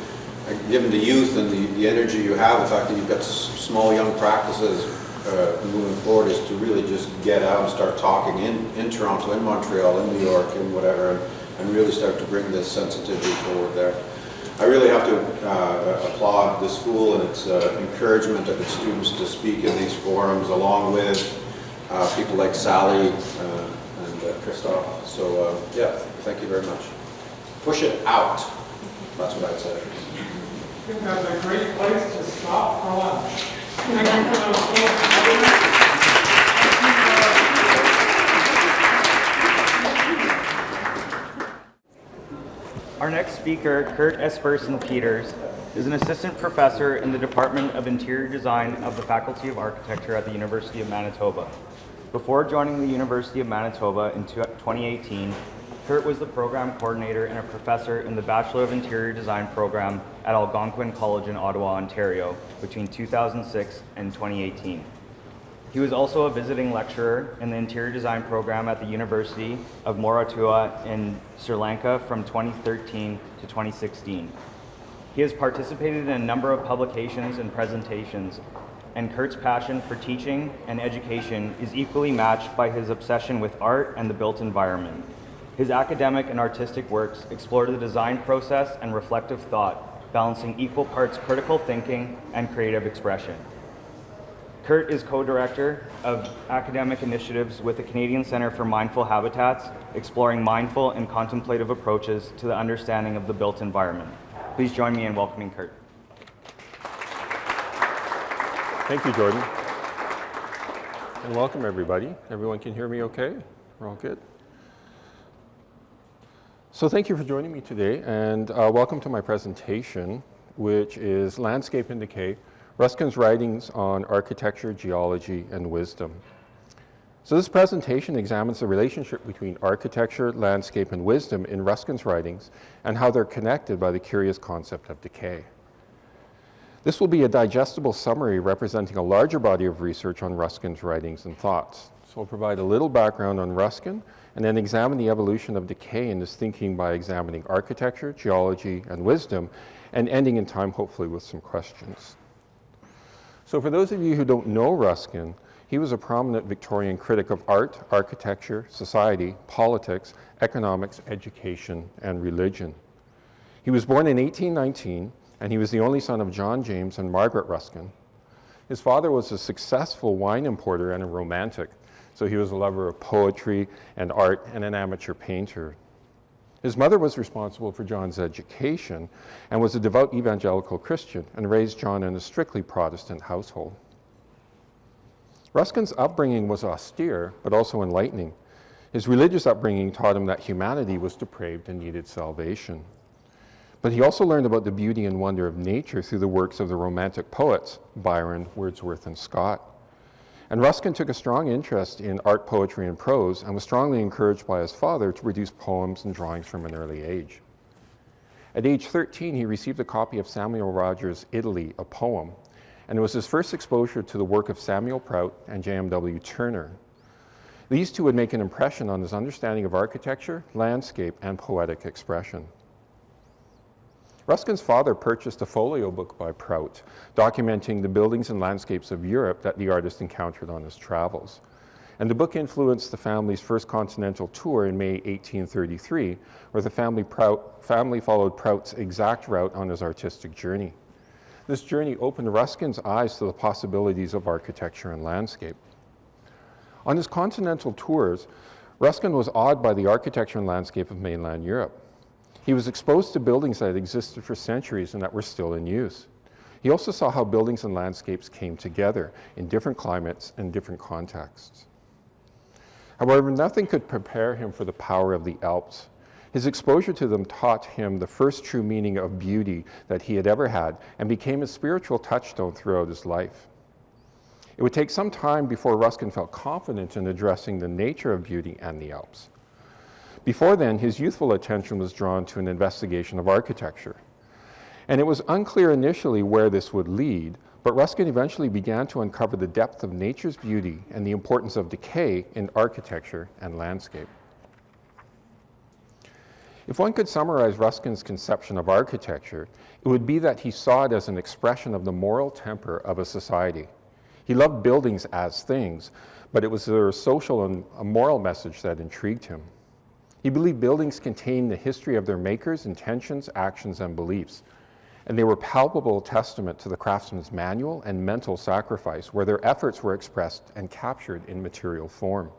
R: given the youth and the energy you have, the fact that you've got small young practices moving forward, is to really just get out and start talking in Toronto, in Montreal, in New York, in whatever, and really start to bring this sensitivity forward there. I really have to applaud the school and its encouragement of its students to speak in these forums, along with people like Sally and Christophe. So yeah, thank you very much. Push it out. That's what I'd say.
C: I think that's a great place to stop for lunch.
S: Our next speaker, Kurt Espersen-Peters, is an assistant professor in the Department of Interior Design of the Faculty of Architecture at the University of Manitoba. Before joining the University of Manitoba in 2018, Kurt was the program coordinator and a professor in the Bachelor of Interior Design program at Algonquin College in Ottawa, Ontario, between 2006 and 2018. He was also a visiting lecturer in the Interior Design program at the University of Moratuwa in Sri Lanka from 2013 to 2016. He has participated in a number of publications and presentations, and Kurt's passion for teaching and education is equally matched by his obsession with art and the built environment. His academic and artistic works explore the design process and reflective thought, balancing equal parts critical thinking and creative expression. Kurt is co-director of academic initiatives with the Canadian Centre for Mindful Habitats, exploring mindful and contemplative approaches to the understanding of the built environment. Please join me in welcoming Kurt.
T: Thank you, Jordan. And welcome, everybody. Everyone can hear me okay? We're all good? So thank you for joining me today, and welcome to my presentation, which is Landscape and Decay, Ruskin's writings on architecture, geology, and wisdom. So this presentation examines the relationship between architecture, landscape, and wisdom in Ruskin's writings and how they're connected by the curious concept of decay. This will be a digestible summary representing a larger body of research on Ruskin's writings and thoughts. So I'll provide a little background on Ruskin and then examine the evolution of decay in his thinking by examining architecture, geology, and wisdom, and ending in time, hopefully, with some questions. So for those of you who don't know Ruskin, he was a prominent Victorian critic of art, architecture, society, politics, economics, education, and religion. He was born in 1819, and he was the only son of John James and Margaret Ruskin. His father was a successful wine importer and a romantic, so he was a lover of poetry and art and an amateur painter. His mother was responsible for John's education and was a devout evangelical Christian and raised John in a strictly Protestant household. Ruskin's upbringing was austere, but also enlightening. His religious upbringing taught him that humanity was depraved and needed salvation. But he also learned about the beauty and wonder of nature through the works of the Romantic poets, Byron, Wordsworth, and Scott. And Ruskin took a strong interest in art, poetry, and prose, and was strongly encouraged by his father to produce poems and drawings from an early age. At age 13, he received a copy of Samuel Rogers' Italy, a poem, and it was his first exposure to the work of Samuel Prout and J.M.W. Turner. These two would make an impression on his understanding of architecture, landscape, and poetic expression. Ruskin's father purchased a folio book by Prout, documenting the buildings and landscapes of Europe that the artist encountered on his travels. And the book influenced the family's first continental tour in May 1833, where the family followed Prout's exact route on his artistic journey. This journey opened Ruskin's eyes to the possibilities of architecture and landscape. On his continental tours, Ruskin was awed by the architecture and landscape of mainland Europe. He was exposed to buildings that had existed for centuries and that were still in use. He also saw how buildings and landscapes came together in different climates and different contexts. However, nothing could prepare him for the power of the Alps. His exposure to them taught him the first true meaning of beauty that he had ever had and became a spiritual touchstone throughout his life. It would take some time before Ruskin felt confident in addressing the nature of beauty and the Alps. Before then, his youthful attention was drawn to an investigation of architecture. And it was unclear initially where this would lead, but Ruskin eventually began to uncover the depth of nature's beauty and the importance of decay in architecture and landscape. If one could summarize Ruskin's conception of architecture, it would be that he saw it as an expression of the moral temper of a society. He loved buildings as things, but it was their social and a moral message that intrigued him. He believed buildings contained the history of their makers' intentions, actions, and beliefs, and they were palpable testament to the craftsman's manual and mental sacrifice, where their efforts were expressed and captured in material form.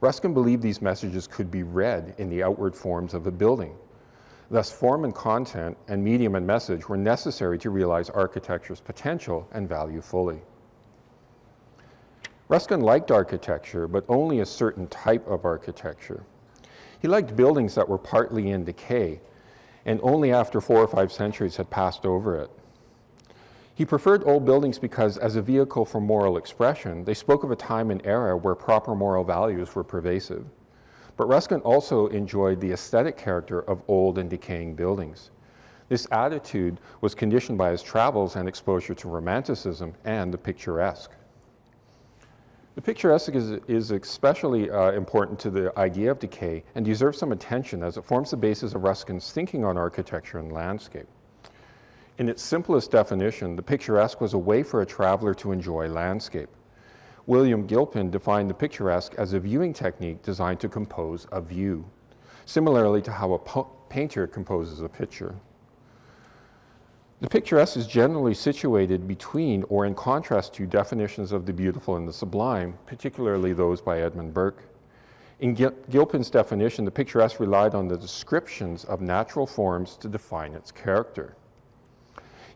T: Ruskin believed these messages could be read in the outward forms of a building. Thus, form and content and medium and message were necessary to realize architecture's potential and value fully. Ruskin liked architecture, but only a certain type of architecture. He liked buildings that were partly in decay, and only after 4 or 5 centuries had passed over it. He preferred old buildings because, as a vehicle for moral expression, they spoke of a time and era where proper moral values were pervasive. But Ruskin also enjoyed the aesthetic character of old and decaying buildings. This attitude was conditioned by his travels and exposure to Romanticism and the picturesque. The picturesque is especially important to the idea of decay and deserves some attention as it forms the basis of Ruskin's thinking on architecture and landscape. In its simplest definition, the picturesque was a way for a traveler to enjoy landscape. William Gilpin defined the picturesque as a viewing technique designed to compose a view, similarly to how a painter composes a picture. The picturesque is generally situated between or in contrast to definitions of the beautiful and the sublime, particularly those by Edmund Burke. In Gilpin's definition, the picturesque relied on the descriptions of natural forms to define its character.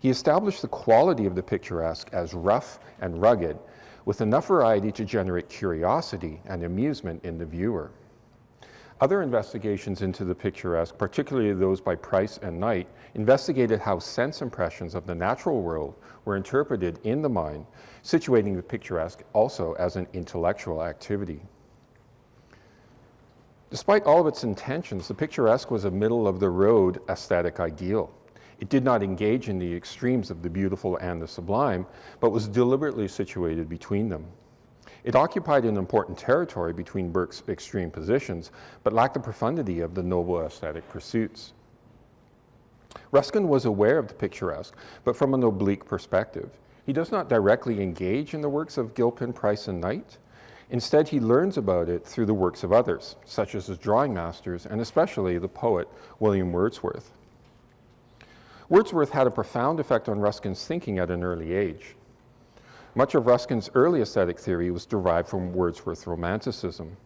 T: He established the quality of the picturesque as rough and rugged, with enough variety to generate curiosity and amusement in the viewer. Other investigations into the picturesque, particularly those by Price and Knight, investigated how sense impressions of the natural world were interpreted in the mind, situating the picturesque also as an intellectual activity. Despite all of its intentions, the picturesque was a middle-of-the-road aesthetic ideal. It did not engage in the extremes of the beautiful and the sublime, but was deliberately situated between them. It occupied an important territory between Burke's extreme positions, but lacked the profundity of the noble aesthetic pursuits. Ruskin was aware of the picturesque, but from an oblique perspective. He does not directly engage in the works of Gilpin, Price, and Knight. Instead, he learns about it through the works of others, such as his drawing masters, and especially the poet William Wordsworth. Wordsworth had a profound effect on Ruskin's thinking at an early age. Much of Ruskin's early aesthetic theory was derived from Wordsworth's Romanticism.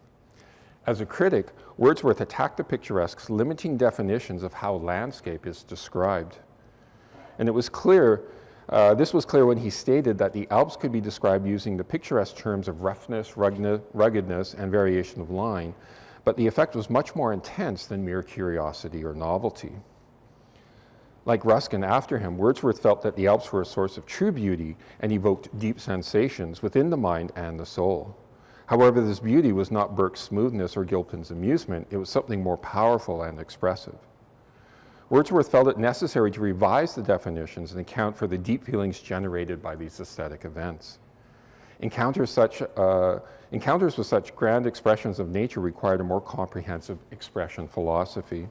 T: As a critic, Wordsworth attacked the picturesque's limiting definitions of how landscape is described. And this was clear when he stated that the Alps could be described using the picturesque terms of roughness, ruggedness, and variation of line, but the effect was much more intense than mere curiosity or novelty. Like Ruskin after him, Wordsworth felt that the Alps were a source of true beauty and evoked deep sensations within the mind and the soul. However, this beauty was not Burke's smoothness or Gilpin's amusement, it was something more powerful and expressive. Wordsworth felt it necessary to revise the definitions and account for the deep feelings generated by these aesthetic events. Encounters with such grand expressions of nature required a more comprehensive expression philosophy.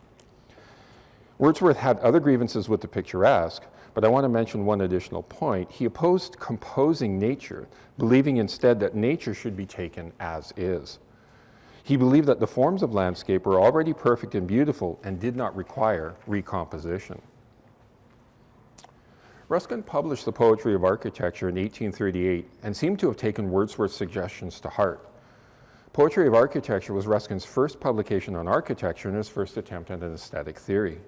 T: Wordsworth had other grievances with the picturesque, but I want to mention one additional point. He opposed composing nature, believing instead that nature should be taken as is. He believed that the forms of landscape were already perfect and beautiful and did not require recomposition. Ruskin published The Poetry of Architecture in 1838 and seemed to have taken Wordsworth's suggestions to heart. Poetry of Architecture was Ruskin's first publication on architecture and his first attempt at an aesthetic theory.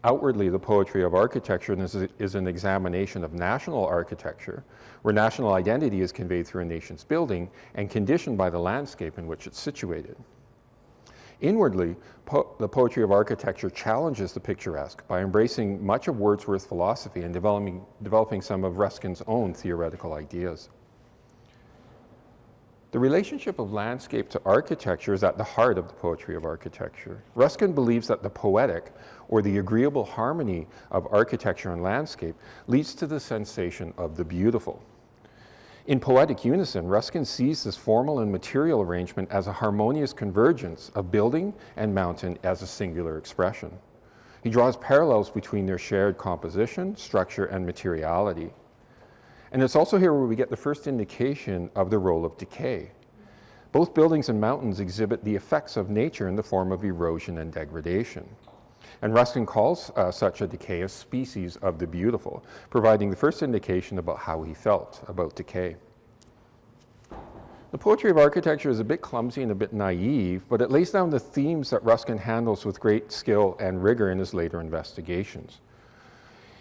T: Outwardly, the poetry of architecture is an examination of national architecture, where national identity is conveyed through a nation's building and conditioned by the landscape in which it's situated. Inwardly, the poetry of architecture challenges the picturesque by embracing much of Wordsworth's philosophy and developing some of Ruskin's own theoretical ideas. The relationship of landscape to architecture is at the heart of the poetry of architecture. Ruskin believes that the poetic, or the agreeable harmony of architecture and landscape, leads to the sensation of the beautiful. In poetic unison, Ruskin sees this formal and material arrangement as a harmonious convergence of building and mountain as a singular expression. He draws parallels between their shared composition, structure, and materiality. And it's also here where we get the first indication of the role of decay. Both buildings and mountains exhibit the effects of nature in the form of erosion and degradation. And Ruskin calls such a decay a species of the beautiful, providing the first indication about how he felt about decay. The poetry of architecture is a bit clumsy and a bit naive, but it lays down the themes that Ruskin handles with great skill and rigor in his later investigations.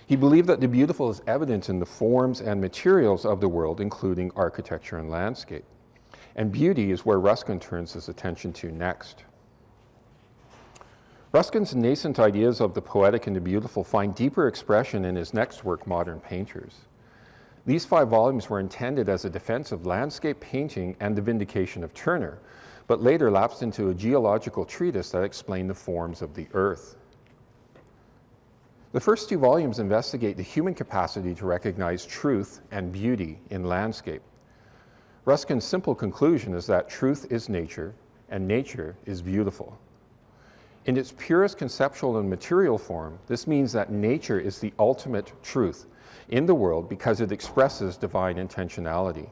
T: He believed that the beautiful is evident in the forms and materials of the world, including architecture and landscape. And beauty is where Ruskin turns his attention to next. Ruskin's nascent ideas of the poetic and the beautiful find deeper expression in his next work, Modern Painters. These 5 volumes were intended as a defense of landscape painting and the vindication of Turner, but later lapsed into a geological treatise that explained the forms of the earth. The first 2 volumes investigate the human capacity to recognize truth and beauty in landscape. Ruskin's simple conclusion is that truth is nature, and nature is beautiful. In its purest conceptual and material form, this means that nature is the ultimate truth in the world because it expresses divine intentionality.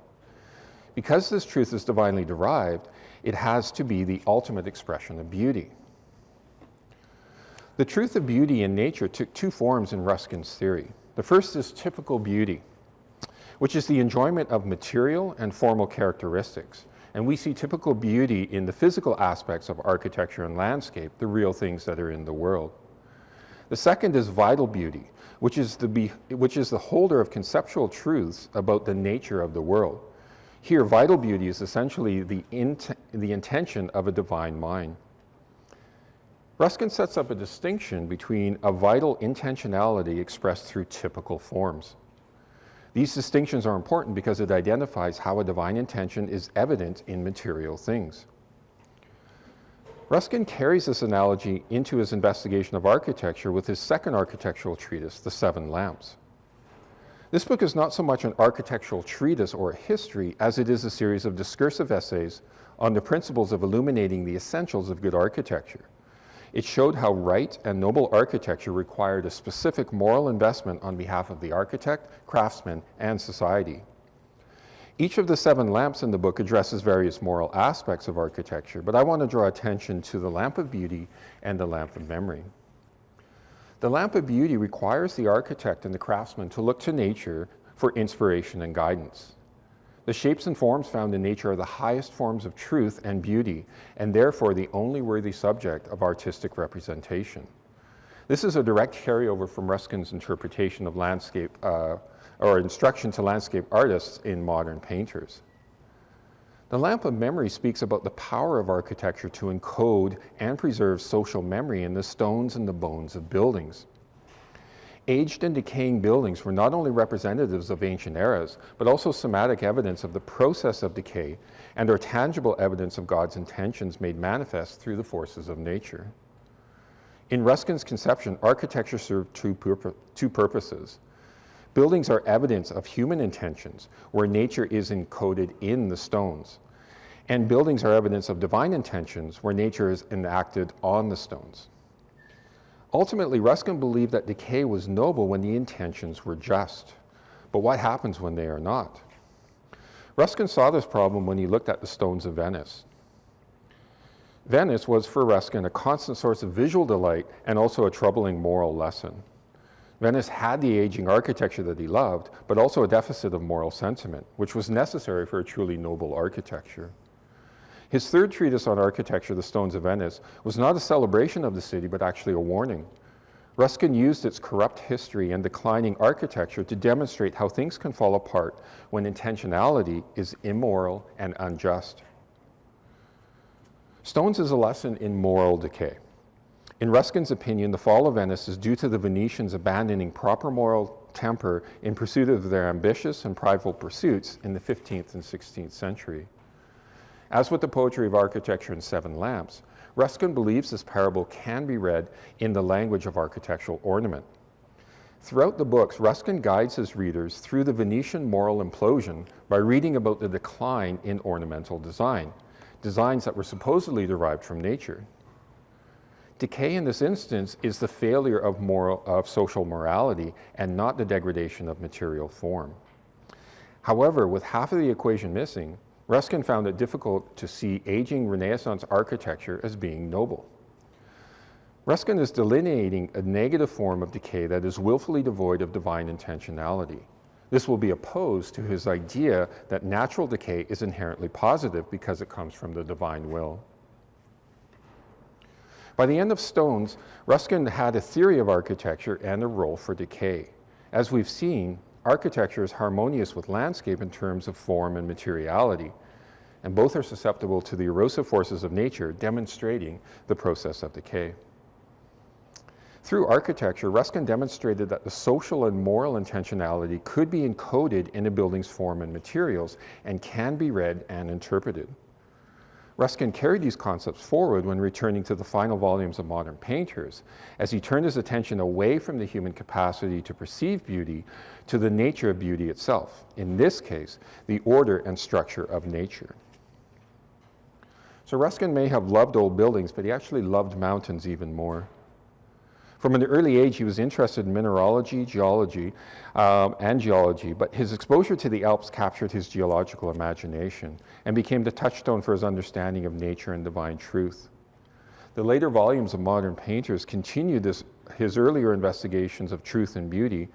T: Because this truth is divinely derived, it has to be the ultimate expression of beauty. The truth of beauty in nature took 2 forms in Ruskin's theory. The first is typical beauty, which is the enjoyment of material and formal characteristics. And we see typical beauty in the physical aspects of architecture and landscape, the real things that are in the world. The second is vital beauty, which is the holder of conceptual truths about the nature of the world. Here, vital beauty is essentially the intention of a divine mind. Ruskin sets up a distinction between a vital intentionality expressed through typical forms. These distinctions are important because it identifies how a divine intention is evident in material things. Ruskin carries this analogy into his investigation of architecture with his second architectural treatise, The 7 Lamps. This book is not so much an architectural treatise or a history as it is a series of discursive essays on the principles of illuminating the essentials of good architecture. It showed how right and noble architecture required a specific moral investment on behalf of the architect, craftsman, and society. Each of the 7 lamps in the book addresses various moral aspects of architecture, but I want to draw attention to the lamp of beauty and the lamp of memory. The lamp of beauty requires the architect and the craftsman to look to nature for inspiration and guidance. The shapes and forms found in nature are the highest forms of truth and beauty, and therefore the only worthy subject of artistic representation. This is a direct carryover from Ruskin's interpretation of landscape, or instruction to landscape artists in Modern Painters. The lamp of memory speaks about the power of architecture to encode and preserve social memory in the stones and the bones of buildings. Aged and decaying buildings were not only representatives of ancient eras, but also somatic evidence of the process of decay and are tangible evidence of God's intentions made manifest through the forces of nature. In Ruskin's conception, architecture served 2 purposes. Buildings are evidence of human intentions, where nature is encoded in the stones. And buildings are evidence of divine intentions, where nature is enacted on the stones. Ultimately, Ruskin believed that decay was noble when the intentions were just. But what happens when they are not? Ruskin saw this problem when he looked at the stones of Venice. Venice was for Ruskin a constant source of visual delight and also a troubling moral lesson. Venice had the aging architecture that he loved, but also a deficit of moral sentiment, which was necessary for a truly noble architecture. His third treatise on architecture, The Stones of Venice, was not a celebration of the city, but actually a warning. Ruskin used its corrupt history and declining architecture to demonstrate how things can fall apart when intentionality is immoral and unjust. Stones is a lesson in moral decay. In Ruskin's opinion, the fall of Venice is due to the Venetians abandoning proper moral temper in pursuit of their ambitious and prideful pursuits in the 15th and 16th century. As with the poetry of architecture in Seven Lamps, Ruskin believes this parable can be read in the language of architectural ornament. Throughout the books, Ruskin guides his readers through the Venetian moral implosion by reading about the decline in ornamental design, designs that were supposedly derived from nature. Decay in this instance is the failure of social morality and not the degradation of material form. However, with half of the equation missing, Ruskin found it difficult to see aging Renaissance architecture as being noble. Ruskin is delineating a negative form of decay that is willfully devoid of divine intentionality. This will be opposed to his idea that natural decay is inherently positive because it comes from the divine will. By the end of Stones, Ruskin had a theory of architecture and a role for decay. As we've seen, architecture is harmonious with landscape in terms of form and materiality, and both are susceptible to the erosive forces of nature, demonstrating the process of decay. Through architecture, Ruskin demonstrated that the social and moral intentionality could be encoded in a building's form and materials and can be read and interpreted. Ruskin carried these concepts forward when returning to the final volumes of Modern Painters, as he turned his attention away from the human capacity to perceive beauty to the nature of beauty itself, in this case, the order and structure of nature. So Ruskin may have loved old buildings, but he actually loved mountains even more. From an early age, he was interested in mineralogy, geology, and geology, but his exposure to the Alps captured his geological imagination and became the touchstone for his understanding of nature and divine truth. The later volumes of Modern Painters continued his earlier investigations of truth and beauty,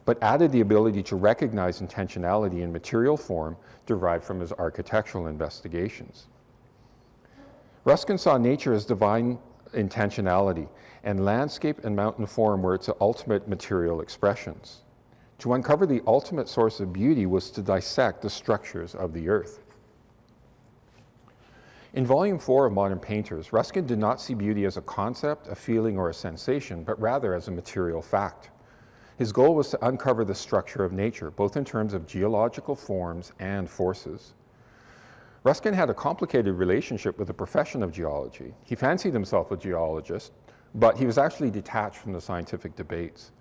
T: but added the ability to recognize intentionality in material form derived from his architectural investigations. Ruskin saw nature as divine intentionality, and landscape and mountain form were its ultimate material expressions. To uncover the ultimate source of beauty was to dissect the structures of the earth. In Volume 4 of Modern Painters, Ruskin did not see beauty as a concept, a feeling, or a sensation, but rather as a material fact. His goal was to uncover the structure of nature, both in terms of geological forms and forces. Ruskin had a complicated relationship with the profession of geology. He fancied himself a geologist, but he was actually detached from the scientific debates.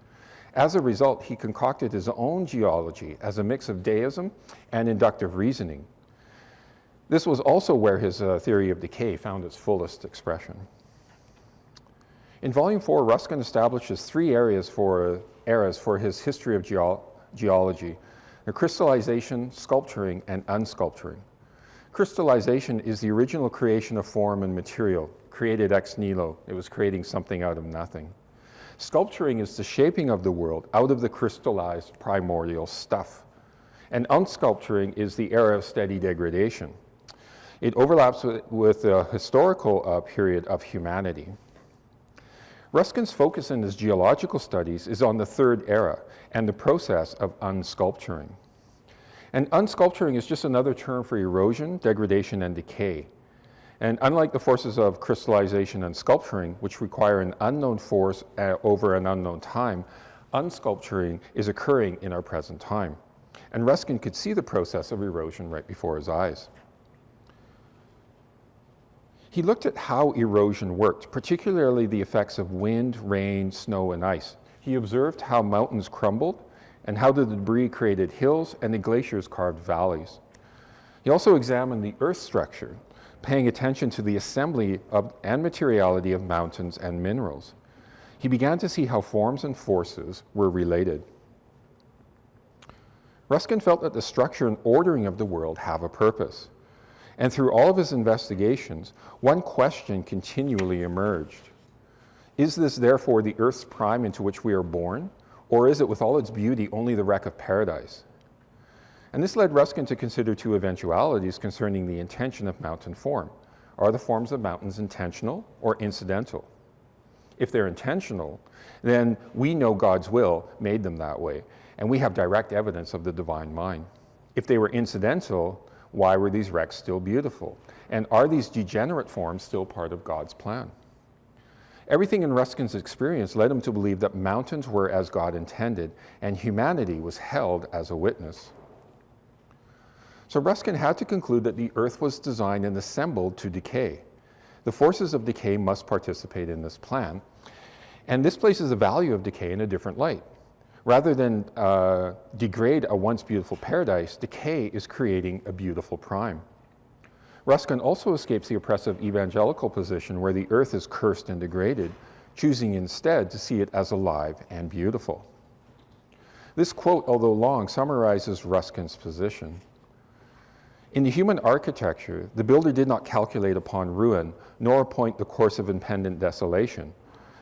T: As a result, he concocted his own geology as a mix of deism and inductive reasoning. This was also where his theory of decay found its fullest expression. In Volume 4, Ruskin establishes three eras for his history of geology: the crystallization, sculpturing, and unsculpturing. Crystallization is the original creation of form and material, created ex nihilo. It was creating something out of nothing. Sculpturing is the shaping of the world out of the crystallized primordial stuff. And unsculpturing is the era of steady degradation. It overlaps with the historical period of humanity. Ruskin's focus in his geological studies is on the third era and the process of unsculpturing. And unsculpturing is just another term for erosion, degradation, and decay. And unlike the forces of crystallization and sculpturing, which require an unknown force over an unknown time, unsculpturing is occurring in our present time. And Ruskin could see the process of erosion right before his eyes. He looked at how erosion worked, particularly the effects of wind, rain, snow, and ice. He observed how mountains crumbled and how the debris created hills and the glaciers carved valleys. He also examined the earth structure, paying attention to the assembly and materiality of mountains and minerals. He began to see how forms and forces were related. Ruskin felt that the structure and ordering of the world have a purpose. And through all of his investigations, one question continually emerged. Is this therefore the earth's prime into which we are born? Or is it, with all its beauty, only the wreck of paradise? And this led Ruskin to consider two eventualities concerning the intention of mountain form. Are the forms of mountains intentional or incidental? If they're intentional, then we know God's will made them that way, and we have direct evidence of the divine mind. If they were incidental, why were these wrecks still beautiful? And are these degenerate forms still part of God's plan? Everything in Ruskin's experience led him to believe that mountains were as God intended, and humanity was held as a witness. So Ruskin had to conclude that the earth was designed and assembled to decay. The forces of decay must participate in this plan, and this places the value of decay in a different light. Rather than degrade a once beautiful paradise, decay is creating a beautiful prime. Ruskin also escapes the oppressive evangelical position where the earth is cursed and degraded, choosing instead to see it as alive and beautiful. This quote, although long, summarizes Ruskin's position. In the human architecture, the builder did not calculate upon ruin, nor appoint the course of impendent desolation,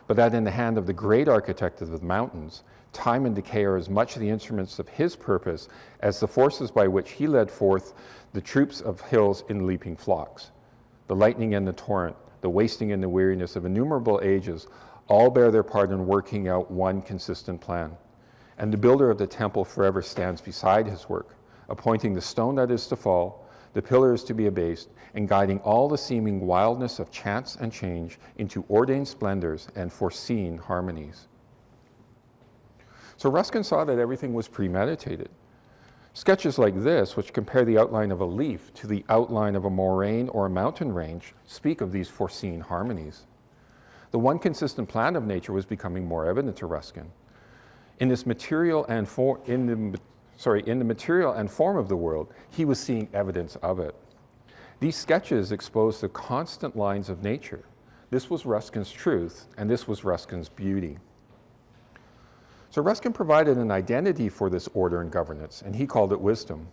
T: but that in the hand of the great architect of the mountains, time and decay are as much the instruments of his purpose as the forces by which he led forth the troops of hills in leaping flocks. The lightning and the torrent, the wasting and the weariness of innumerable ages, all bear their part in working out one consistent plan. And the builder of the temple forever stands beside his work, appointing the stone that is to fall, the pillars to be abased, and guiding all the seeming wildness of chance and change into ordained splendors and foreseen harmonies. So Ruskin saw that everything was premeditated. Sketches like this, which compare the outline of a leaf to the outline of a moraine or a mountain range, speak of these foreseen harmonies. The one consistent plan of nature was becoming more evident to Ruskin. In the material and form of the world, he was seeing evidence of it. These sketches expose the constant lines of nature. This was Ruskin's truth, and this was Ruskin's beauty. So Ruskin provided an identity for this order and governance, and he called it wisdom.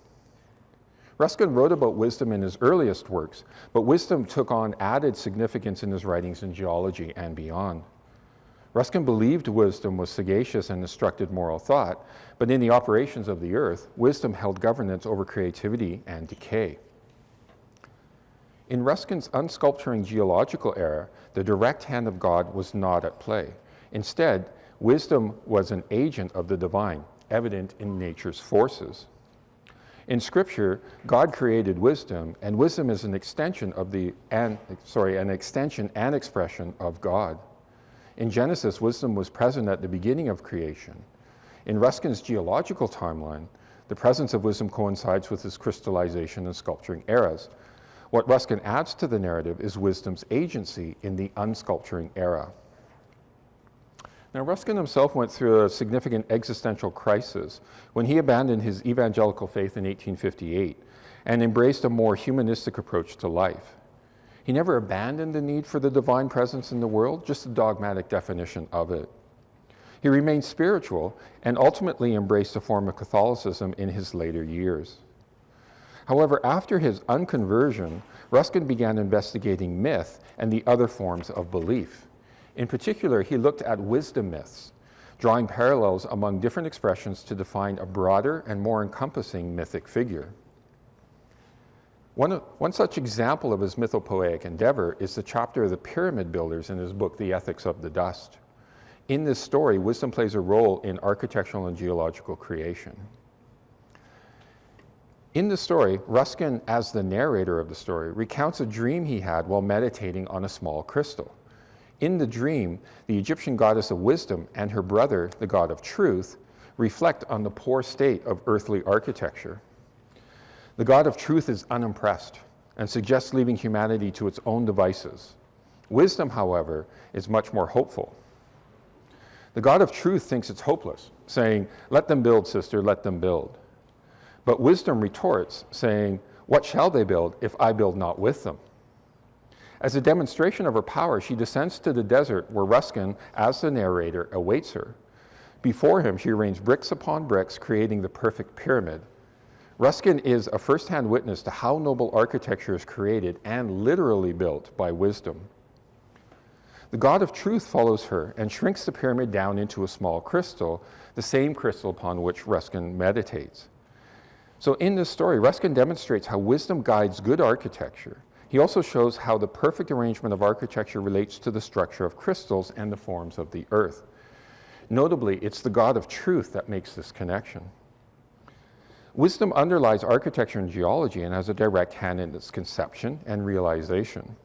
T: Ruskin wrote about wisdom in his earliest works, but wisdom took on added significance in his writings in geology and beyond. Ruskin believed wisdom was sagacious and instructed moral thought, but in the operations of the earth, wisdom held governance over creativity and decay. In Ruskin's unsculpturing geological era, the direct hand of God was not at play. Instead, wisdom was an agent of the divine, evident in nature's forces. In Scripture, God created wisdom, and wisdom is an extension of an extension and expression of God. In Genesis, wisdom was present at the beginning of creation. In Ruskin's geological timeline, the presence of wisdom coincides with his crystallization and sculpturing eras. What Ruskin adds to the narrative is wisdom's agency in the unsculpturing era. Now, Ruskin himself went through a significant existential crisis when he abandoned his evangelical faith in 1858 and embraced a more humanistic approach to life. He never abandoned the need for the divine presence in the world, just a dogmatic definition of it. He remained spiritual and ultimately embraced a form of Catholicism in his later years. However, after his unconversion, Ruskin began investigating myth and the other forms of belief. In particular, he looked at wisdom myths, drawing parallels among different expressions to define a broader and more encompassing mythic figure. One such example of his mythopoeic endeavor is the chapter of the pyramid builders in his book, The Ethics of the Dust. In this story, wisdom plays a role in architectural and geological creation. In the story, Ruskin, as the narrator of the story, recounts a dream he had while meditating on a small crystal. In the dream, the Egyptian goddess of wisdom and her brother, the god of truth, reflect on the poor state of earthly architecture. The god of truth is unimpressed and suggests leaving humanity to its own devices. Wisdom, however, is much more hopeful. The god of truth thinks it's hopeless, saying, "Let them build, sister, let them build." But wisdom retorts, saying, "What shall they build if I build not with them?" As a demonstration of her power, she descends to the desert where Ruskin, as the narrator, awaits her. Before him, she arranges bricks upon bricks, creating the perfect pyramid. Ruskin is a first-hand witness to how noble architecture is created and literally built by wisdom. The god of truth follows her and shrinks the pyramid down into a small crystal, the same crystal upon which Ruskin meditates. So in this story, Ruskin demonstrates how wisdom guides good architecture. He also shows how the perfect arrangement of architecture relates to the structure of crystals and the forms of the earth. Notably, it's the God of truth that makes this connection. Wisdom underlies architecture and geology and has a direct hand in its conception and realization.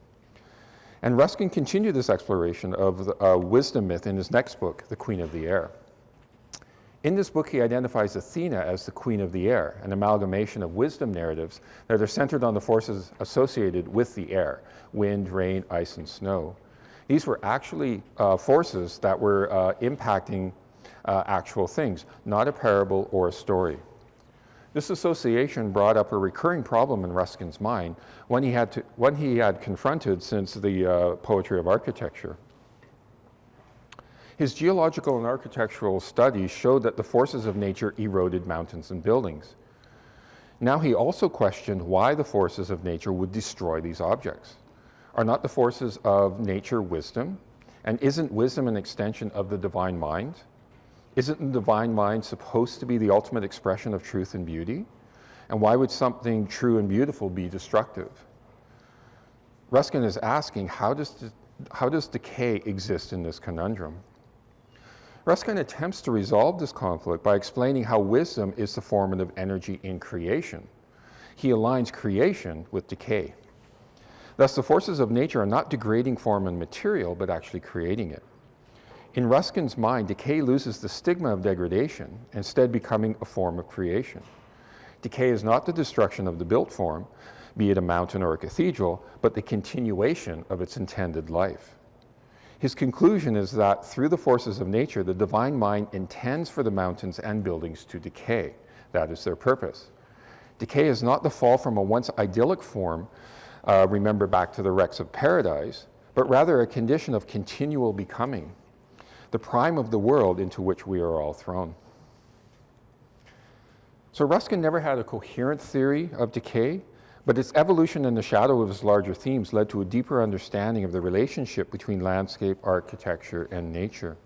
T: And Ruskin continued this exploration of the wisdom myth in his next book, The Queen of the Air. In this book, he identifies Athena as the Queen of the Air, an amalgamation of wisdom narratives that are centered on the forces associated with the air: wind, rain, ice, and snow. These were actually forces that were impacting actual things, not a parable or a story. This association brought up a recurring problem in Ruskin's mind, one he had confronted since the poetry of architecture. His geological and architectural studies showed that the forces of nature eroded mountains and buildings. Now he also questioned why the forces of nature would destroy these objects. Are not the forces of nature wisdom? And isn't wisdom an extension of the divine mind? Isn't the divine mind supposed to be the ultimate expression of truth and beauty? And why would something true and beautiful be destructive? Ruskin is asking, how does decay exist in this conundrum? Ruskin attempts to resolve this conflict by explaining how wisdom is the formative energy in creation. He aligns creation with decay. Thus, the forces of nature are not degrading form and material, but actually creating it. In Ruskin's mind, decay loses the stigma of degradation, instead becoming a form of creation. Decay is not the destruction of the built form, be it a mountain or a cathedral, but the continuation of its intended life. His conclusion is that through the forces of nature, the divine mind intends for the mountains and buildings to decay. That is their purpose. Decay is not the fall from a once idyllic form, remember back to the wrecks of paradise, but rather a condition of continual becoming, the prime of the world into which we are all thrown. So Ruskin never had a coherent theory of decay, but its evolution in the shadow of his larger themes led to a deeper understanding of the relationship between landscape, architecture, and nature.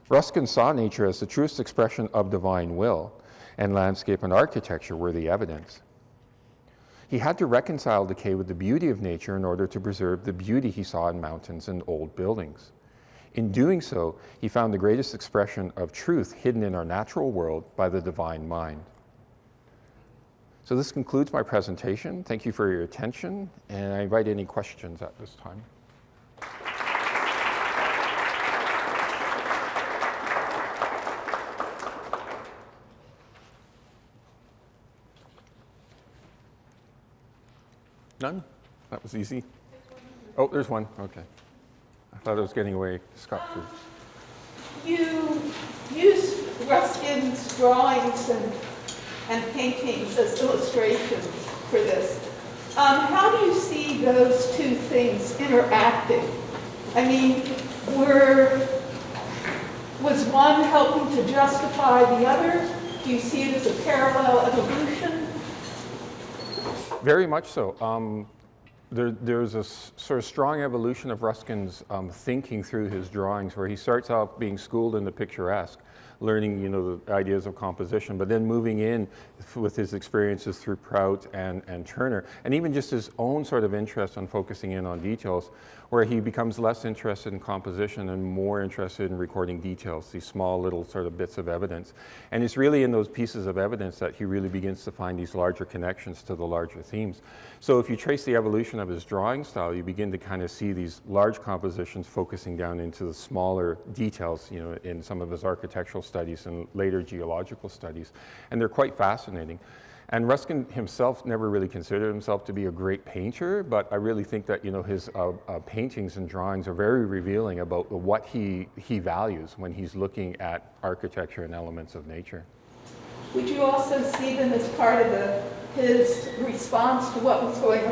T: Ruskin saw nature as the truest expression of divine will, and landscape and architecture were the evidence. He had to reconcile decay with the beauty of nature in order to preserve the beauty he saw in mountains and old buildings. In doing so, he found the greatest expression of truth hidden in our natural world by the divine mind. So this concludes my presentation. Thank you for your attention, and I invite any questions at this time. None? That was easy. Oh, there's one. Okay. I thought I was getting away scot-free.
U: You use Ruskin's drawings and paintings as illustrations for this. How do you see those two things interacting? I mean, was one helping to justify the other? Do you see it as a parallel evolution?
T: Very much so. There's a sort of strong evolution of Ruskin's thinking through his drawings, where he starts out being schooled in the picturesque, learning, the ideas of composition, but then moving in with his experiences through Prout and Turner, and even just his own sort of interest on focusing in on details, where he becomes less interested in composition and more interested in recording details, these small little sort of bits of evidence. And it's really in those pieces of evidence that he really begins to find these larger connections to the larger themes. So if you trace the evolution of his drawing style, you begin to kind of see these large compositions focusing down into the smaller details, in some of his architectural studies and later geological studies. And they're quite fascinating. And Ruskin himself never really considered himself to be a great painter, but I really think that his paintings and drawings are very revealing about what he values when he's looking at architecture and elements of nature.
U: Would you also see them as part of his response to what was going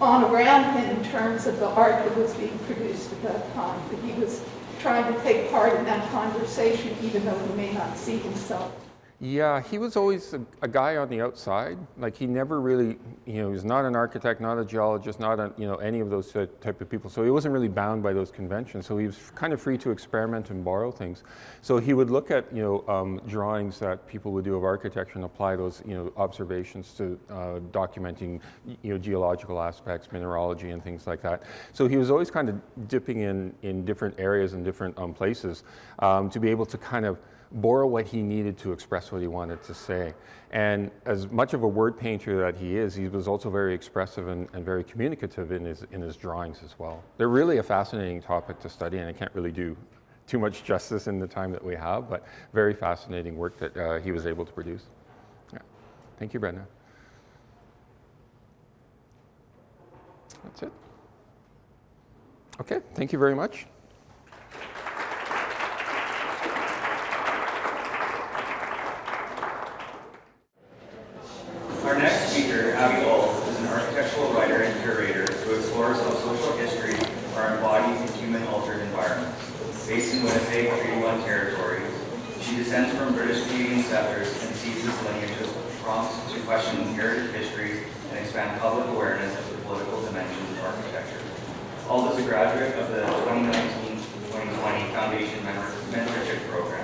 U: on around him in terms of the art that was being produced at that time? That he was trying to take part in that conversation, even though he may not see himself?
T: Yeah, he was always a guy on the outside. Like he never really, he was not an architect, not a geologist, not a, any of those type of people. So he wasn't really bound by those conventions. So he was kind of free to experiment and borrow things. So he would look at, drawings that people would do of architecture and apply those, observations to documenting, geological aspects, mineralogy and things like that. So he was always kind of dipping in different areas and different places to be able to kind of borrow what he needed to express what he wanted to say. And as much of a word painter that he was also very expressive and very communicative in his drawings as well. They're really a fascinating topic to study, and I can't really do too much justice in the time that we have, but very fascinating work that he was able to produce. Yeah. Thank you, Brenda. That's it. Okay, thank you very much.
A: Our next speaker, Abi Auld, is an architectural writer and curator who explores how social histories are embodied in human-altered environments. Based in Winnipeg, Treaty 1 territories, she descends from British Canadian settlers and sees this lineage as prompts to question inherited histories and expand public awareness of the political dimensions of architecture. Auld is a graduate of the 2019-2020 Foundation Mentorship Program.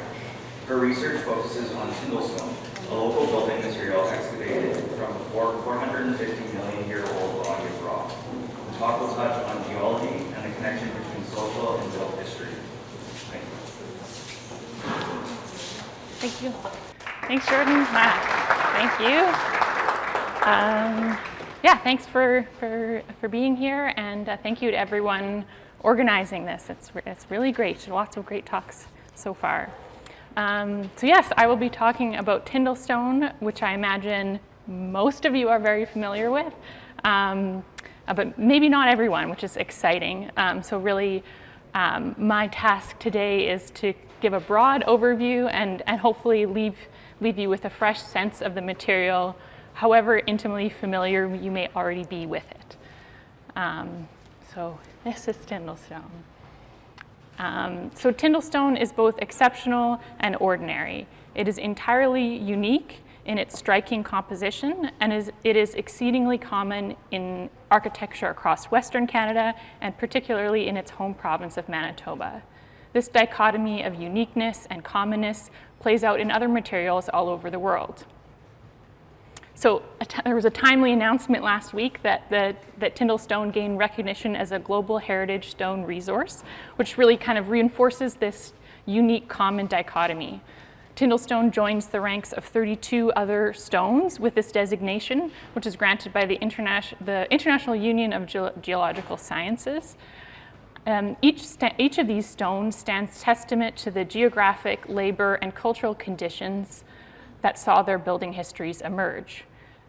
A: Her research focuses on Tyndall stone, a local building material excavated from a 450 million year old body of rock. The talk will touch on geology and the connection between social and built history. Thank you.
V: Thank you. Thanks, Jordan. Thank you. Yeah, thanks for being here, and thank you to everyone organizing this. It's really great. Lots of great talks so far. So yes, I will be talking about Tyndall stone, which I imagine most of you are very familiar with, but maybe not everyone, which is exciting. So really, my task today is to give a broad overview and hopefully leave you with a fresh sense of the material, however intimately familiar you may already be with it. So this is Tyndall stone. So Tyndall stone is both exceptional and ordinary. It is entirely unique in its striking composition, and it is exceedingly common in architecture across Western Canada, and particularly in its home province of Manitoba. This dichotomy of uniqueness and commonness plays out in other materials all over the world. So there was a timely announcement last week that Tyndall stone gained recognition as a global heritage stone resource, which really kind of reinforces this unique common dichotomy. Tyndall stone joins the ranks of 32 other stones with this designation, which is granted by the International Union of Geological Sciences. Each of these stones stands testament to the geographic, labor, and cultural conditions that saw their building histories emerge.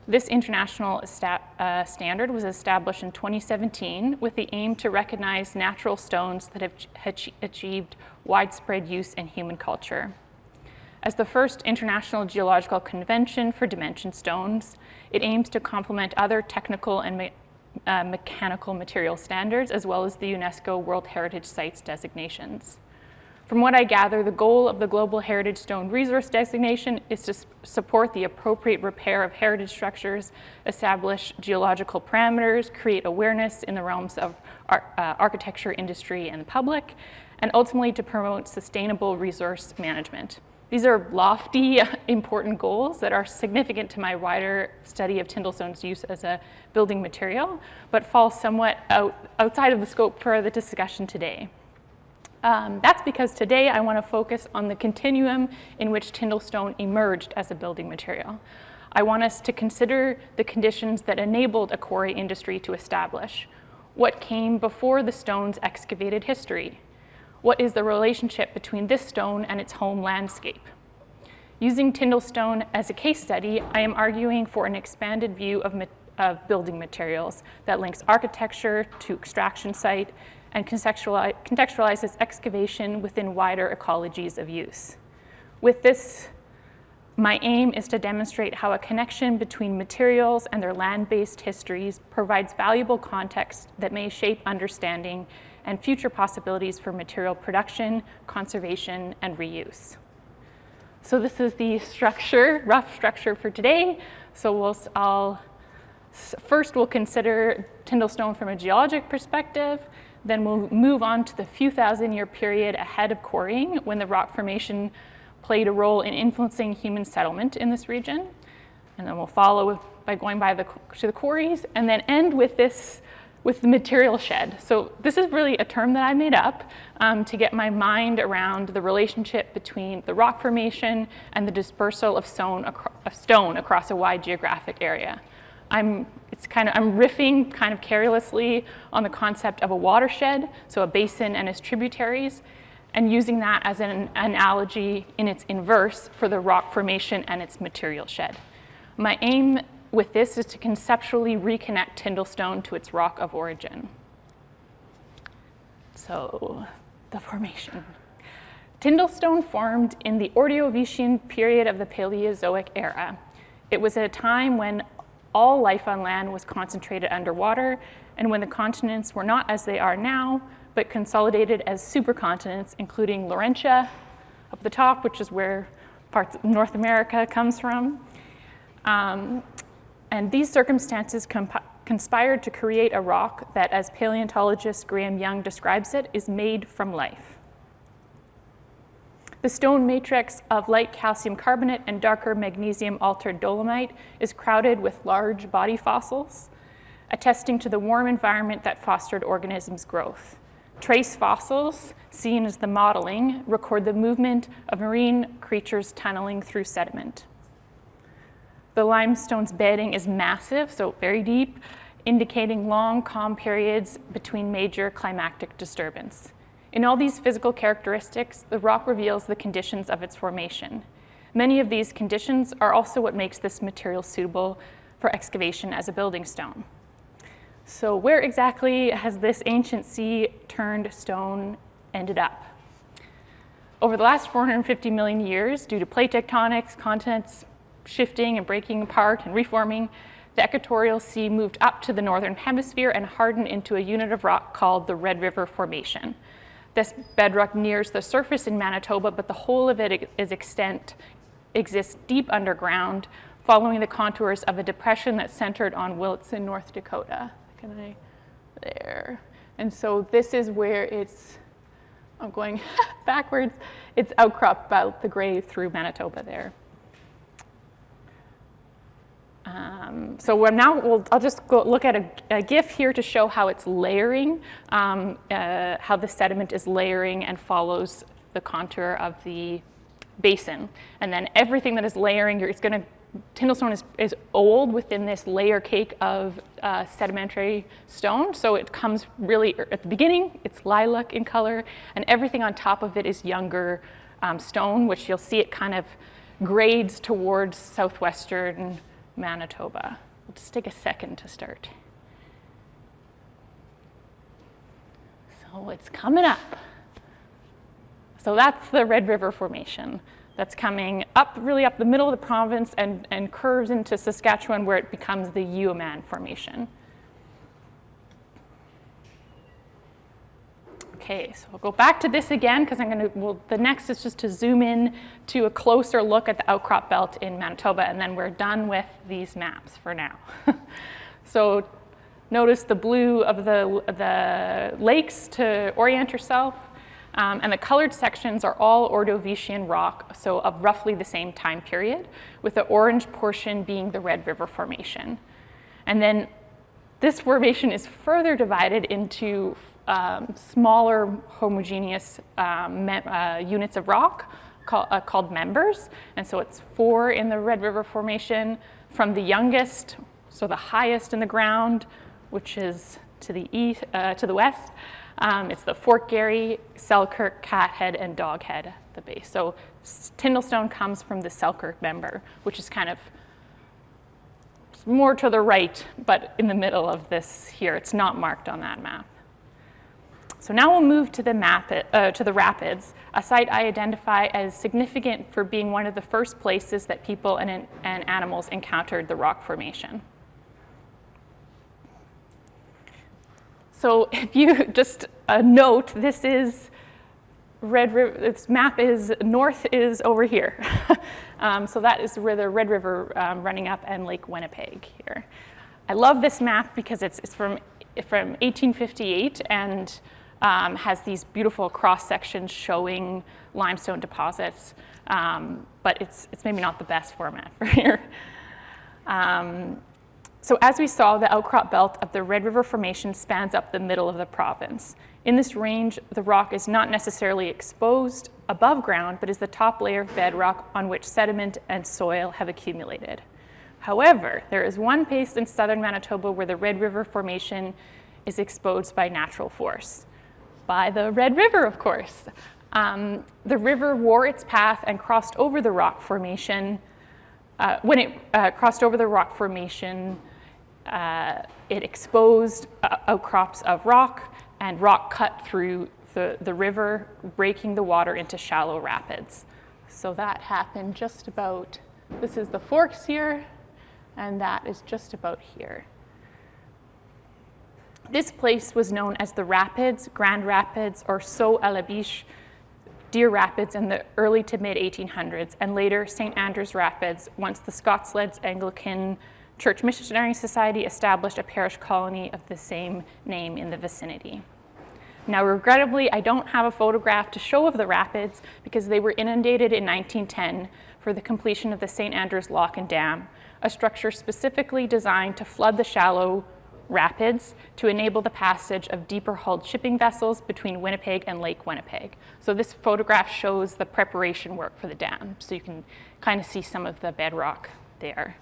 V: This international standard was established in 2017 with the aim to recognize natural stones that have achieved widespread use in human culture. As the first international geological convention for dimension stones, it aims to complement other technical and mechanical material standards, as well as the UNESCO World Heritage Sites designations. From what I gather, the goal of the Global Heritage Stone Resource designation is to support the appropriate repair of heritage structures, establish geological parameters, create awareness in the realms of architecture, industry, and the public, and ultimately to promote sustainable resource management. These are lofty, important goals that are significant to my wider study of Tyndall stone's use as a building material, but fall somewhat outside of the scope for the discussion today. That's because today I want to focus on the continuum in which Tyndall stone emerged as a building material. I want us to consider the conditions that enabled a quarry industry to establish. What came before the stone's excavated history? What is the relationship between this stone and its home landscape? Using Tyndall stone as a case study, I am arguing for an expanded view of building materials that links architecture to extraction site and contextualizes excavation within wider ecologies of use. With this, my aim is to demonstrate how a connection between materials and their land-based histories provides valuable context that may shape understanding and future possibilities for material production, conservation, and reuse. So this is the structure, rough structure for today. So first we'll consider Tyndall stone from a geologic perspective. Then we'll move on to the few thousand-year period ahead of quarrying, when the rock formation played a role in influencing human settlement in this region. And then we'll follow by going to the quarries, and then end with the material shed. So this is really a term that I made up to get my mind around the relationship between the rock formation and the dispersal of stone across a wide geographic area. I'm riffing kind of carelessly on the concept of a watershed, so a basin and its tributaries, and using that as an analogy in its inverse for the rock formation and its material shed. My aim with this is to conceptually reconnect Tyndall stone to its rock of origin. So, the formation. Tyndall stone formed in the Ordovician period of the Paleozoic era. It was at a time when all life on land was concentrated underwater, and when the continents were not as they are now, but consolidated as supercontinents, including Laurentia up the top, which is where parts of North America comes from. And these circumstances conspired to create a rock that, as paleontologist Graham Young describes it, is made from life. The stone matrix of light calcium carbonate and darker magnesium-altered dolomite is crowded with large body fossils, attesting to the warm environment that fostered organisms' growth. Trace fossils, seen as the modeling, record the movement of marine creatures tunneling through sediment. The limestone's bedding is massive, so very deep, indicating long calm periods between major climactic disturbance. In all these physical characteristics, the rock reveals the conditions of its formation. Many of these conditions are also what makes this material suitable for excavation as a building stone. So where exactly has this ancient sea-turned stone ended up? Over the last 450 million years, due to plate tectonics, continents shifting and breaking apart and reforming, the equatorial sea moved up to the northern hemisphere and hardened into a unit of rock called the Red River Formation. This bedrock nears the surface in Manitoba, but the whole of it exists deep underground, following the contours of a depression that centered on Willits in North Dakota. There. And so this is where I'm going backwards, it's outcropped by the grade through Manitoba there. So I'll just go look at a GIF here to show how it's layering, how the sediment is layering and follows the contour of the basin. And then everything that is layering, Tyndall stone is old within this layer cake of sedimentary stone. So it comes really, at the beginning, it's lilac in color, and everything on top of it is younger stone, which you'll see it kind of grades towards southwestern Manitoba. We'll just take a second to start. So it's coming up. So that's the Red River Formation. That's coming up, really up the middle of the province and curves into Saskatchewan, where it becomes the Uaman Formation. Okay, so I'll go back to this again because the next is just to zoom in to a closer look at the outcrop belt in Manitoba, and then we're done with these maps for now. So notice the blue of the lakes to orient yourself, and the colored sections are all Ordovician rock, so of roughly the same time period, with the orange portion being the Red River Formation. And then this formation is further divided into smaller homogeneous units of rock called members. And so it's 4 in the Red River Formation, from the youngest, so the highest in the ground, which is to the west. It's the Fort Garry, Selkirk, Cathead, and Doghead at the base. So Tyndall stone comes from the Selkirk member, which is kind of more to the right, but in the middle of this here. It's not marked on that map. So now we'll move to the rapids, a site I identify as significant for being one of the first places that people and animals encountered the rock formation. So if you just note, this is Red River, its map is north is over here. So that is where the Red River running up and Lake Winnipeg here. I love this map because it's from 1858 and has these beautiful cross sections showing limestone deposits, but it's maybe not the best format for here. So as we saw, the outcrop belt of the Red River Formation spans up the middle of the province. In this range, the rock is not necessarily exposed above ground, but is the top layer of bedrock on which sediment and soil have accumulated. However, there is one place in southern Manitoba where the Red River Formation is exposed by natural force. By the Red River, of course. The river wore its path and crossed over the rock formation. When it crossed over the rock formation, it exposed outcrops of rock, and rock cut through the river, breaking the water into shallow rapids. So that happened just about, this is the forks here, and that is just about here. This place was known as the Rapids, Grand Rapids, or Saut à la Biche, Deer Rapids in the early to mid 1800s, and later St. Andrews Rapids, once the Scots-led Anglican Church Missionary Society established a parish colony of the same name in the vicinity. Now, regrettably, I don't have a photograph to show of the rapids because they were inundated in 1910 for the completion of the St. Andrews Lock and Dam, a structure specifically designed to flood the shallow rapids to enable the passage of deeper-hulled shipping vessels between Winnipeg and Lake Winnipeg. So this photograph shows the preparation work for the dam, so you can kind of see some of the bedrock there.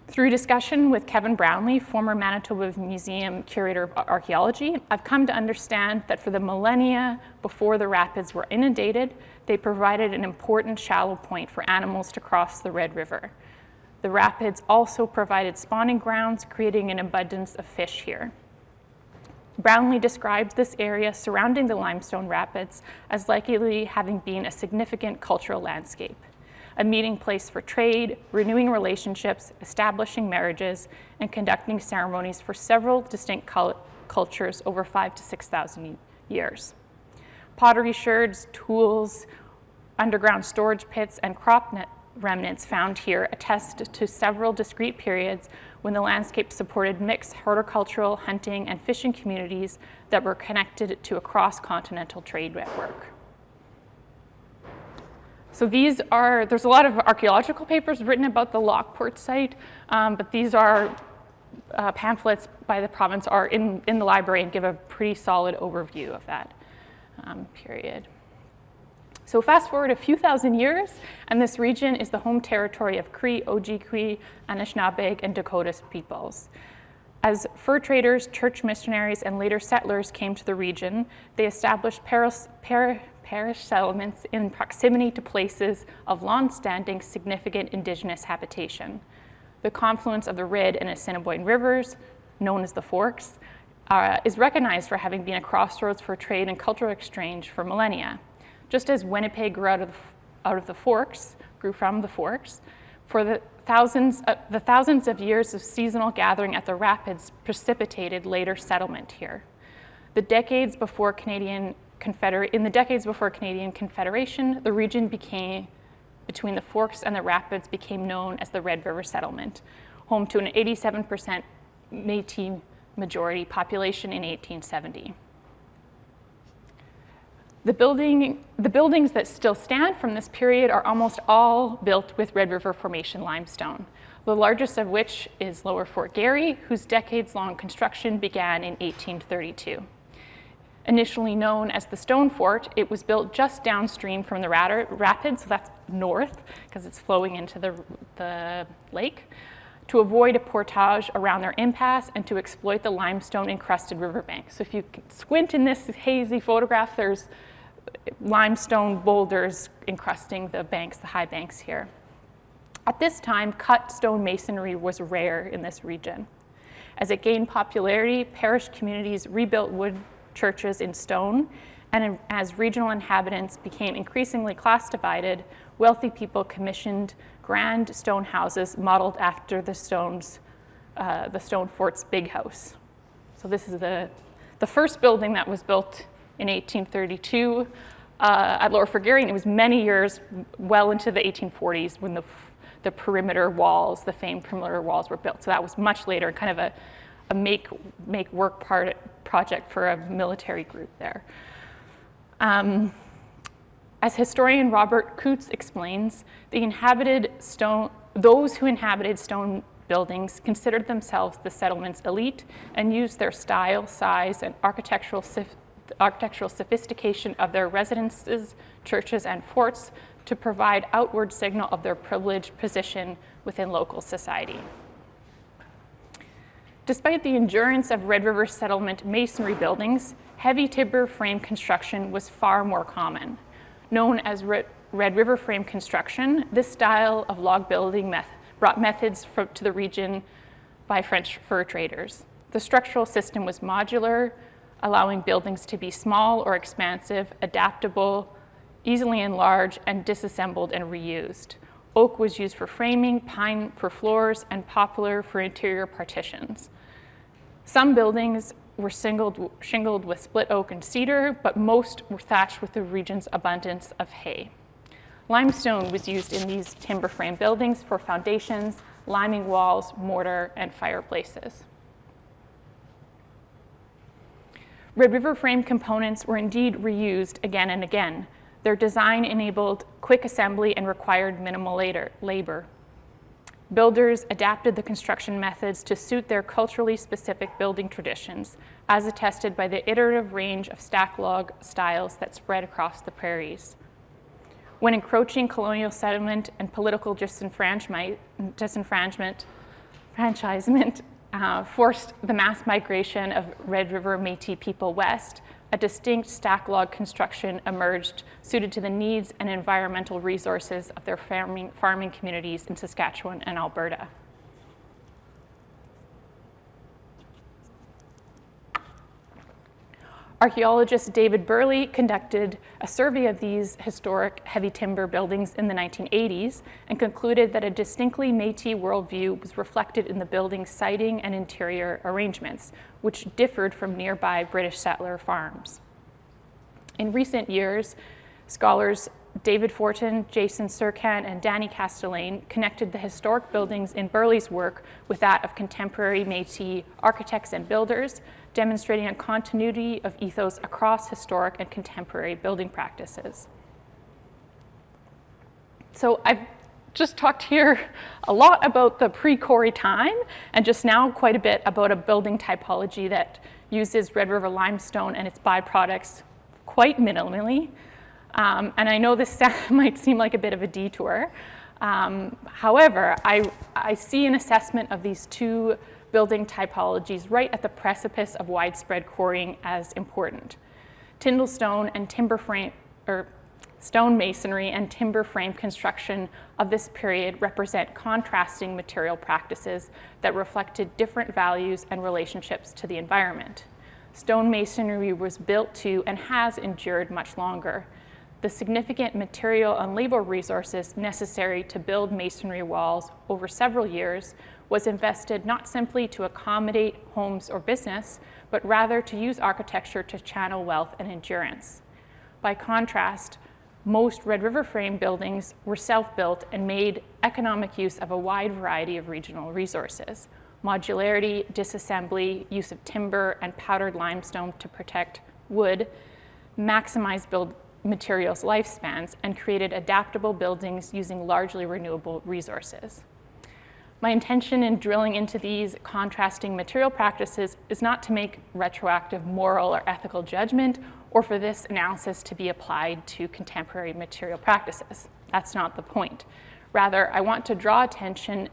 V: Through discussion with Kevin Brownlee, former Manitoba Museum Curator of Archaeology, I've come to understand that for the millennia before the rapids were inundated, they provided an important shallow point for animals to cross the Red River. The rapids also provided spawning grounds, creating an abundance of fish here. Brownlee describes this area surrounding the limestone rapids as likely having been a significant cultural landscape, a meeting place for trade, renewing relationships, establishing marriages, and conducting ceremonies for several distinct cultures over 5,000 to 6,000 years. Pottery sherds, tools, underground storage pits, and crop remnants found here attest to several discrete periods when the landscape supported mixed horticultural, hunting, and fishing communities that were connected to a cross-continental trade network. So there's a lot of archaeological papers written about the Lockport site, but these are pamphlets by the province are in the library and give a pretty solid overview of that period. So fast forward a few thousand years, and this region is the home territory of Cree, Ojibwe, Anishinaabeg, and Dakota peoples. As fur traders, church missionaries, and later settlers came to the region, they established parish settlements in proximity to places of long-standing significant indigenous habitation. The confluence of the Red and Assiniboine rivers, known as the Forks, is recognized for having been a crossroads for trade and cultural exchange for millennia. Just as Winnipeg grew from the Forks, for the thousands of years of seasonal gathering at the rapids precipitated later settlement here. In the decades before Canadian Confederation, the region between the Forks and the rapids became known as the Red River Settlement, home to an 87% Métis majority population in 1870. The buildings that still stand from this period are almost all built with Red River Formation limestone, the largest of which is Lower Fort Garry, whose decades-long construction began in 1832. Initially known as the Stone Fort, it was built just downstream from the rapids, so that's north, because it's flowing into the lake, to avoid a portage around their impasse and to exploit the limestone-encrusted riverbank. So if you squint in this hazy photograph, there's limestone boulders encrusting the banks, the high banks here. At this time, cut stone masonry was rare in this region. As it gained popularity, parish communities rebuilt wood churches in stone, and as regional inhabitants became increasingly class divided, wealthy people commissioned grand stone houses modeled after the Stone Fort's big house. So this is the first building that was built in 1832 at Lower Fergary, and it was many years, well into the 1840s, when the perimeter walls, the famed perimeter walls were built. So that was much later, kind of a make work project for a military group there. As historian Robert Coutts explains, those who inhabited stone buildings considered themselves the settlement's elite and used their style, size, and architectural sophistication of their residences, churches, and forts to provide outward signal of their privileged position within local society. Despite the endurance of Red River settlement masonry buildings, heavy timber frame construction was far more common. Known as Red River frame construction, this style of log building brought methods to the region by French fur traders. The structural system was modular, allowing buildings to be small or expansive, adaptable, easily enlarged, and disassembled and reused. Oak was used for framing, pine for floors, and poplar for interior partitions. Some buildings were shingled with split oak and cedar, but most were thatched with the region's abundance of hay. Limestone was used in these timber frame buildings for foundations, liming walls, mortar, and fireplaces. Red River frame components were indeed reused again and again. Their design enabled quick assembly and required minimal labor. Builders adapted the construction methods to suit their culturally specific building traditions, as attested by the iterative range of stack log styles that spread across the prairies. When encroaching colonial settlement and political disenfranchisement forced the mass migration of Red River Métis people west, a distinct stack log construction emerged suited to the needs and environmental resources of their farming communities in Saskatchewan and Alberta. Archaeologist David Burley conducted a survey of these historic heavy timber buildings in the 1980s and concluded that a distinctly Métis worldview was reflected in the building's siding and interior arrangements, which differed from nearby British settler farms. In recent years, scholars David Fortin, Jason Serkan, and Danny Castellane connected the historic buildings in Burley's work with that of contemporary Métis architects and builders, demonstrating a continuity of ethos across historic and contemporary building practices. So I've just talked here a lot about the pre-quarry time, and just now quite a bit about a building typology that uses Red River limestone and its byproducts quite minimally. And I know this might seem like a bit of a detour. However, I see an assessment of these two building typologies right at the precipice of widespread quarrying as important. Tyndall stone and stone masonry and timber frame construction of this period represent contrasting material practices that reflected different values and relationships to the environment. Stone masonry was built to and has endured much longer. The significant material and labor resources necessary to build masonry walls over several years was invested not simply to accommodate homes or business, but rather to use architecture to channel wealth and endurance. By contrast, most Red River frame buildings were self-built and made economic use of a wide variety of regional resources: modularity, disassembly, use of timber, and powdered limestone to protect wood, maximize build materials lifespans, and created adaptable buildings using largely renewable resources. My intention in drilling into these contrasting material practices is not to make retroactive moral or ethical judgment, or for this analysis to be applied to contemporary material practices. That's not the point. Rather, I want to draw attention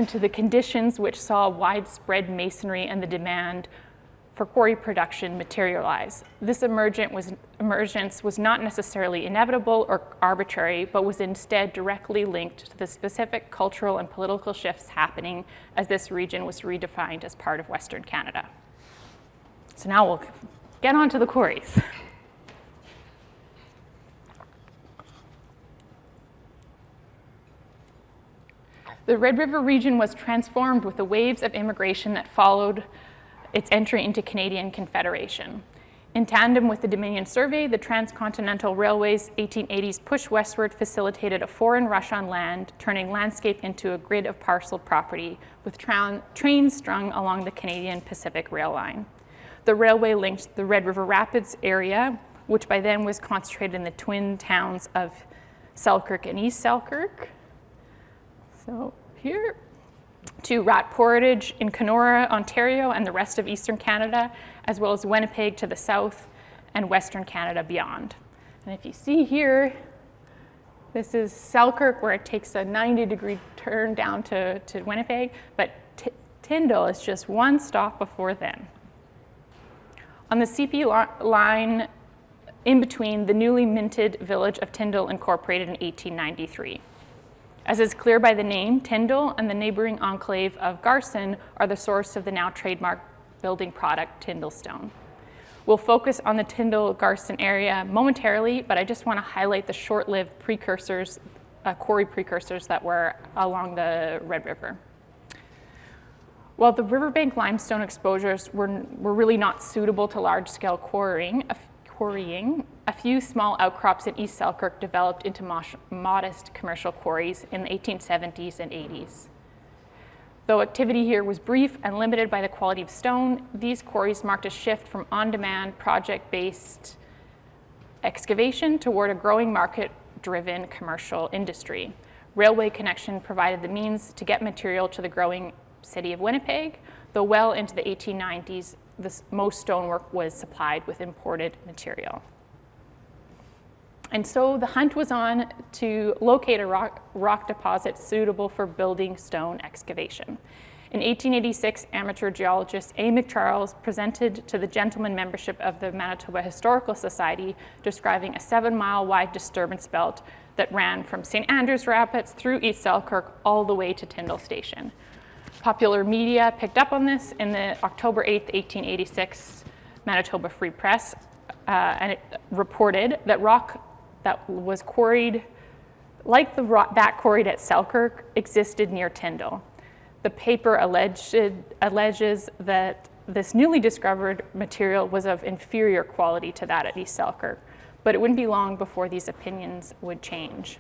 V: to the conditions which saw widespread masonry and the demand for quarry production materialize. This emergence was not necessarily inevitable or arbitrary, but was instead directly linked to the specific cultural and political shifts happening as this region was redefined as part of Western Canada. So now we'll get on to the quarries. The Red River region was transformed with the waves of immigration that followed its entry into Canadian Confederation. In tandem with the Dominion Survey, the Transcontinental Railway's 1880s push westward facilitated a foreign rush on land, turning landscape into a grid of parceled property, with trains strung along the Canadian Pacific Rail line. The railway linked the Red River Rapids area, which by then was concentrated in the twin towns of Selkirk and East Selkirk. So here, to Rat Portage in Kenora, Ontario, and the rest of Eastern Canada, as well as Winnipeg to the south and Western Canada beyond. And if you see here, this is Selkirk, where it takes a 90-degree turn down to Winnipeg, but Tyndall is just one stop before then. On the CP line in between, the newly minted village of Tyndall incorporated in 1893. As is clear by the name, Tyndall and the neighboring enclave of Garson are the source of the now trademarked building product, Tyndall stone. We'll focus on the Tyndall-Garson area momentarily, but I just want to highlight the short-lived precursors, quarry precursors that were along the Red River. While the riverbank limestone exposures were really not suitable to large-scale quarrying, a few small outcrops in East Selkirk developed into modest commercial quarries in the 1870s and 80s. Though activity here was brief and limited by the quality of stone, these quarries marked a shift from on-demand, project-based excavation toward a growing market-driven commercial industry. Railway connection provided the means to get material to the growing city of Winnipeg, though well into the 1890s, most stonework was supplied with imported material. And so the hunt was on to locate a rock deposit suitable for building stone excavation. In 1886, amateur geologist A. McCharles presented to the gentleman membership of the Manitoba Historical Society, describing a 7-mile wide disturbance belt that ran from St. Andrews Rapids through East Selkirk all the way to Tyndall Station. Popular media picked up on this in the October 8, 1886 Manitoba Free Press, and it reported that rock that was quarried, like the rock that quarried at Selkirk, existed near Tyndall. The paper alleges that this newly discovered material was of inferior quality to that at East Selkirk, but it wouldn't be long before these opinions would change.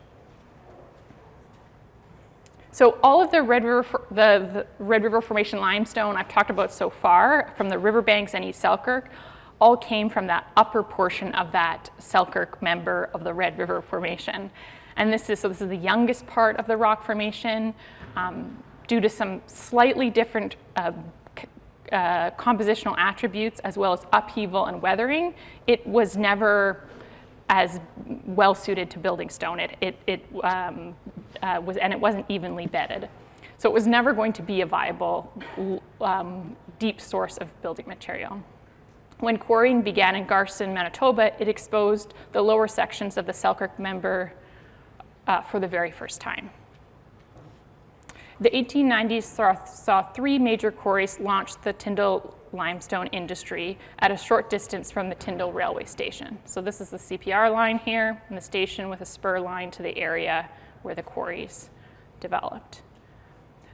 V: So all of the Red River Formation limestone I've talked about so far, from the riverbanks and East Selkirk, all came from that upper portion of that Selkirk member of the Red River Formation. And this is the youngest part of the rock formation. Due to some slightly different compositional attributes, as well as upheaval and weathering, it was never as well suited to building stone. It wasn't evenly bedded. So it was never going to be a viable deep source of building material. When quarrying began in Garson, Manitoba, it exposed the lower sections of the Selkirk member for the very first time. The 1890s saw 3 major quarries launch the Tyndall limestone industry at a short distance from the Tyndall railway station. So this is the CPR line here, and the station with a spur line to the area where the quarries developed.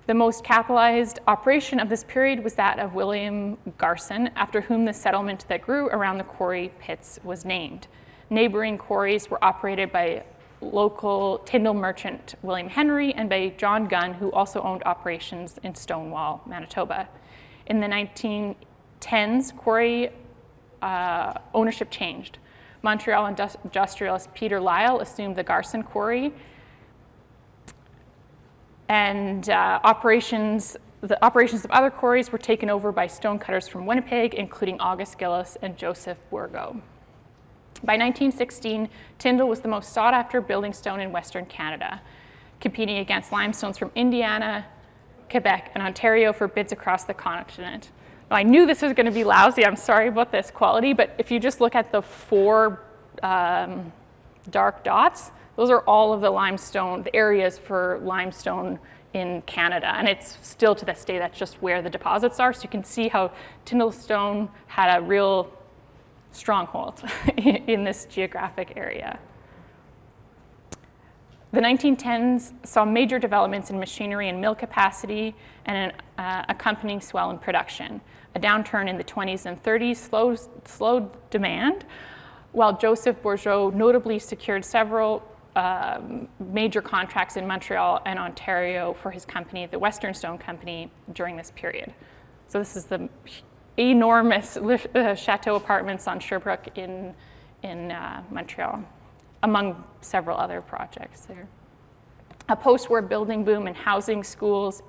V: The most capitalized operation of this period was that of William Garson, after whom the settlement that grew around the quarry pits was named. Neighboring quarries were operated by local Tyndall merchant William Henry and by John Gunn, who also owned operations in Stonewall, Manitoba. In the 1910s, quarry ownership changed. Montreal industrialist Peter Lyle assumed the Garson quarry, and the operations of other quarries were taken over by stonecutters from Winnipeg, including August Gillis and Joseph Bourgo. By 1916, Tyndall was the most sought-after building stone in Western Canada, competing against limestones from Indiana, Quebec, and Ontario for bids across the continent. Now, I knew this was going to be lousy. I'm sorry about this quality, but if you just look at the 4 dark dots, those are all of the limestone, the areas for limestone in Canada. And it's still to this day, that's just where the deposits are. So you can see how Tyndall stone had a real stronghold in this geographic area. The 1910s saw major developments in machinery and mill capacity and an accompanying swell in production. A downturn in the 20s and 30s slowed demand, while Joseph Bourgeois notably secured several major contracts in Montreal and Ontario for his company, the Western Stone Company, during this period. So this is the enormous chateau apartments on Sherbrooke in Montreal, among several other projects there. A post-war building boom in housing, schools,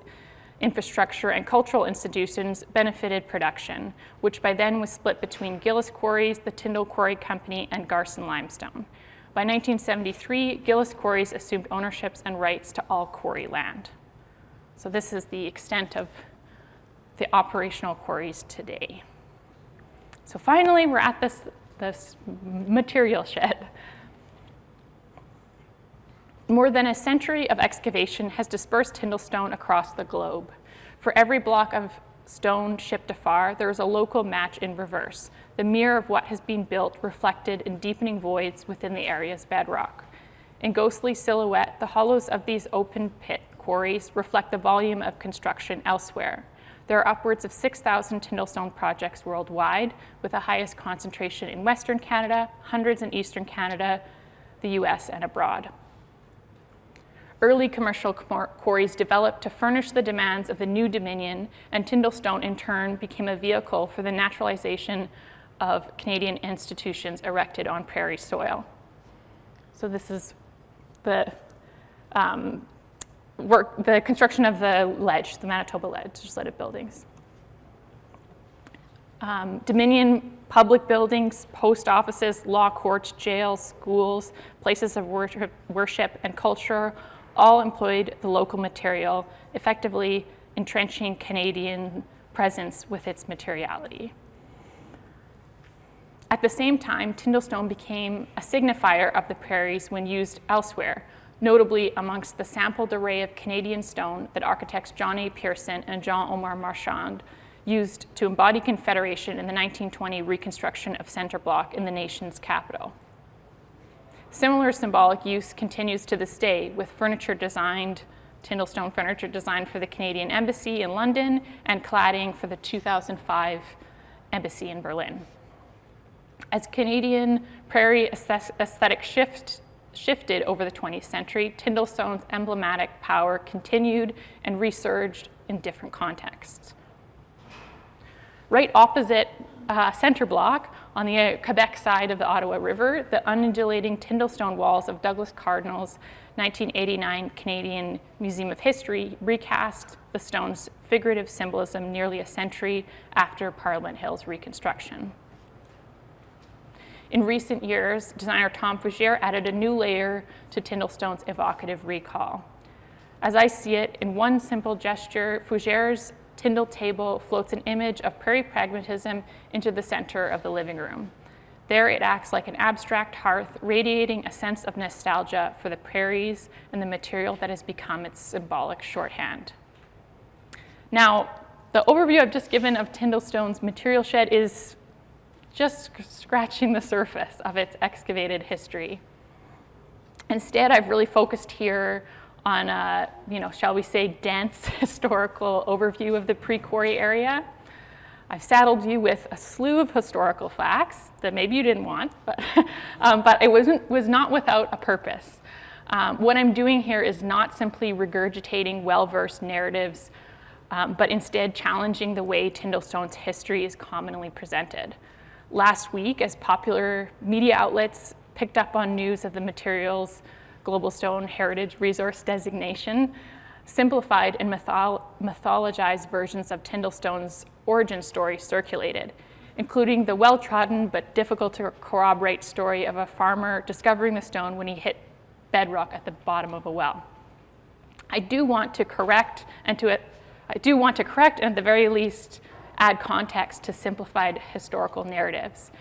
V: infrastructure, and cultural institutions benefited production, which by then was split between Gillis Quarries, the Tyndall Quarry Company, and Garson Limestone. By 1973, Gillis Quarries assumed ownerships and rights to all quarry land. So this is the extent of the operational quarries today. So finally, we're at this material shed. More than a century of excavation has dispersed Tyndall stone across the globe. For every block of stone shipped afar, there is a local match in reverse, the mirror of what has been built reflected in deepening voids within the area's bedrock. In ghostly silhouette, the hollows of these open pit quarries reflect the volume of construction elsewhere. There are upwards of 6,000 Tyndall stone projects worldwide, with the highest concentration in Western Canada, hundreds in Eastern Canada, the US, and abroad. Early commercial quarries developed to furnish the demands of the new Dominion, and Tyndall stone in turn became a vehicle for the naturalization of Canadian institutions erected on prairie soil. So this is the construction of the ledge, the Manitoba legislative buildings. Dominion public buildings, post offices, law courts, jails, schools, places of worship and culture all employed the local material, effectively entrenching Canadian presence with its materiality. At the same time, Tyndall stone became a signifier of the prairies when used elsewhere, notably amongst the sampled array of Canadian stone that architects John A. Pearson and Jean-Omar Marchand used to embody Confederation in the 1920 reconstruction of Centre Block in the nation's capital. Similar symbolic use continues to this day, with Tyndall stone furniture designed for the Canadian Embassy in London and cladding for the 2005 Embassy in Berlin. As Canadian prairie aesthetic shifted over the 20th century, Tyndall stone's emblematic power continued and resurged in different contexts. Right opposite Centre Block, on the Quebec side of the Ottawa River, the undulating Tyndall stone walls of Douglas Cardinal's 1989 Canadian Museum of History recast the stone's figurative symbolism nearly a century after Parliament Hill's reconstruction. In recent years, designer Tom Fougere added a new layer to Tyndall stone's evocative recall. As I see it, in one simple gesture, Fougere's Tyndall table floats an image of prairie pragmatism into the center of the living room. There it acts like an abstract hearth, radiating a sense of nostalgia for the prairies and the material that has become its symbolic shorthand. Now, the overview I've just given of Tyndall stone's material shed is just scratching the surface of its excavated history. Instead, I've really focused here on a, shall we say, dense historical overview of the pre-quarry area. I've saddled you with a slew of historical facts that maybe you didn't want, but it was not without a purpose. What I'm doing here is not simply regurgitating well-versed narratives, but instead challenging the way Tyndall stone's history is commonly presented. Last week, as popular media outlets picked up on news of the material's Global Stone Heritage Resource designation, simplified and mythologized versions of Tyndall stone's origin story circulated, including the well-trodden but difficult to corroborate story of a farmer discovering the stone when he hit bedrock at the bottom of a well. I do want to correct and at the very least add context to simplified historical narratives.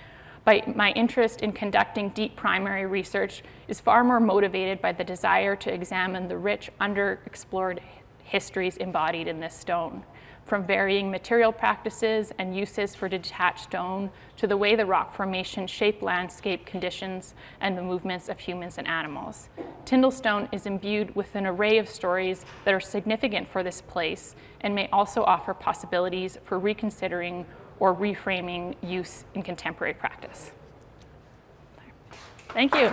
V: My interest in conducting deep primary research is far more motivated by the desire to examine the rich, underexplored histories embodied in this stone. from varying material practices and uses for detached stone to the way the rock formation shaped landscape conditions and the movements of humans and animals. Tyndall stone is imbued with an array of stories that are significant for this place and may also offer possibilities for reconsidering or reframing use in contemporary practice. Thank you.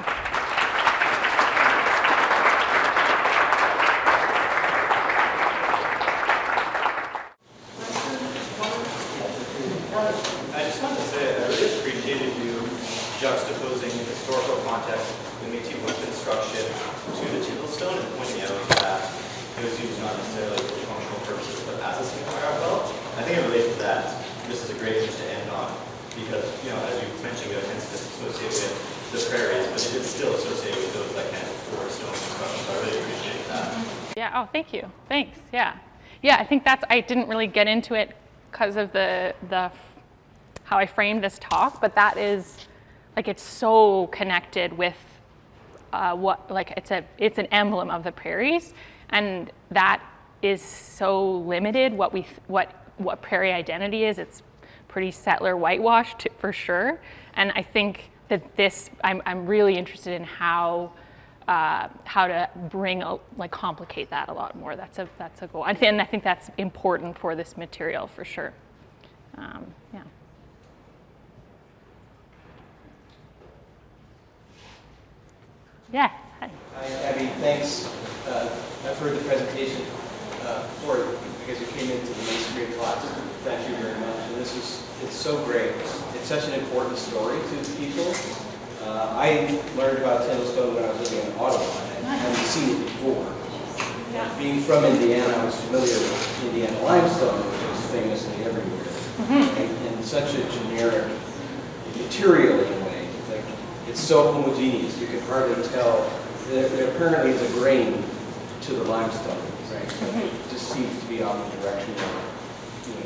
D: I just wanted to say I really appreciated you juxtaposing historical context in medieval construction to the Tyndall stone and pointing out that it was used not necessarily for functional purposes but as a single well. I think it relates to that. This is a great image to end on because, you know, as you mentioned, it tends to associate with the prairies, but it is still associated with those that kind of forest stone construction. So I really appreciate that.
V: Yeah, oh, thank you. Thanks, yeah. Yeah, I think that's, I didn't really get into it because of the how I framed this talk, but that is, like, it's so connected with what, like, it's an emblem of the prairies, and that is so limited what prairie identity is. It's pretty settler whitewashed for sure, and I think that this, I'm really interested in how to bring complicate that a lot more. That's a goal, and I think that's important for this material for sure. Yeah. Yes. Hi.
G: Hi, Abby. Thanks. I've heard the presentation before because you came into the masonry class. Thank you very much. And it's so great. It's such an important story to people. I learned about Tyndall stone when I was living in Ottawa. I hadn't seen it before. Yeah. Being from Indiana, I was familiar with Indiana limestone, which is famously everywhere. And such a generic material in a way. Like, it's so homogeneous, you can hardly tell. There apparently is a grain to the limestone, right? It just seems to be on the direction of,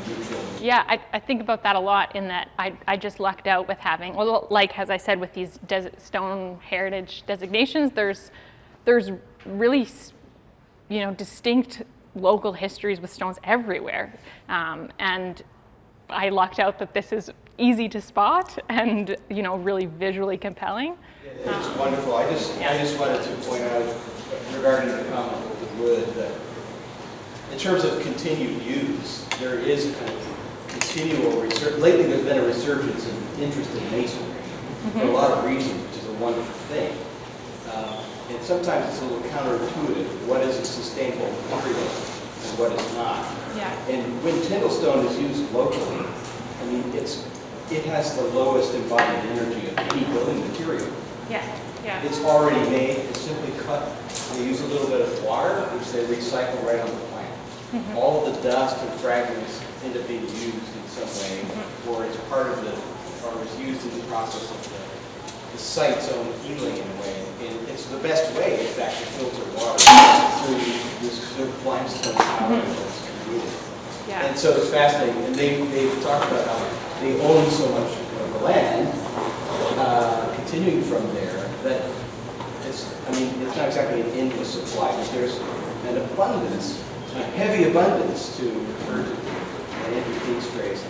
G: neutral.
V: Yeah, I think about that a lot in that I just lucked out with having, well, like as I said, with these stone heritage designations, there's really, distinct local histories with stones everywhere. And I lucked out that this is easy to spot and, really visually compelling.
G: It's wonderful. I just wanted to point out regarding the comment with the wood that in terms of continued use, there is a kind of continual research. Lately, there's been a resurgence in interest in masonry for a lot of reasons, which is a wonderful thing. And sometimes it's a little counterintuitive. What is a sustainable material and what is not? Yeah. And when Tyndall stone is used locally, I mean, it has the lowest embodied energy of any building material.
V: Yeah. Yeah.
G: It's already made. It's simply cut. They use a little bit of water, which they recycle right on the plant. All the dust and fragments end up being used in some way, or it's part of or is used in the process of the site's own healing in a way. And it's the best way, in fact, to filter water through this limestone power that's created. Yeah. And so it's fascinating. And they've talked about how they own so much of the land, continuing from there, that it's not exactly an endless supply, but there's an abundance, a heavy abundance, to refer to Andrew King's phrase,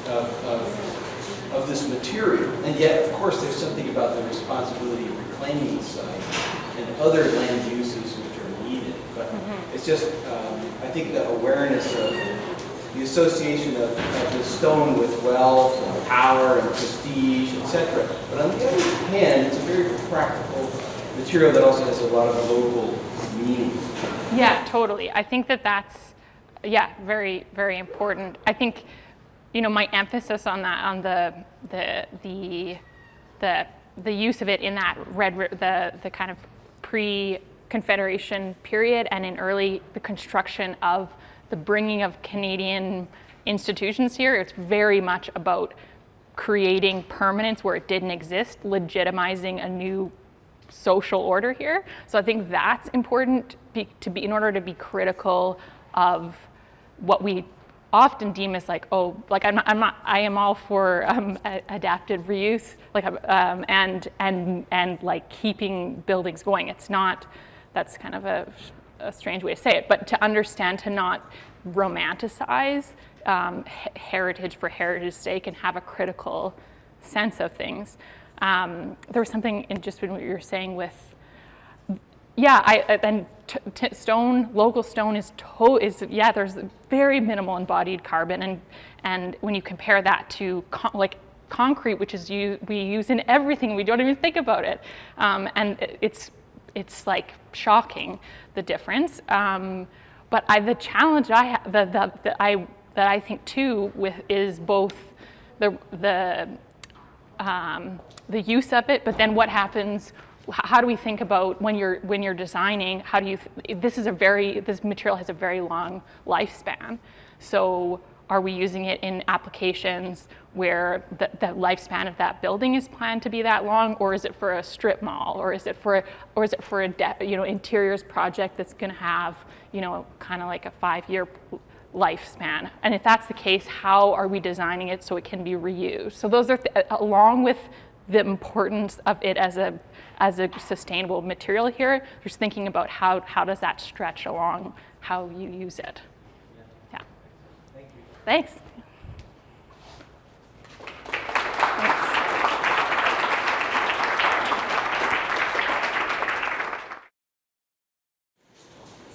G: of this material. And yet, of course, there's something about the responsibility of reclaiming the site and other land uses which are needed. But it's just, I think the awareness of the association of the stone with wealth and power and prestige, etc. But on the other hand, it's a very practical material that also has a lot of local meaning.
V: Yeah, totally. I think that's, very, very important. I think, my emphasis on that, on the use of it in that the kind of pre-Confederation period and in the construction of the bringing of Canadian institutions here, it's very much about creating permanence where it didn't exist, legitimizing a new social order here. So I think that's important in order to be critical of what we often deem as I am all for adaptive reuse, and like keeping buildings going. It's not, that's kind of a strange way to say it, but to understand, to not romanticize heritage for heritage's sake and have a critical sense of things. There was something in just what you were saying with, stone, local stone is there's very minimal embodied carbon, and when you compare that to concrete, which is we use in everything, we don't even think about it, and it's like shocking, the difference. But the challenge that I think too is both the use of it, but then what happens. How do we think about when you're designing? How do you? This material has a very long lifespan. So are we using it in applications where the lifespan of that building is planned to be that long, or is it for a strip mall, or is it for a interiors project that's going to have kind of like a 5-year lifespan? And if that's the case, how are we designing it so it can be reused? So those are along with the importance of it as a sustainable material here, just thinking about how does that stretch along how you use it. Yeah.
G: Thank you.
V: Thanks.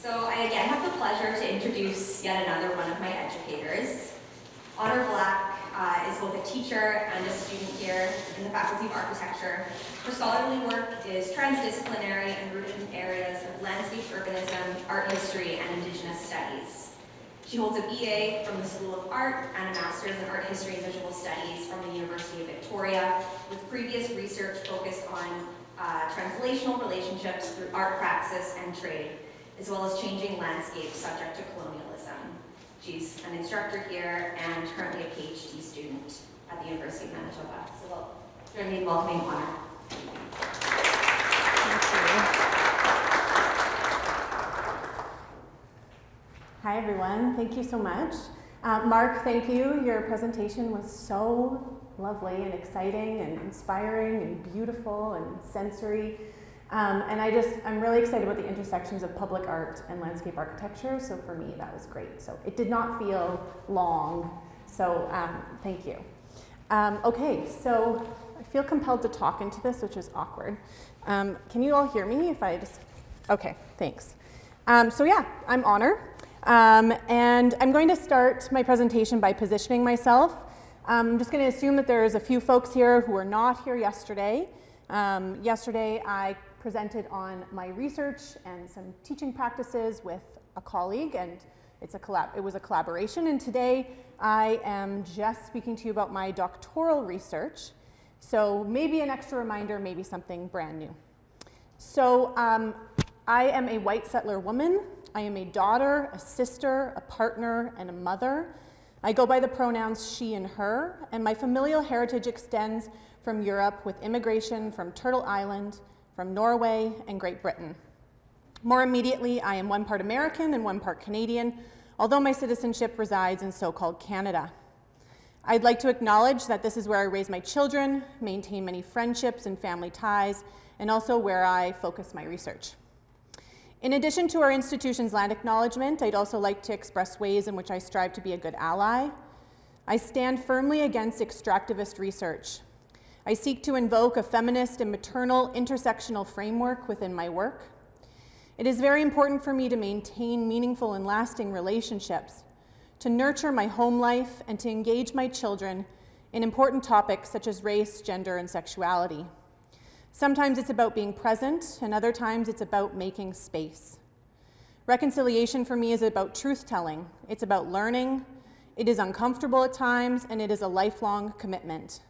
E: So I again have the pleasure to introduce yet another one of my educators. Honoure Black is both a teacher and a student here in the Faculty of Architecture. Her scholarly work is transdisciplinary and rooted in areas of landscape urbanism, art history, and Indigenous studies. She holds a BA from the School of Art and a Master's in Art History and Visual Studies from the University of Victoria, with previous research focused on translational relationships through art praxis and trade, as well as changing landscapes subject to colonialism. She's an instructor here and currently a PhD student at the University of Manitoba. So we'll join me in welcoming Honoure.
H: Hi everyone, thank you so much. Mark, thank you. Your presentation was so lovely and exciting and inspiring and beautiful and sensory. And I'm really excited about the intersections of public art and landscape architecture, so for me that was great. So it did not feel long, so thank you. Okay, so I feel compelled to talk into this, which is awkward. Can you all hear me if I just, okay, thanks. So yeah, I'm Honoure, and I'm going to start my presentation by positioning myself. I'm just going to assume that there's a few folks here who were not here yesterday. Yesterday I presented on my research and some teaching practices with a colleague, and it was a collaboration, and today I am just speaking to you about my doctoral research. So maybe an extra reminder, maybe something brand new. So I am a white settler woman. I am a daughter, a sister, a partner, and a mother. I go by the pronouns she and her, and my familial heritage extends from Europe with immigration from Turtle Island, from Norway, and Great Britain. More immediately, I am one part American and one part Canadian, although my citizenship resides in so-called Canada. I'd like to acknowledge that this is where I raise my children, maintain many friendships and family ties, and also where I focus my research. In addition to our institution's land acknowledgement, I'd also like to express ways in which I strive to be a good ally. I stand firmly against extractivist research. I seek to invoke a feminist and maternal intersectional framework within my work. It is very important for me to maintain meaningful and lasting relationships, to nurture my home life, and to engage my children in important topics such as race, gender, and sexuality. Sometimes it's about being present, and other times it's about making space. Reconciliation for me is about truth-telling. It's about learning. It is uncomfortable at times, and it is a lifelong commitment.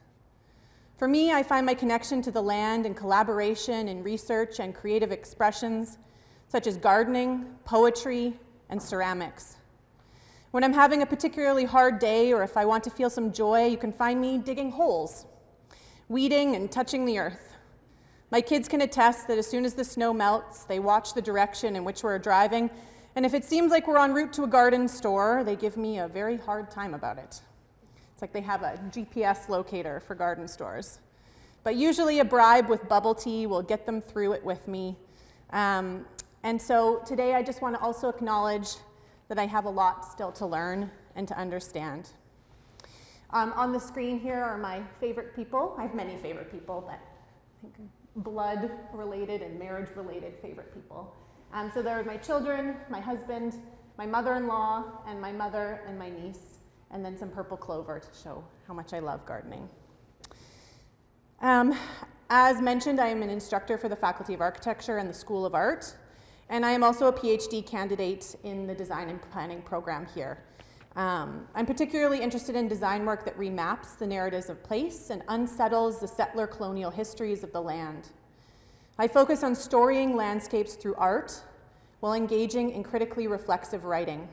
H: For me, I find my connection to the land in collaboration in research and creative expressions, such as gardening, poetry, and ceramics. When I'm having a particularly hard day, or if I want to feel some joy, you can find me digging holes, weeding and touching the earth. My kids can attest that as soon as the snow melts, they watch the direction in which we're driving, and if it seems like we're en route to a garden store, they give me a very hard time about it. It's like they have a GPS locator for garden stores. But usually a bribe with bubble tea will get them through it with me. And so today I just want to also acknowledge that I have a lot still to learn and to understand. On the screen here are my favorite people. I have many favorite people, but I think blood-related and marriage-related favorite people. So there are my children, my husband, my mother-in-law, and my mother and my niece, and then some purple clover to show how much I love gardening. As mentioned, I am an instructor for the Faculty of Architecture and the School of Art, and I am also a PhD candidate in the design and planning program here. I'm particularly interested in design work that remaps the narratives of place and unsettles the settler colonial histories of the land. I focus on storying landscapes through art while engaging in critically reflexive writing.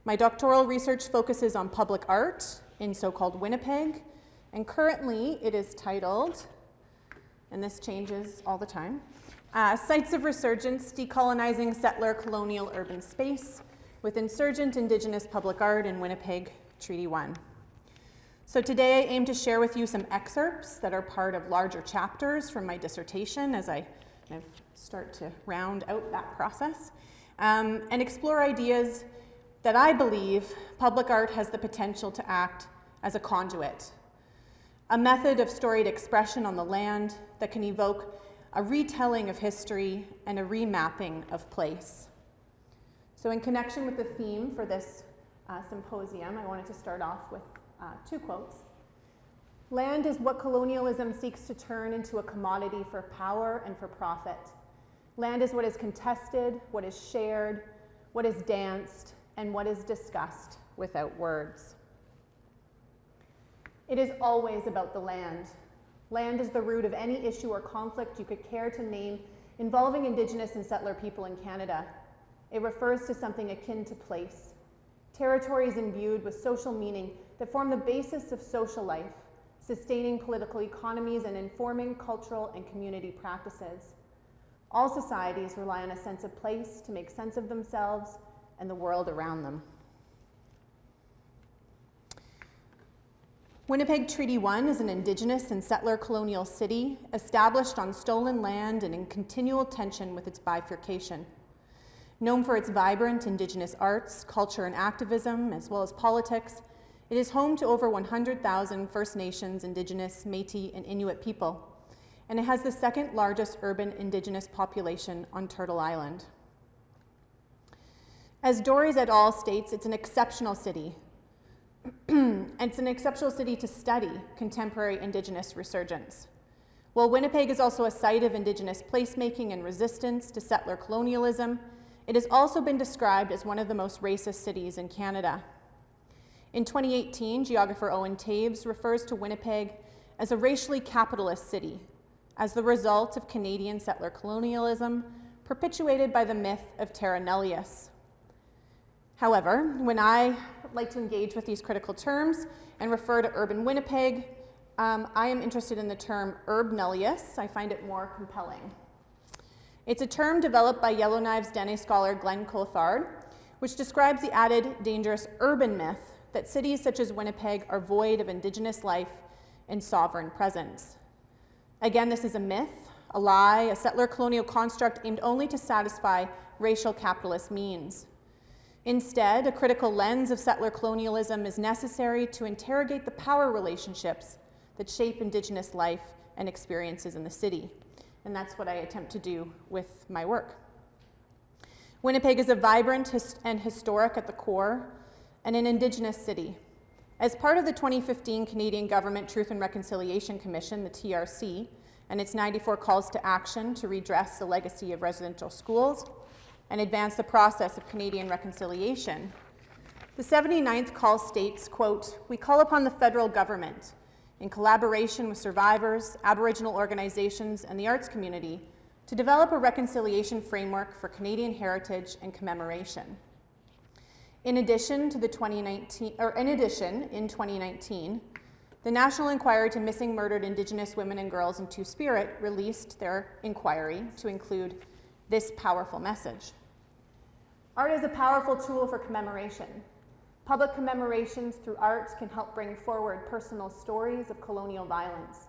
H: My doctoral research focuses on public art in so-called Winnipeg, and currently it is titled, and this changes all the time, Sites of Resurgence, Decolonizing Settler Colonial Urban Space with Insurgent Indigenous Public Art in Winnipeg, Treaty 1. So today I aim to share with you some excerpts that are part of larger chapters from my dissertation as I kind of start to round out that process, and explore ideas that I believe public art has the potential to act as a conduit, a method of storied expression on the land that can evoke a retelling of history and a remapping of place. So in connection with the theme for this symposium, I wanted to start off with two quotes. Land is what colonialism seeks to turn into a commodity for power and for profit. Land is what is contested, what is shared, what is danced, and what is discussed without words. It is always about the land. Land is the root of any issue or conflict you could care to name involving Indigenous and settler people in Canada. It refers to something akin to place. Territories imbued with social meaning that form the basis of social life, sustaining political economies and informing cultural and community practices. All societies rely on a sense of place to make sense of themselves and the world around them. Winnipeg Treaty 1 is an Indigenous and settler colonial city established on stolen land and in continual tension with its bifurcation. Known for its vibrant Indigenous arts, culture, and activism, as well as politics, it is home to over 100,000 First Nations, Indigenous, Métis, and Inuit people, and it has the second largest urban Indigenous population on Turtle Island. As Doris et al. States, it's an exceptional city. It's an exceptional city to study contemporary Indigenous resurgence. While Winnipeg is also a site of Indigenous placemaking and resistance to settler colonialism, it has also been described as one of the most racist cities in Canada. In 2018, geographer Owen Taves refers to Winnipeg as a racially capitalist city as the result of Canadian settler colonialism perpetuated by the myth of terra nullius. However, when I like to engage with these critical terms and refer to urban Winnipeg, I am interested in the term urb nullius. I find it more compelling. It's a term developed by Yellowknives Dene scholar Glenn Cothard, which describes the added dangerous urban myth that cities such as Winnipeg are void of Indigenous life and sovereign presence. Again, this is a myth, a lie, a settler colonial construct aimed only to satisfy racial capitalist means. Instead, a critical lens of settler colonialism is necessary to interrogate the power relationships that shape Indigenous life and experiences in the city. And that's what I attempt to do with my work. Winnipeg is a vibrant and historic at the core, and an Indigenous city. As part of the 2015 Canadian Government Truth and Reconciliation Commission, the TRC, and its 94 calls to action to redress the legacy of residential schools and advance the process of Canadian reconciliation, the 79th call states, quote, "We call upon the federal government, in collaboration with survivors, Aboriginal organizations, and the arts community, to develop a reconciliation framework for Canadian heritage and commemoration." In addition, in 2019, the National Inquiry to Missing Murdered Indigenous Women and Girls in Two-Spirit released their inquiry to include this powerful message. Art is a powerful tool for commemoration. Public commemorations through art can help bring forward personal stories of colonial violence.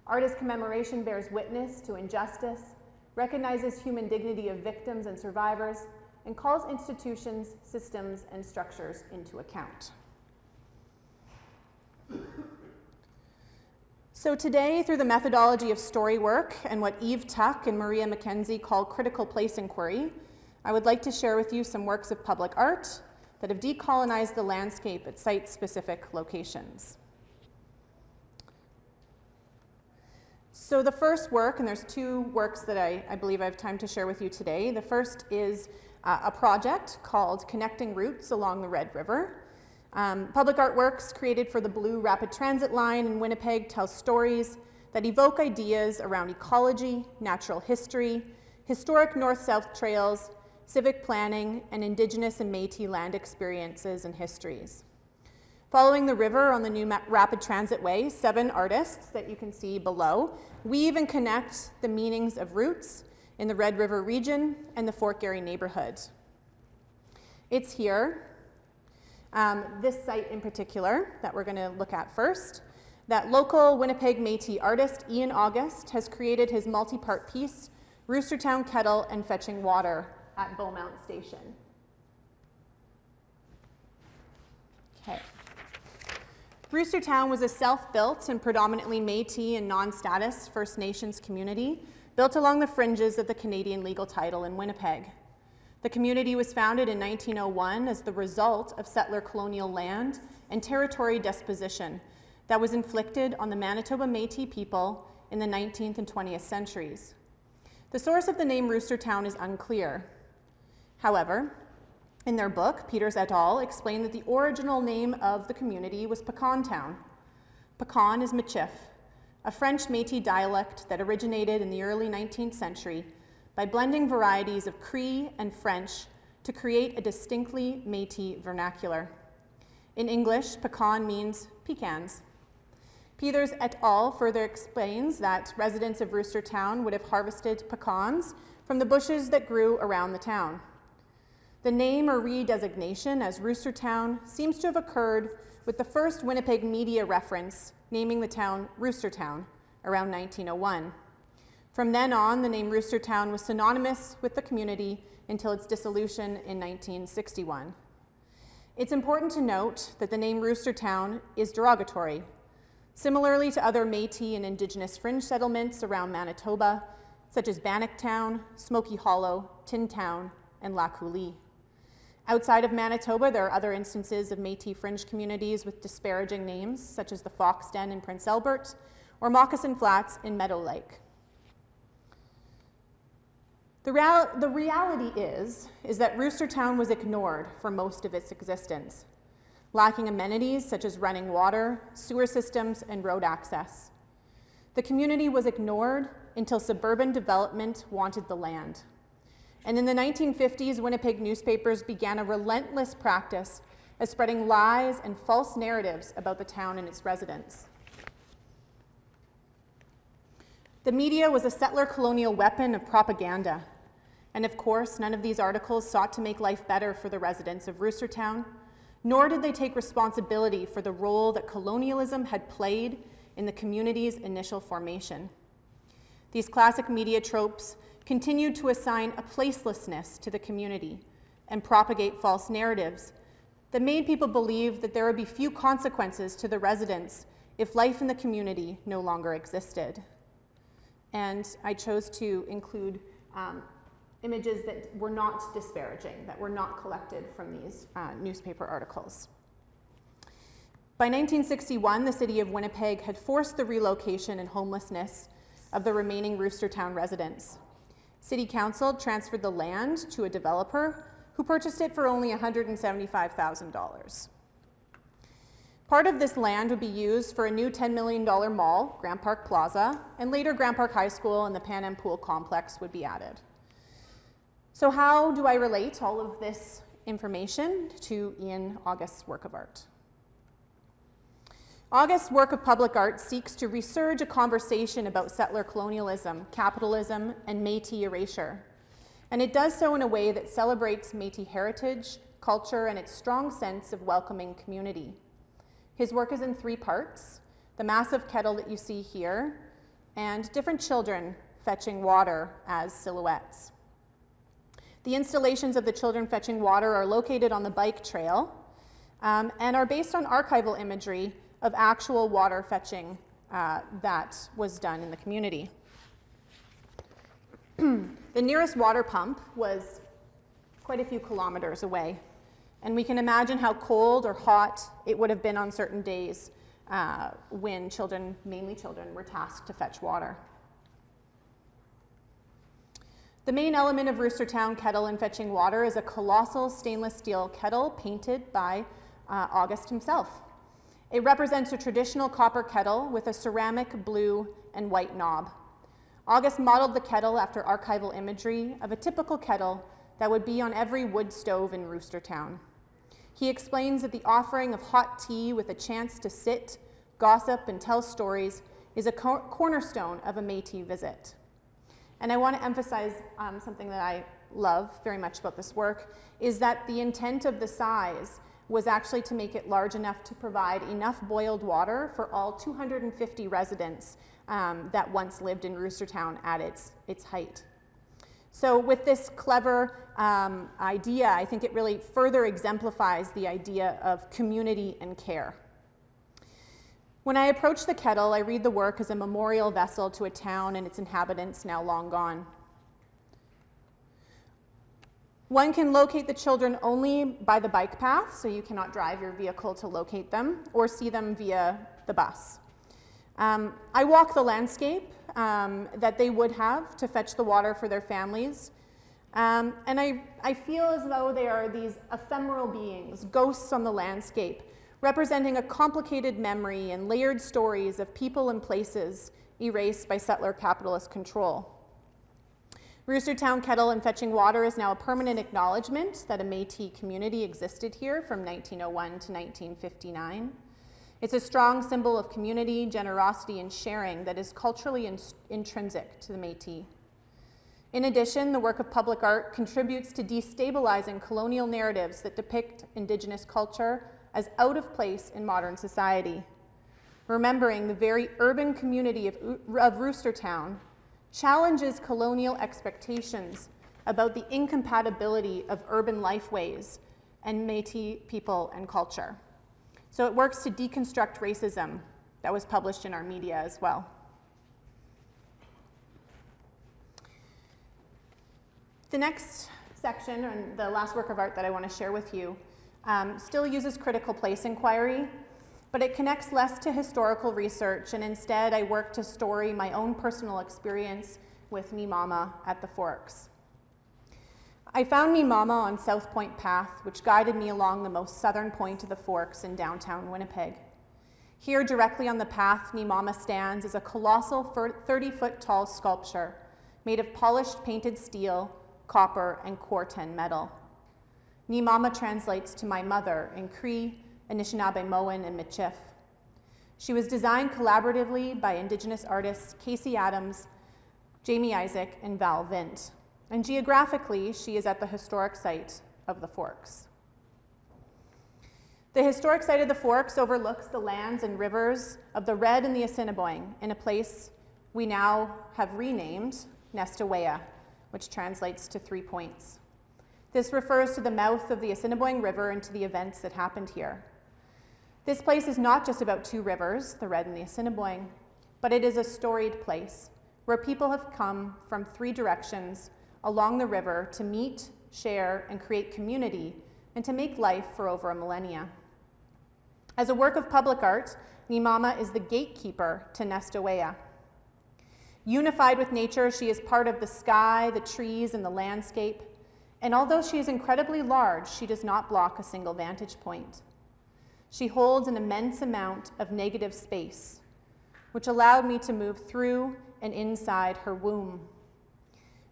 H: Art as commemoration bears witness to injustice, recognizes human dignity of victims and survivors, and calls institutions, systems, and structures into account. So today, through the methodology of story work and what Eve Tuck and Maria Mackenzie call critical place inquiry, I would like to share with you some works of public art that have decolonized the landscape at site-specific locations. So the first work, and there's two works that I believe I have time to share with you today. The first is a project called Connecting Routes Along the Red River. Public artworks created for the Blue Rapid Transit Line in Winnipeg tell stories that evoke ideas around ecology, natural history, historic north-south trails, civic planning, and Indigenous and Métis land experiences and histories. Following the river on the new rapid transit way, 7 artists that you can see below weave and connect the meanings of roots in the Red River region and the Fort Garry neighborhood. It's here, this site in particular, that we're going to look at first, that local Winnipeg Métis artist Ian August has created his multi-part piece, Roostertown Kettle and Fetching Water at Beaumont Station. Okay. Roostertown was a self-built and predominantly Métis and non-status First Nations community built along the fringes of the Canadian legal title in Winnipeg. The community was founded in 1901 as the result of settler colonial land and territory disposition that was inflicted on the Manitoba Métis people in the 19th and 20th centuries. The source of the name Roostertown is unclear. However, in their book, Peters et al. Explained that the original name of the community was Pecan Town. Pecan is Michif, a French Métis dialect that originated in the early 19th century by blending varieties of Cree and French to create a distinctly Métis vernacular. In English, pecan means pecans. Peters et al. Further explains that residents of Roostertown would have harvested pecans from the bushes that grew around the town. The name or redesignation as Roostertown seems to have occurred with the first Winnipeg media reference naming the town Roostertown around 1901. From then on, the name Roostertown was synonymous with the community until its dissolution in 1961. It's important to note that the name Roostertown is derogatory. Similarly to other Métis and Indigenous fringe settlements around Manitoba, such as Bannocktown, Smoky Hollow, Tintown, and La Coulee. Outside of Manitoba, there are other instances of Métis fringe communities with disparaging names, such as the Fox Den in Prince Albert, or Moccasin Flats in Meadow Lake. The reality is that Roostertown was ignored for most of its existence, lacking amenities such as running water, sewer systems, and road access. The community was ignored until suburban development wanted the land. And in the 1950s, Winnipeg newspapers began a relentless practice of spreading lies and false narratives about the town and its residents. The media was a settler colonial weapon of propaganda. And of course, none of these articles sought to make life better for the residents of Roostertown, nor did they take responsibility for the role that colonialism had played in the community's initial formation. These classic media tropes continued to assign a placelessness to the community and propagate false narratives that made people believe that there would be few consequences to the residents if life in the community no longer existed. And I chose to include images that were not disparaging, that were not collected from these newspaper articles. By 1961, the city of Winnipeg had forced the relocation and homelessness of the remaining Roostertown residents. City Council transferred the land to a developer who purchased it for only $175,000. Part of this land would be used for a new $10 million mall, Grand Park Plaza, and later Grand Park High School and the Pan Am Pool Complex would be added. So how do I relate all of this information to Ian August's work of art? August's work of public art seeks to resurge a conversation about settler colonialism, capitalism, and Métis erasure. And it does so in a way that celebrates Métis heritage, culture, and its strong sense of welcoming community. His work is in 3 parts: the massive kettle that you see here, and different children fetching water as silhouettes. The installations of the children fetching water are located on the bike trail and are based on archival imagery of actual water fetching that was done in the community. The nearest water pump was quite a few kilometers away, and we can imagine how cold or hot it would have been on certain days when children, mainly children, were tasked to fetch water. The main element of Roostertown kettle and fetching water is a colossal stainless steel kettle painted by August himself. It represents a traditional copper kettle with a ceramic blue and white knob. August modeled the kettle after archival imagery of a typical kettle that would be on every wood stove in Roostertown. He explains that the offering of hot tea with a chance to sit, gossip, and tell stories is a cornerstone of a Métis visit. And I want to emphasize something that I love very much about this work, is that the intent of the size was actually to make it large enough to provide enough boiled water for all 250 residents that once lived in Roostertown at its height. So with this clever idea, I think it really further exemplifies the idea of community and care. When I approach the kettle, I read the work as a memorial vessel to a town and its inhabitants now long gone. One can locate the children only by the bike path, so you cannot drive your vehicle to locate them, or see them via the bus. I walk the landscape that they would have to fetch the water for their families, and I feel as though they are these ephemeral beings, ghosts on the landscape, representing a complicated memory and layered stories of people and places erased by settler capitalist control. Roostertown kettle and fetching water is now a permanent acknowledgement that a Métis community existed here from 1901 to 1959. It's a strong symbol of community, generosity, and sharing that is culturally intrinsic to the Métis. In addition, the work of public art contributes to destabilizing colonial narratives that depict Indigenous culture as out of place in modern society. Remembering the very urban community of Roostertown challenges colonial expectations about the incompatibility of urban lifeways and Métis people and culture. So it works to deconstruct racism that was published in our media as well. The next section, and the last work of art that I want to share with you, still uses critical place inquiry, but it connects less to historical research, and instead I work to story my own personal experience with Ni Mama at the Forks. I found Ni Mama on South Point Path, which guided me along the most southern point of the Forks in downtown Winnipeg. Here, directly on the path, Ni Mama stands as a colossal 30-foot tall sculpture made of polished painted steel, copper, and Coar metal. Ni Mama translates to my mother in Cree, Anishinaabe-Moan, and Michif. She was designed collaboratively by Indigenous artists Casey Adams, Jamie Isaac, and Val Vint. And geographically, she is at the historic site of the Forks. The historic site of the Forks overlooks the lands and rivers of the Red and the Assiniboine in a place we now have renamed Nestaweya, which translates to 3 points. This refers to the mouth of the Assiniboine River and to the events that happened here. This place is not just about two rivers, the Red and the Assiniboine, but it is a storied place where people have come from 3 directions along the river to meet, share, and create community, and to make life for over a millennia. As a work of public art, Ni Mama is the gatekeeper to Nestaweya. Unified with nature, she is part of the sky, the trees, and the landscape, and although she is incredibly large, she does not block a single vantage point. She holds an immense amount of negative space, which allowed me to move through and inside her womb.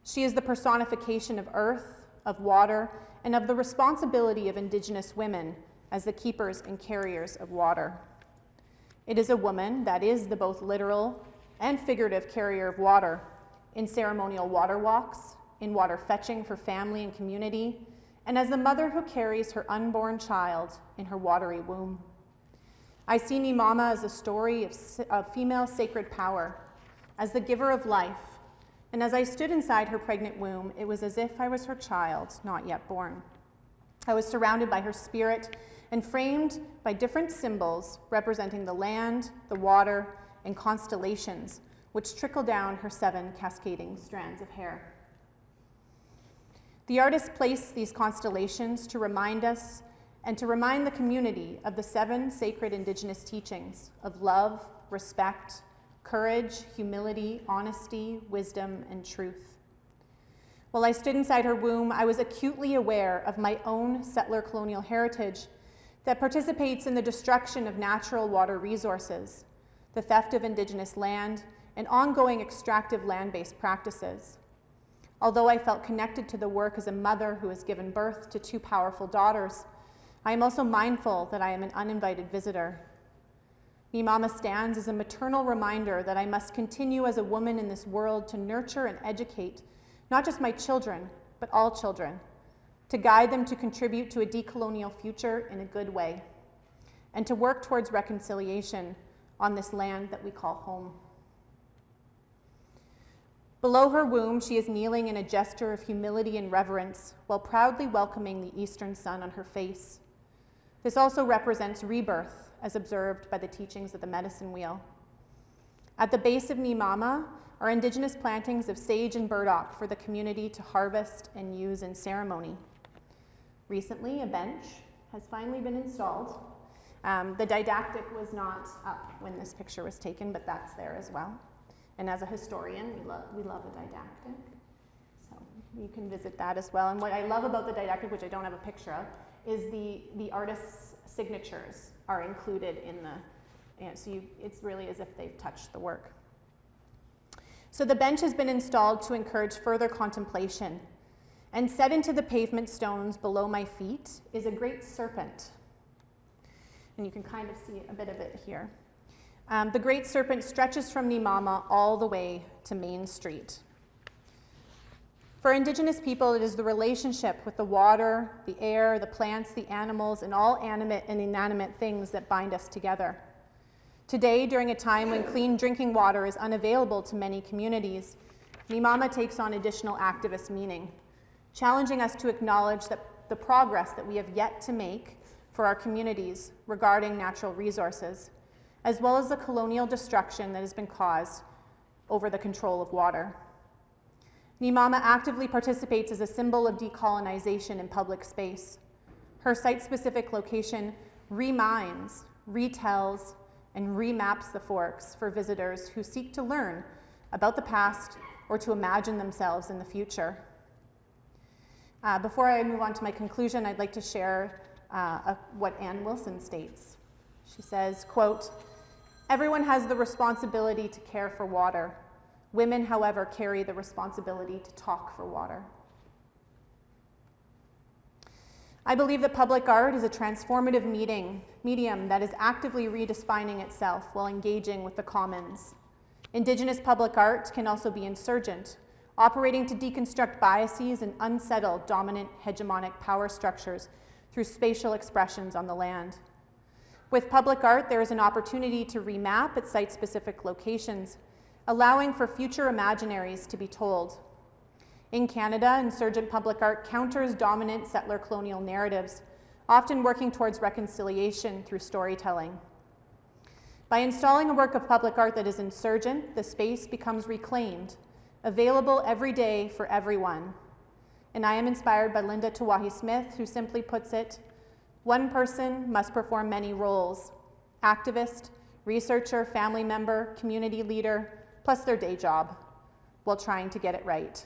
H: She is the personification of earth, of water, and of the responsibility of Indigenous women as the keepers and carriers of water. It is a woman that is the both literal and figurative carrier of water in ceremonial water walks, in water fetching for family and community, and as the mother who carries her unborn child in her watery womb. I see Ni Mama as a story of female sacred power, as the giver of life, and as I stood inside her pregnant womb, it was as if I was her child, not yet born. I was surrounded by her spirit and framed by different symbols representing the land, the water, and constellations, which trickle down her 7 cascading strands of hair. The artist placed these constellations to remind us and to remind the community of the 7 sacred Indigenous teachings of love, respect, courage, humility, honesty, wisdom, and truth. While I stood inside her womb, I was acutely aware of my own settler colonial heritage that participates in the destruction of natural water resources, the theft of Indigenous land, and ongoing extractive land-based practices. Although I felt connected to the work as a mother who has given birth to 2 powerful daughters, I am also mindful that I am an uninvited visitor. Me Mama stands as a maternal reminder that I must continue as a woman in this world to nurture and educate not just my children, but all children, to guide them to contribute to a decolonial future in a good way, and to work towards reconciliation on this land that we call home. Below her womb, she is kneeling in a gesture of humility and reverence while proudly welcoming the eastern sun on her face. This also represents rebirth, as observed by the teachings of the medicine wheel. At the base of Me Mama are Indigenous plantings of sage and burdock for the community to harvest and use in ceremony. Recently, a bench has finally been installed. The didactic was not up when this picture was taken, but that's there as well. And as a historian, we love a didactic. So you can visit that as well. And what I love about the didactic, which I don't have a picture of, is the artist's signatures are included in the, so it's really as if they've touched the work. So the bench has been installed to encourage further contemplation. And set into the pavement stones below my feet is a great serpent. And you can kind of see a bit of it here. The great serpent stretches from Me Mama all the way to Main Street. For Indigenous people, it is the relationship with the water, the air, the plants, the animals, and all animate and inanimate things that bind us together. Today, during a time when clean drinking water is unavailable to many communities, Me Mama takes on additional activist meaning, challenging us to acknowledge that the progress that we have yet to make for our communities regarding natural resources, as well as the colonial destruction that has been caused over the control of water. Me Mama actively participates as a symbol of decolonization in public space. Her site-specific location reminds, retells, and remaps the forks for visitors who seek to learn about the past or to imagine themselves in the future. Before I move on to my conclusion, I'd like to share what Ann Wilson states. She says, quote, "Everyone has the responsibility to care for water. Women, however, carry the responsibility to talk for water." I believe that public art is a transformative medium that is actively redefining itself while engaging with the commons. Indigenous public art can also be insurgent, operating to deconstruct biases and unsettle dominant hegemonic power structures through spatial expressions on the land. With public art, there is an opportunity to remap at site-specific locations, allowing for future imaginaries to be told. In Canada, insurgent public art counters dominant settler colonial narratives, often working towards reconciliation through storytelling. By installing a work of public art that is insurgent, the space becomes reclaimed, available every day for everyone. And I am inspired by Linda Tawahi Smith, who simply puts it, "One person must perform many roles: activist, researcher, family member, community leader, plus their day job, while trying to get it right."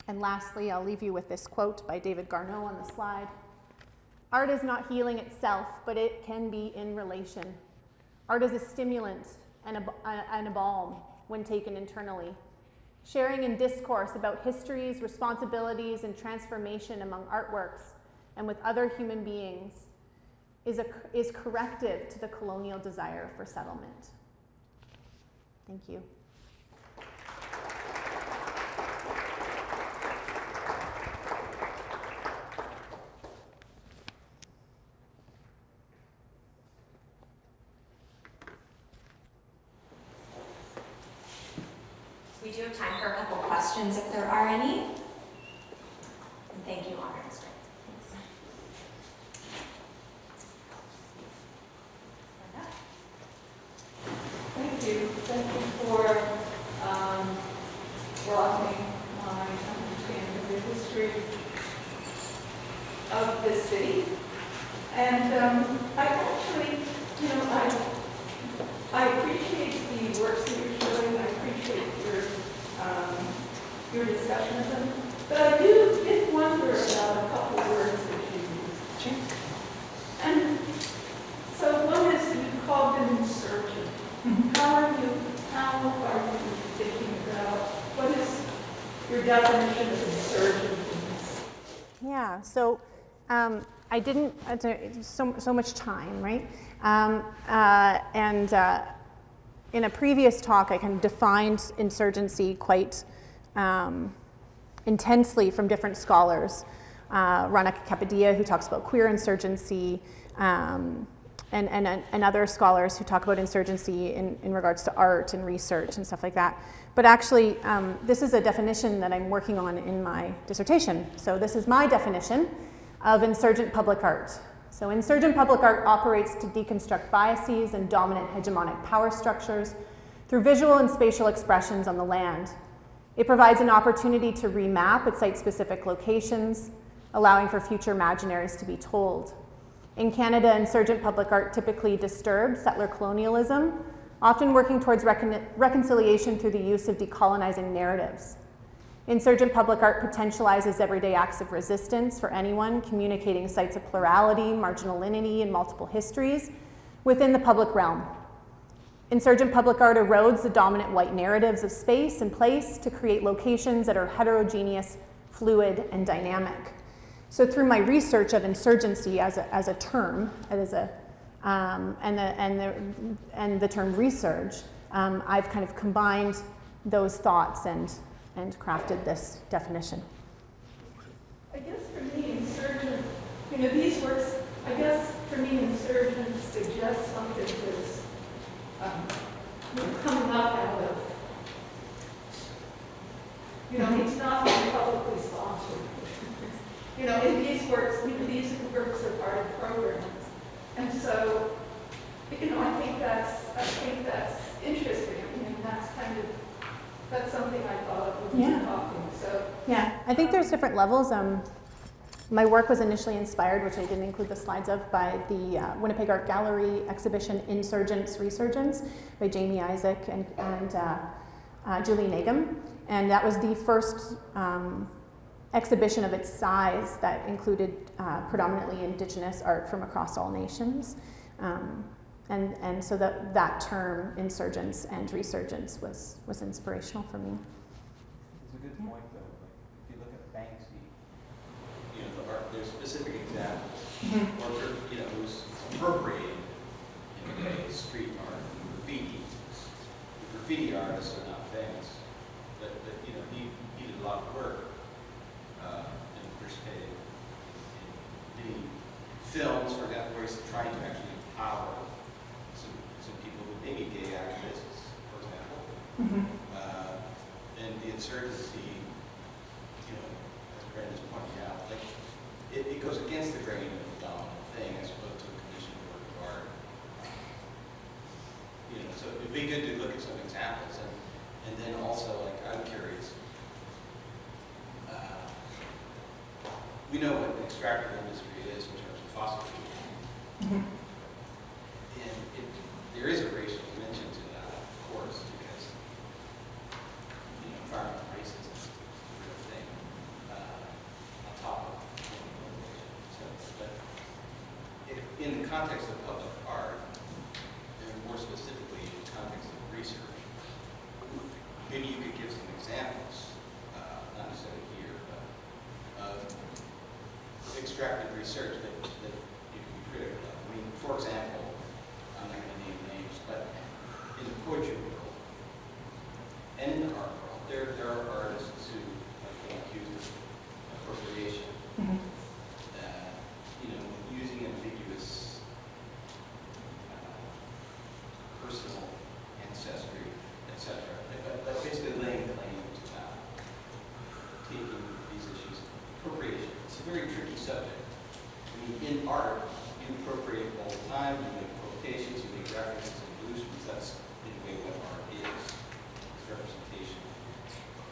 H: And lastly, I'll leave you with this quote by David Garneau on the slide. "Art is not healing itself, but it can be in relation. Art is a stimulant and a balm when taken internally. Sharing in discourse about histories, responsibilities, and transformation among artworks and with other human beings is corrective to the colonial desire for settlement." Thank you.
E: We do do have time for a couple questions if there are any. And thank you, Honour. It's great.
U: Thank you. Thank you for broadening my understanding of the history of this city. And I actually, I appreciate the works that you're showing. I appreciate your discussion of them. But I did wonder about a couple of words that you used. And so one is you called them insurgent. How are you thinking about what is your definition of insurgent?
H: Yeah, so I didn't, so much time, right? In a previous talk, I kind of defined insurgency quite intensely from different scholars. Rana Kapadia, who talks about queer insurgency, and other scholars who talk about insurgency in regards to art and research and stuff like that. But actually, this is a definition that I'm working on in my dissertation. So this is my definition of insurgent public art. So insurgent public art operates to deconstruct biases and dominant hegemonic power structures through visual and spatial expressions on the land. It provides an opportunity to remap at site-specific locations, allowing for future imaginaries to be told. In Canada, insurgent public art typically disturbed settler colonialism, often working towards reconciliation through the use of decolonizing narratives. Insurgent public art potentializes everyday acts of resistance for anyone communicating sites of plurality, marginality, and multiple histories within the public realm. Insurgent public art erodes the dominant white narratives of space and place to create locations that are heterogeneous, fluid, and dynamic. So through my research of insurgency as a term, and the term research, I've kind of combined those thoughts and crafted this definition.
U: I guess for me, insurgent, these works, I guess for me, insurgent suggests something that's coming up out of, it's not being publicly sponsored. In these works, these works are part of programs. And so, I think that's interesting. That's something I thought of when we were talking. So
H: yeah, I think there's different levels. My work was initially inspired, which I didn't include the slides of, by the Winnipeg Art Gallery exhibition Insurgents, Resurgence by Jamie Isaac and Julie Nagum. And that was the first exhibition of its size that included predominantly Indigenous art from across all nations. And so that term, insurgence and resurgence, was inspirational for me.
D: It's a good point, though. Like, if you look at Banksy, the art, there's specific examples, or who's appropriating street art and graffiti. The graffiti artists are not famous, but he did a lot of work in participated in many films, for example, where he's trying to actually empower some people who may be gay activists, for example. And the insurgency, as Brenda's pointing out, like it goes against the grain of the dominant thing as opposed to a commissioned work of art. So it'd be good to look at some examples, and then also, like, I'm curious. We know what the extractive industry is in terms of fossil fuel. And there is a racial dimension to that, of course, because environmental racism is a real thing on top of but in the context of public art, and more specifically in the context of research, maybe you could give some examples, not necessarily here, but of extractive research that you can be critical of. I mean, for example, I'm not going to name names, but in the poetry world and in the art world, there are artists who have been accused of appropriation, using ambiguous personal ancestry, etc. But basically laying claim
B: way. I mean, in art, you appropriate all the time, you make quotations, you make references and allusions. That's in a way what art is. It's representation.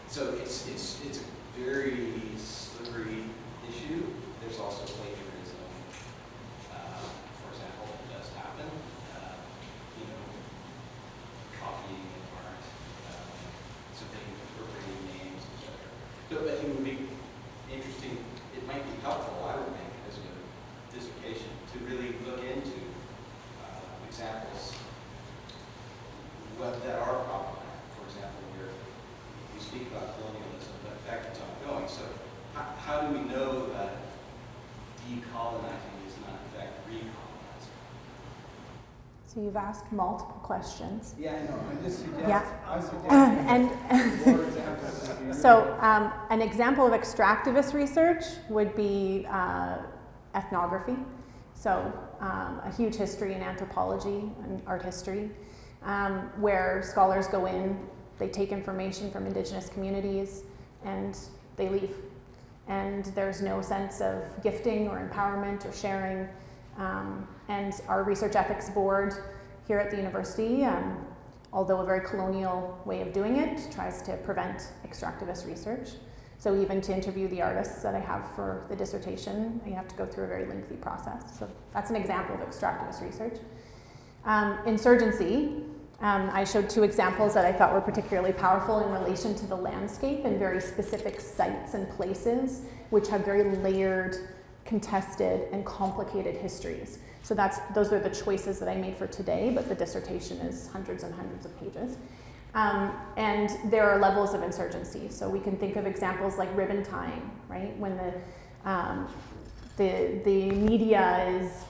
B: So it's a very slippery issue. There's also plagiarism, for example, that does happen. You know, copying of art, something appropriating names, etc. So it would be interesting. It might be helpful, I would think, as a dissertation, to really look into examples that are problematic. For example, where you speak about colonialism, but in fact it's ongoing. So how do we know that decolonizing is not in fact recolonizing?
H: So you've asked multiple questions.
G: Yeah, I know. I just suggest.
H: Yeah.
G: I suggest
H: And so an example of extractivist research would be ethnography. So a huge history in anthropology and art history, where scholars go in, they take information from indigenous communities, and they leave. And there's no sense of gifting or empowerment or sharing. And our research ethics board here at the university, although a very colonial way of doing it, tries to prevent extractivist research. So even to interview the artists that I have for the dissertation, you have to go through a very lengthy process. So that's an example of extractivist research. Insurgency, I showed two examples that I thought were particularly powerful in relation to the landscape and very specific sites and places which have very layered, contested, and complicated histories. So those are the choices that I made for today, but the dissertation is hundreds and hundreds of pages. And there are levels of insurgency. So we can think of examples like ribbon tying, right? When the media is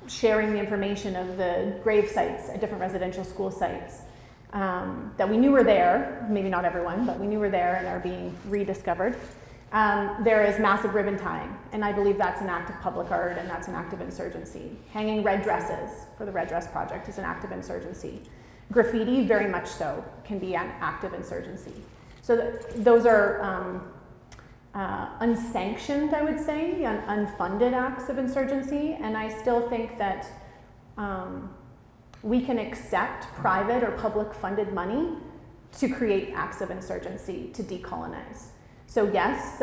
H: sharing the information of the grave sites at different residential school sites that we knew were there, maybe not everyone, but we knew were there and are being rediscovered. There is massive ribbon tying, and I believe that's an act of public art and that's an act of insurgency. Hanging red dresses for the Red Dress Project is an act of insurgency. Graffiti, very much so, can be an act of insurgency. So those are unsanctioned, I would say, unfunded acts of insurgency, and I still think that we can accept private or public funded money to create acts of insurgency to decolonize. So yes,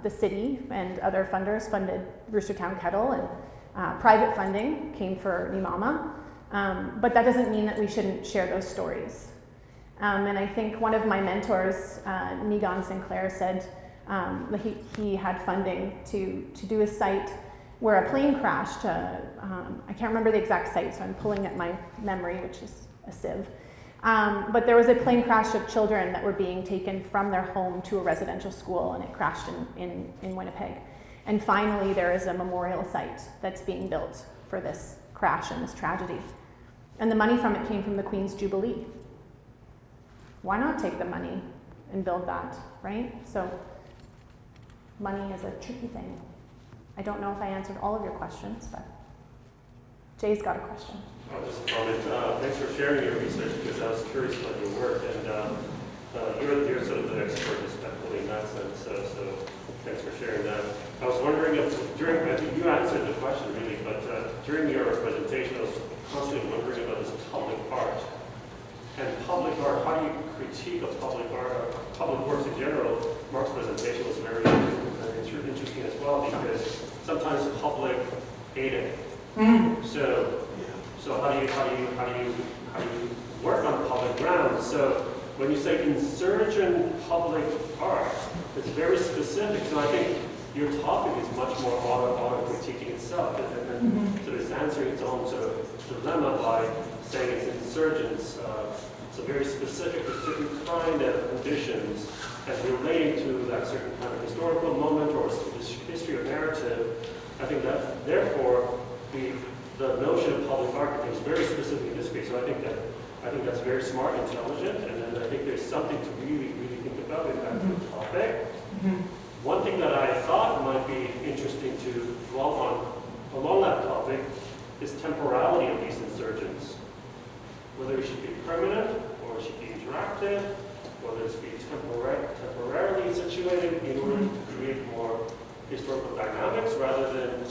H: the city and other funders funded Roostertown Kettle, and private funding came for Nimama. But that doesn't mean that we shouldn't share those stories. And I think one of my mentors, Megan Sinclair, said that he had funding to do a site where a plane crashed. I can't remember the exact site, so I'm pulling at my memory, which is a sieve. But there was a plane crash of children that were being taken from their home to a residential school, and it crashed in Winnipeg. And finally, there is a memorial site that's being built for this crash and this tragedy. And the money from it came from the Queen's Jubilee. Why not take the money and build that, right? So money is a tricky thing. I don't know if I answered all of your questions, but Jay's got a question.
I: I'll just comment. Thanks for sharing your research, because I was curious about your work, and you're sort of the expert, especially in that sense, so thanks for sharing that. I was wondering if I think you answered the question really, but during your presentation I was constantly wondering about this public art. And public art, how do you critique of public art, public works in general? Mark's presentation was very interesting as well, because sometimes the public hate it. So how do you work on public ground? So when you say insurgent public art, it's very specific. So I think your topic is much more auto critiquing itself, and so it's answering its own sort of dilemma by saying it's insurgents. So very specific to certain kind of conditions and relating to that certain kind of historical moment or history or narrative. I think that therefore the notion of public art becomes very specific in this case. So I think that's very smart, intelligent, and then I think there's something to really think about in that topic. One thing that I thought might be interesting to dwell on along that topic is temporality of these insurgents. Whether it should be permanent or it should be interactive, whether it should be temporarily situated in order to create more historical dynamics rather than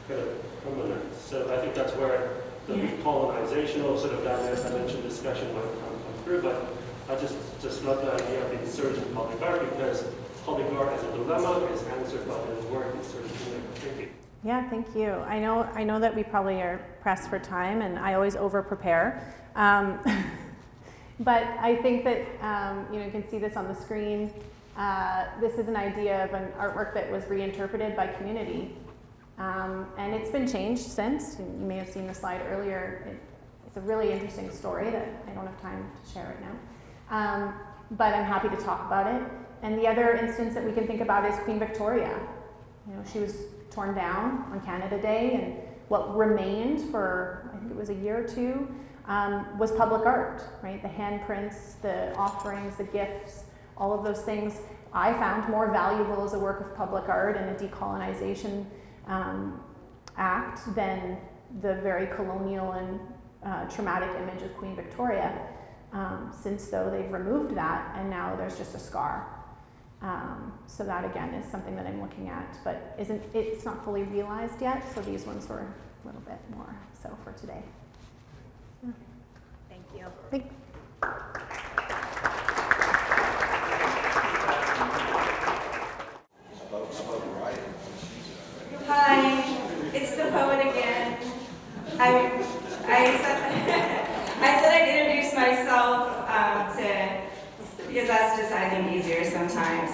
I: kind of permanence. So I think that's where the colonizational sort of dimension discussion might come through, but I just love the idea of insurgent public art, because public art as a dilemma is answered by the work in sort of thinking.
H: Yeah, thank you. I know that we probably are pressed for time, and I always over-prepare. But I think that you can see this on the screen. This is an idea of an artwork that was reinterpreted by community, and it's been changed since. You may have seen the slide earlier. It's a really interesting story that I don't have time to share right now, but I'm happy to talk about it. And the other instance that we can think about is Queen Victoria. She was torn down on Canada Day, and what remained for, I think it was a year or two, was public art, right? The handprints, the offerings, the gifts, all of those things I found more valuable as a work of public art and a decolonization act than the very colonial and traumatic image of Queen Victoria. Since though they've removed that, and now there's just a scar. So that again is something that I'm looking at, but it's not fully realized yet, so these ones were a little bit more so for today. Yeah.
E: Thank you. Hi, it's the poet again. I said I'd introduce myself because that's just, I think, easier sometimes.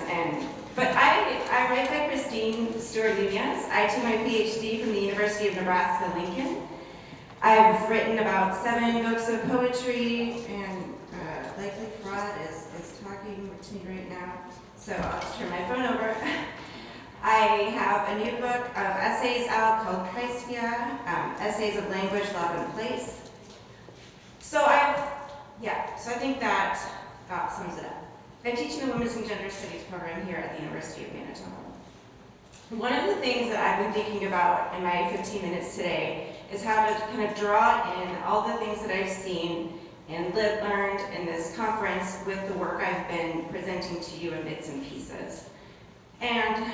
E: But I write by Christine Stewart-Lunias. I took my PhD from the University of Nebraska-Lincoln. I've written about 7 books of poetry, and Likely Fraud is talking to me right now, so I'll just turn my phone over. I have a new book of essays out called Kahnowiilyaa, Essays of Language, Love, and Place. So I think that about sums it up. I'm teaching the Women's and Gender Studies program here at the University of Manitoba. One of the things that I've been thinking about in my 15 minutes today is how to kind of draw in all the things that I've seen and learned in this conference with the work I've been presenting to you in bits and pieces. And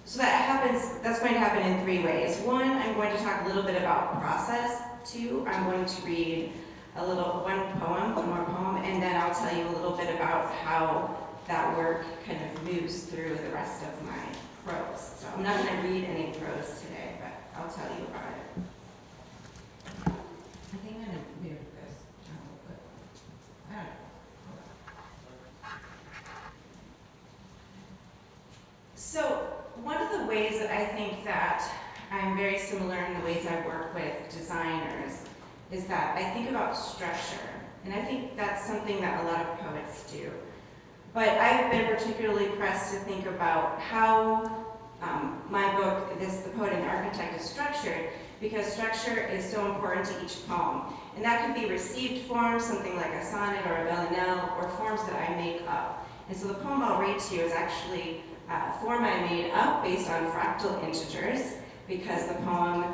E: so that's going to happen in 3 ways. 1, I'm going to talk a little bit about process. 2, I'm going to read one more poem, and then I'll tell you a little bit about how that work kind of moves through the rest of my prose. So I'm not going to read any prose today, but I'll tell you about it. I think I'm going to move this a little bit. I don't know. So one of the ways that I think that I'm very similar in the ways I work with designers is that I think about structure, and I think that's something that a lot of poets do. But I've been particularly pressed to think about how my book, The Poet and the Architect, is structured, because structure is so important to each poem. And that could be received forms, something like a sonnet or a villanelle, or forms that I make up. And so the poem I'll read to you is actually a form I made up based on fractal integers, because the poem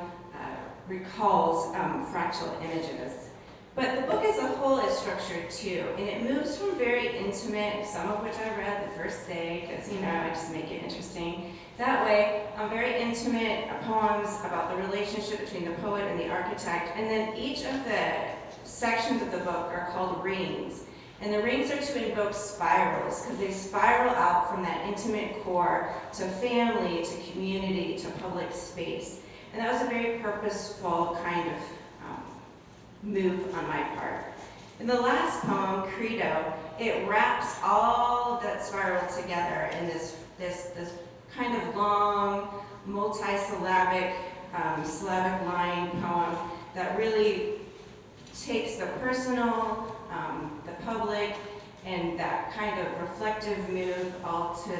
E: recalls fractal images. But the book as a whole is structured too, and it moves from very intimate, some of which I read the first day, because I just make it interesting. That way, very intimate poems about the relationship between the poet and the architect, and then each of the sections of the book are called rings. And the rings are to invoke spirals, because they spiral out from that intimate core to family, to community, to public space. And that was a very purposeful kind of move on my part. In the last poem, Credo, it wraps all of that spiral together in this kind of long, multi-syllabic, syllabic line poem that really takes the personal, the public, and that kind of reflective move all to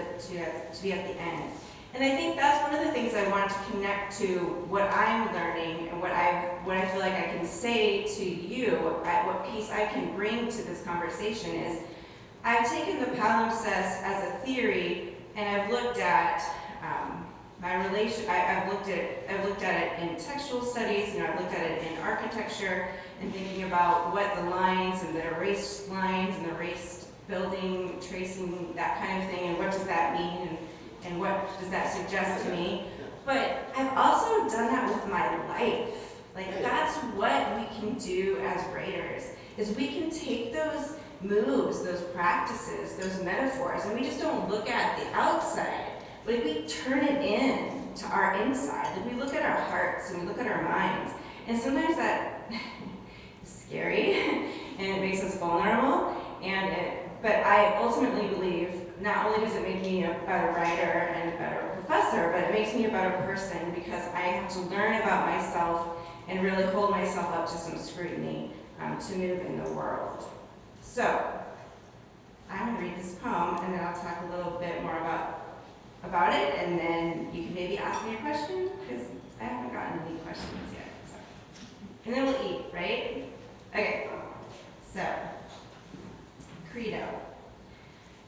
E: be at the end. And I think that's one of the things I want to connect to what I'm learning and what I feel like I can say to you, what piece I can bring to this conversation is, I've taken the palimpsest as a theory, and I've looked at I've looked at it in textual studies, I've looked at it in architecture, and thinking about what the lines and the erased lines and the erased building, tracing, that kind of thing, and what does that mean,
K: and what does that suggest to me? But I've also done that with my life. Like, that's what we can do as writers, is we can take those moves, those practices, those metaphors, and we just don't look at the outside, but we turn it in to our inside. Like, we look at our hearts and we look at our minds. And sometimes that is scary and it makes us vulnerable. But I ultimately believe not only does it make me a better writer and a better professor, but it makes me a better person because I have to learn about myself and really hold myself up to some scrutiny to move in the world. So, I'm going to read this poem and then I'll talk a little bit more about it, and then you can maybe ask me a question because I haven't gotten any questions yet. So. And then we'll eat, right? Okay, so, credo.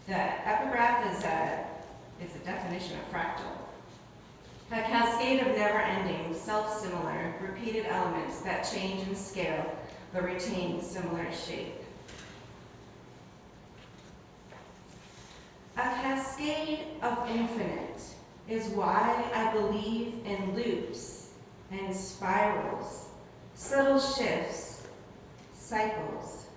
K: The epigraph is a definition of fractal. A cascade of never-ending, self-similar, repeated elements that change in scale but retain similar shape. A cascade of infinite is why I believe in loops and spirals, subtle shifts, cycles.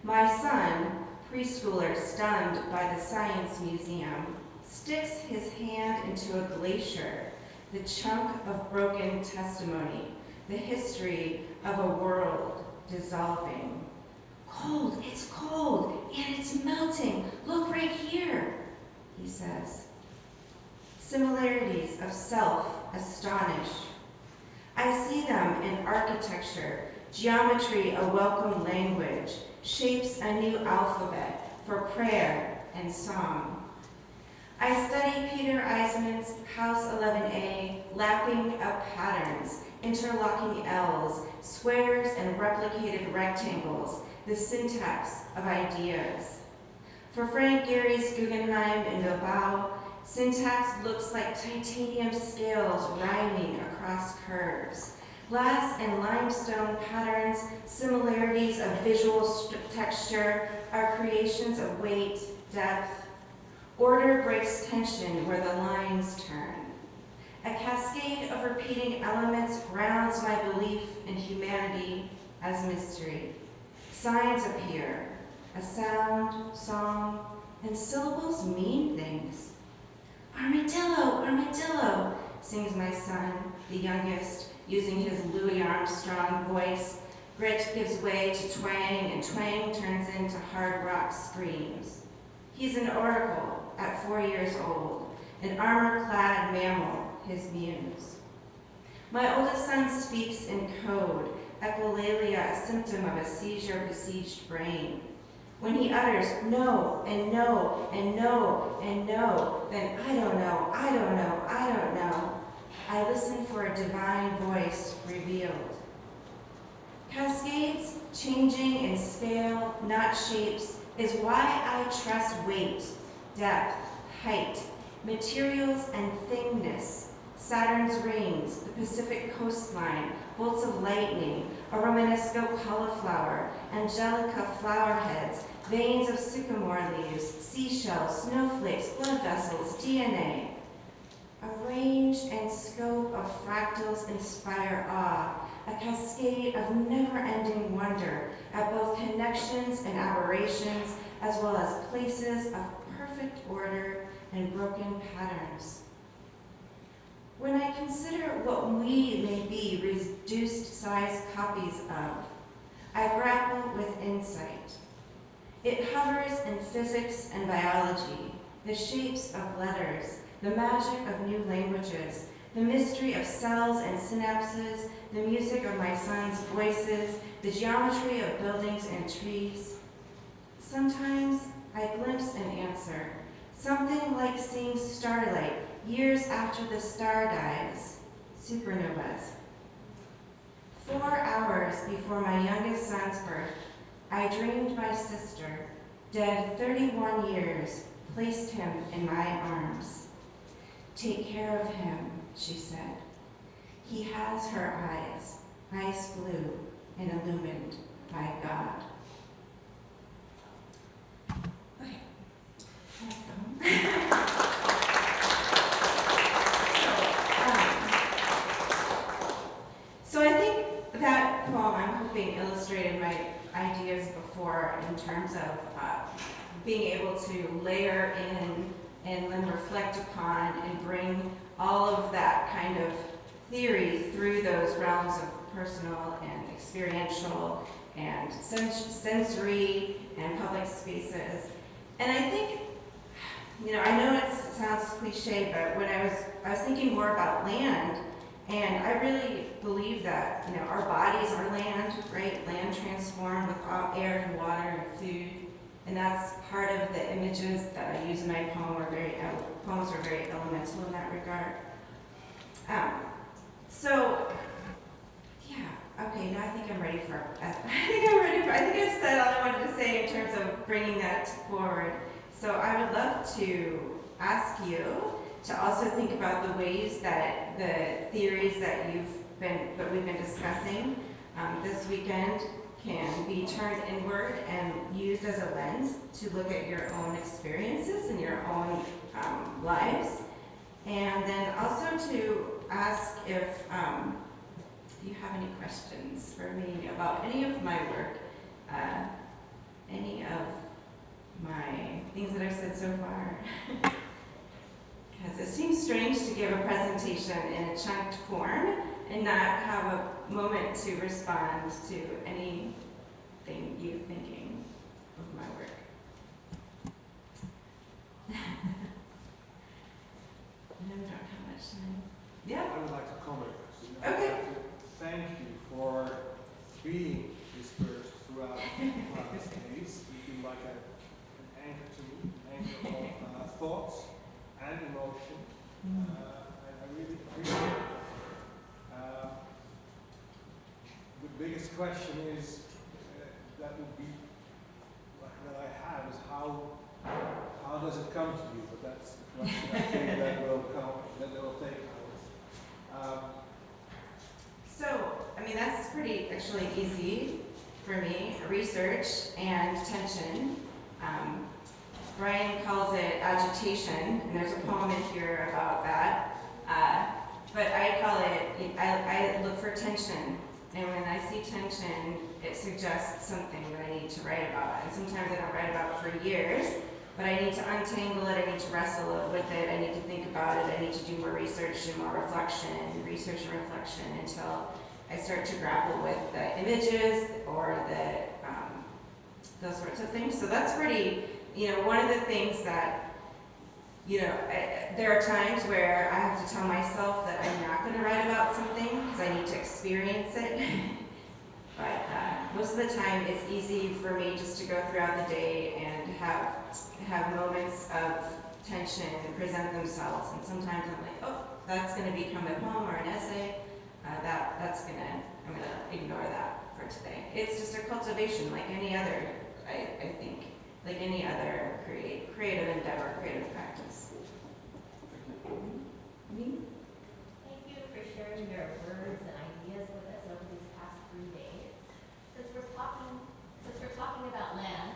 K: My son, preschooler stunned by the Science Museum, sticks his hand into a glacier, the chunk of broken testimony, the history of a world dissolving. Cold, it's cold, and it's melting. Look right here, he says. Similarities of self astonish. I see them in architecture, geometry a welcome language, shapes a new alphabet for prayer and song. I study Peter Eisman's House 11A, lapping up patterns, interlocking L's, squares and replicated rectangles, the syntax of ideas. For Frank Gehry's Guggenheim in Bilbao, syntax looks like titanium scales rhyming across curves. Glass and limestone patterns, similarities of visual texture, are creations of weight, depth. Order breaks tension where the lines turn. A cascade of repeating elements grounds my belief in humanity as mystery. Signs appear, a sound, song, and syllables mean things. Armadillo, armadillo, sings my son, the youngest, using his Louis Armstrong voice. Grit gives way to twang, and twang turns into hard rock screams. He's an oracle at 4 years old, an armor-clad mammal, his muse. My oldest son speaks in code, Echolalia, a symptom of a seizure-besieged brain. When he utters no, and no, and no, and no, then I don't know, I don't know, I don't know, I listen for a divine voice revealed. Cascades, changing in scale, not shapes, is why I trust weight, depth, height, materials, and thingness. Saturn's rings, the Pacific coastline, bolts of lightning, a Romanesco cauliflower, angelica flower heads, veins of sycamore leaves, seashells, snowflakes, blood vessels, DNA. A range and scope of fractals inspire awe, a cascade of never-ending wonder at both connections and aberrations, as well as places of perfect order and broken patterns. When I consider what we may be reduced-size copies of, I grapple with insight. It hovers in physics and biology, the shapes of letters, the magic of new languages, the mystery of cells and synapses, the music of my son's voices, the geometry of buildings and trees. Sometimes I glimpse an answer, something like seeing starlight years after the star dies, supernovas. 4 hours before my youngest son's birth, I dreamed my sister, dead 31 years, placed him in my arms. Take care of him, she said. He has her eyes, ice blue and illumined by God. Okay. ideas before in terms of being able to layer in and then reflect upon and bring all of that kind of theory through those realms of personal and experiential and sensory and public spaces. And I think, you know, I know it sounds cliche, but when I was thinking more about land, and I really believe that, you know, our bodies are land, right? Land transformed with air and water and food. And that's part of the images that I use in my poem. Poems are very elemental in that regard. So, yeah, okay, now I think I'm ready for, I think I've said all I wanted to say in terms of bringing that forward. So I would love to ask you to also think about the ways that the theories that we've been discussing this weekend can be turned inward and used as a lens to look at your own experiences and your own lives. And then also to ask if you have any questions for me about any of my work, any of my things that I've said so far. Because it seems strange to give a presentation in a chunked form and not have a moment to respond to anything you're thinking of my work. I don't have much time. Yeah?
M: I would like to comment.
K: Okay.
M: Thank you for being dispersed throughout class days. You feel like an anchor to me, an anchor of thoughts and emotion. I really appreciate it. The biggest question is that I have is how does it come to you? But that's the question I think that will take hours.
K: So, I mean, that's pretty actually easy for me. Research and tension. Brian calls it agitation, and there's a poem in here about that. But I call it, I look for tension. And when I see tension, it suggests something that I need to write about. And sometimes I don't write about it for years, but I need to untangle it, I need to wrestle with it, I need to think about it, I need to do more research and more research and reflection until I start to grapple with the images or those sorts of things. So that's pretty, you know, one of the things that, you know, there are times where I have to tell myself that I'm not going to write about something because I need to experience it. But most of the time it's easy for me just to go throughout the day and have moments of tension present themselves. And sometimes I'm like, oh, that's going to become a poem or an essay. I'm going to ignore that for today. It's just a cultivation like any other, I think, like any other creative endeavor, creative practice. Me?
P: Thank you for sharing your words and ideas with us over these past 3 days. Since we're talking about land,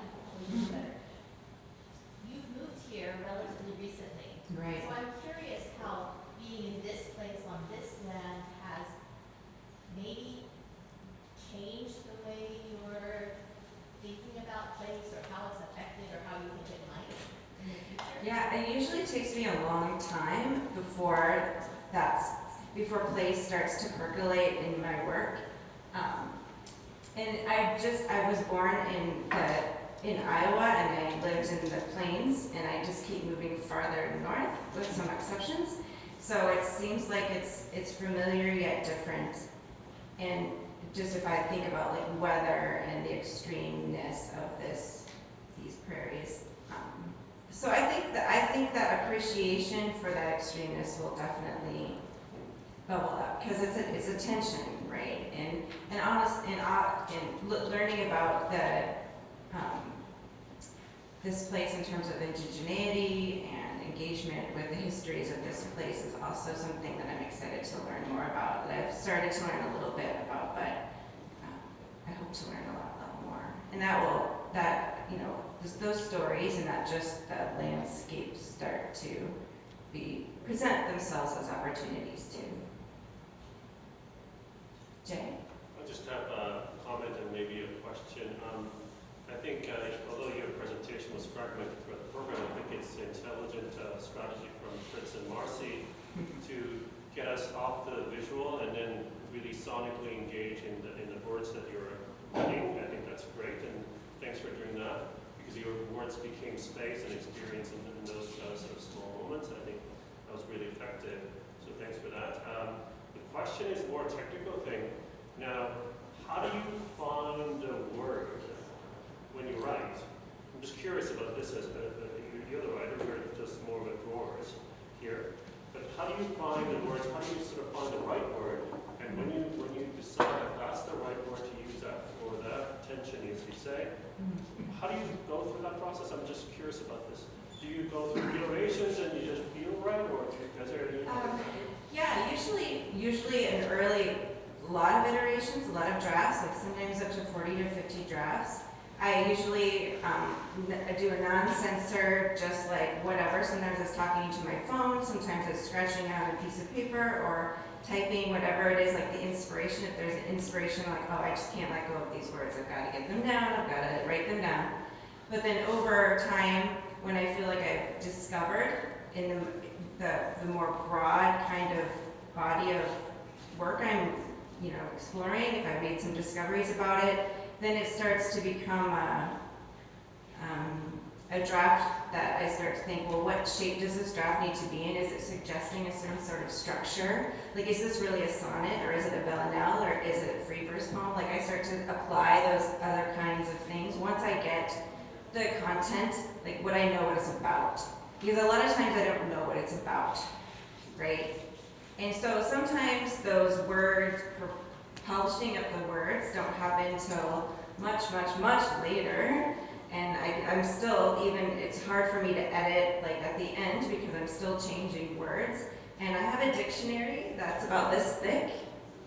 P: you've moved here relatively recently.
K: Right.
P: So I'm curious how being in this place on this land has maybe changed the way you're thinking about place, or how it's affected, or how you think it might in the future?
K: Yeah, it usually takes me a long time before place starts to percolate in my work. And I was born in Iowa, and I lived in the plains, and I just keep moving farther north with some exceptions. So it seems like it's familiar yet different. And just if I think about like weather and the extremeness of these prairies. So I think that appreciation for that extremeness will definitely bubble up, because it's a tension, right? And learning about this place in terms of indigeneity and engagement with the histories of this place is also something that I'm excited to learn more about, that I've started to learn a little bit about, but I hope to learn a lot more. And those stories and not just the landscape start to present themselves as opportunities too. Jay?
I: I just have a comment and maybe a question. Chris and Marcy to get us off the visual and then really sonically engage in the words that you're writing. I think that's great, and thanks for doing that, because your words became space and experience in those sort of small moments. I think that was really effective, so thanks for that. The question is more a technical thing. Now, how do you find a word when you write? I'm just curious about this as you're the writer, we're just more of a drawers here. But how do you find the words? How do you sort of find the right word? And when you decide that that's the right word to use that for that tension, as you say, how do you go through that process? I'm just curious about this. Do you go through iterations and you just feel right, or is there any?
K: Yeah, usually an early, a lot of iterations, a lot of drafts, like sometimes up to 40 to 50 drafts. I usually do a non-censor, just like whatever. Sometimes it's talking to my phone, sometimes it's scratching out a piece of paper or typing, whatever it is, like the inspiration. If there's an inspiration, like, oh, I just can't let go of these words. I've got to get them down, I've got to write them down. But then over time, when I feel like I've discovered in the more broad kind of body of work I'm exploring, if I've made some discoveries about it, then it starts to become a draft that I start to think, well, what shape does this draft need to be in? Is it suggesting some sort of structure? Like, is this really a sonnet, or is it a villanelle, or is it a free verse poem? Like, I start to apply those other kinds of things once I get the content, like what I know what it's about. Because a lot of times I don't know what it's about, right? And so sometimes those words, polishing up the words, don't happen until much, much, much later. And I'm still, it's hard for me to edit like at the end because I'm still changing words. And I have a dictionary that's about this thick.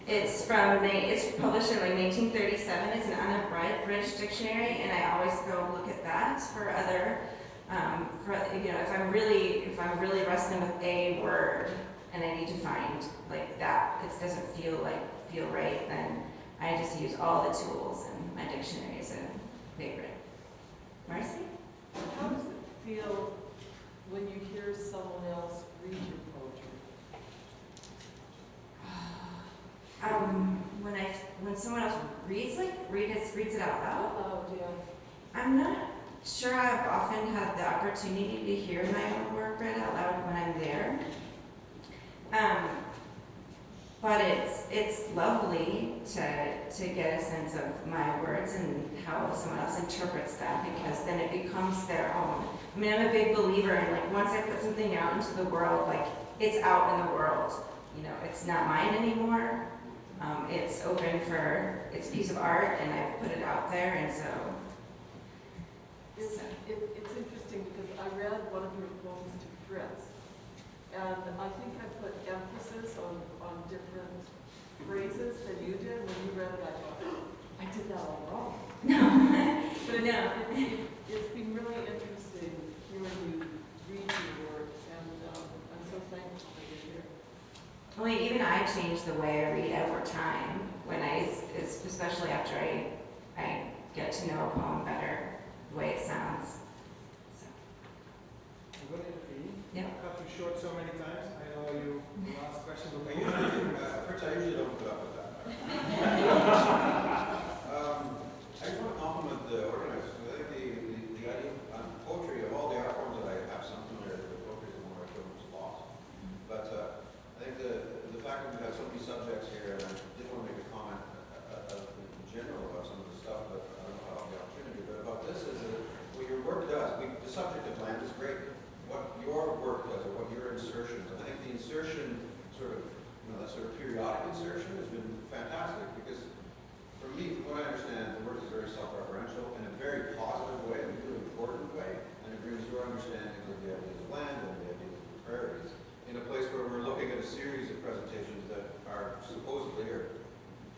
K: It's published in like 1937. It's an unabridged dictionary, and I always go look at that for other, if I'm really wrestling with a word and I need to find like that, it doesn't feel right, then I just use all the tools, and my dictionary is a favorite. Marcy?
J: How does it feel when you hear someone else read your poetry?
K: When someone else reads it out loud?
J: Oh, yeah.
K: I'm not sure I've often had the opportunity to hear my own work read out loud when I'm there. But it's lovely to get a sense of my words and how someone else interprets that, because then it becomes their own. I mean, I'm a big believer in, like, once I put something out into the world, like, it's out in the world. It's not mine anymore. It's open it's a piece of art, and I've put it out there, and so.
J: It's interesting because I read one of your poems to Fritz, and I think I put emphasis on different phrases than you did. When you read it, I thought, I did that all wrong. But it's been really interesting hearing you read your work, and I'm so thankful that you're here.
K: Well, even I changed the way I read over time, especially after I get to know a poem better, the way it sounds.
M: I'm going to intervene.
K: Yeah.
M: I cut you short so many times. I know you last question, but
R: First, I usually don't put up with that. I just want to compliment the organizers. I think the idea of poetry, of all the art forms that I have some familiarity with, poetry is the one where I feel most lost. But I think the fact that we've had so many subjects here, and I did want to make a comment in general about some of the stuff, but I don't know if I'll have the opportunity, but about this is what your work does. The subject of land is great. What your work does, or what your insertions, and I think the insertion that sort of periodic insertion has been fantastic, because for me, from what I understand, the work is very self-referential in a very positive way, in a really important way, and it brings your understanding of the ideas of land and the ideas of the prairies in a place where we're looking at a series of presentations that are supposedly or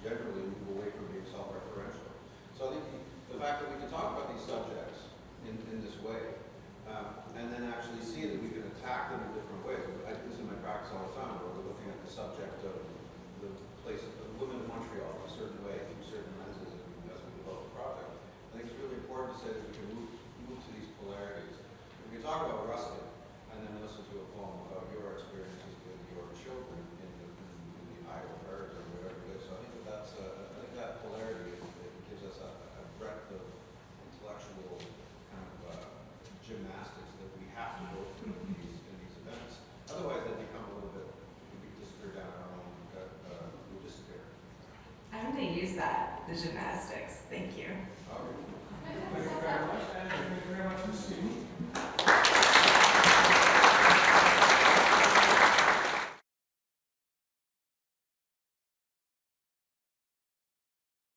R: generally move away from being self-referential. So I think the fact that we can talk about these subjects in this way, and then actually see that we can attack them in different ways. I do this in my practice all the time, where we're looking at the subject of the place of the women of Montreal in a certain way, through certain lenses as we develop the project. I think it's really important to say that we can move to these polarities. We can talk about Ruskin, and then listen to a poem about your experience have to go through in these events. Otherwise, they become a little bit, we disappear down our own, we disappear.
K: I'm going to use that, the gymnastics. Thank you.
Q: Thank you very much, and thank you very much, Ms. Stevie.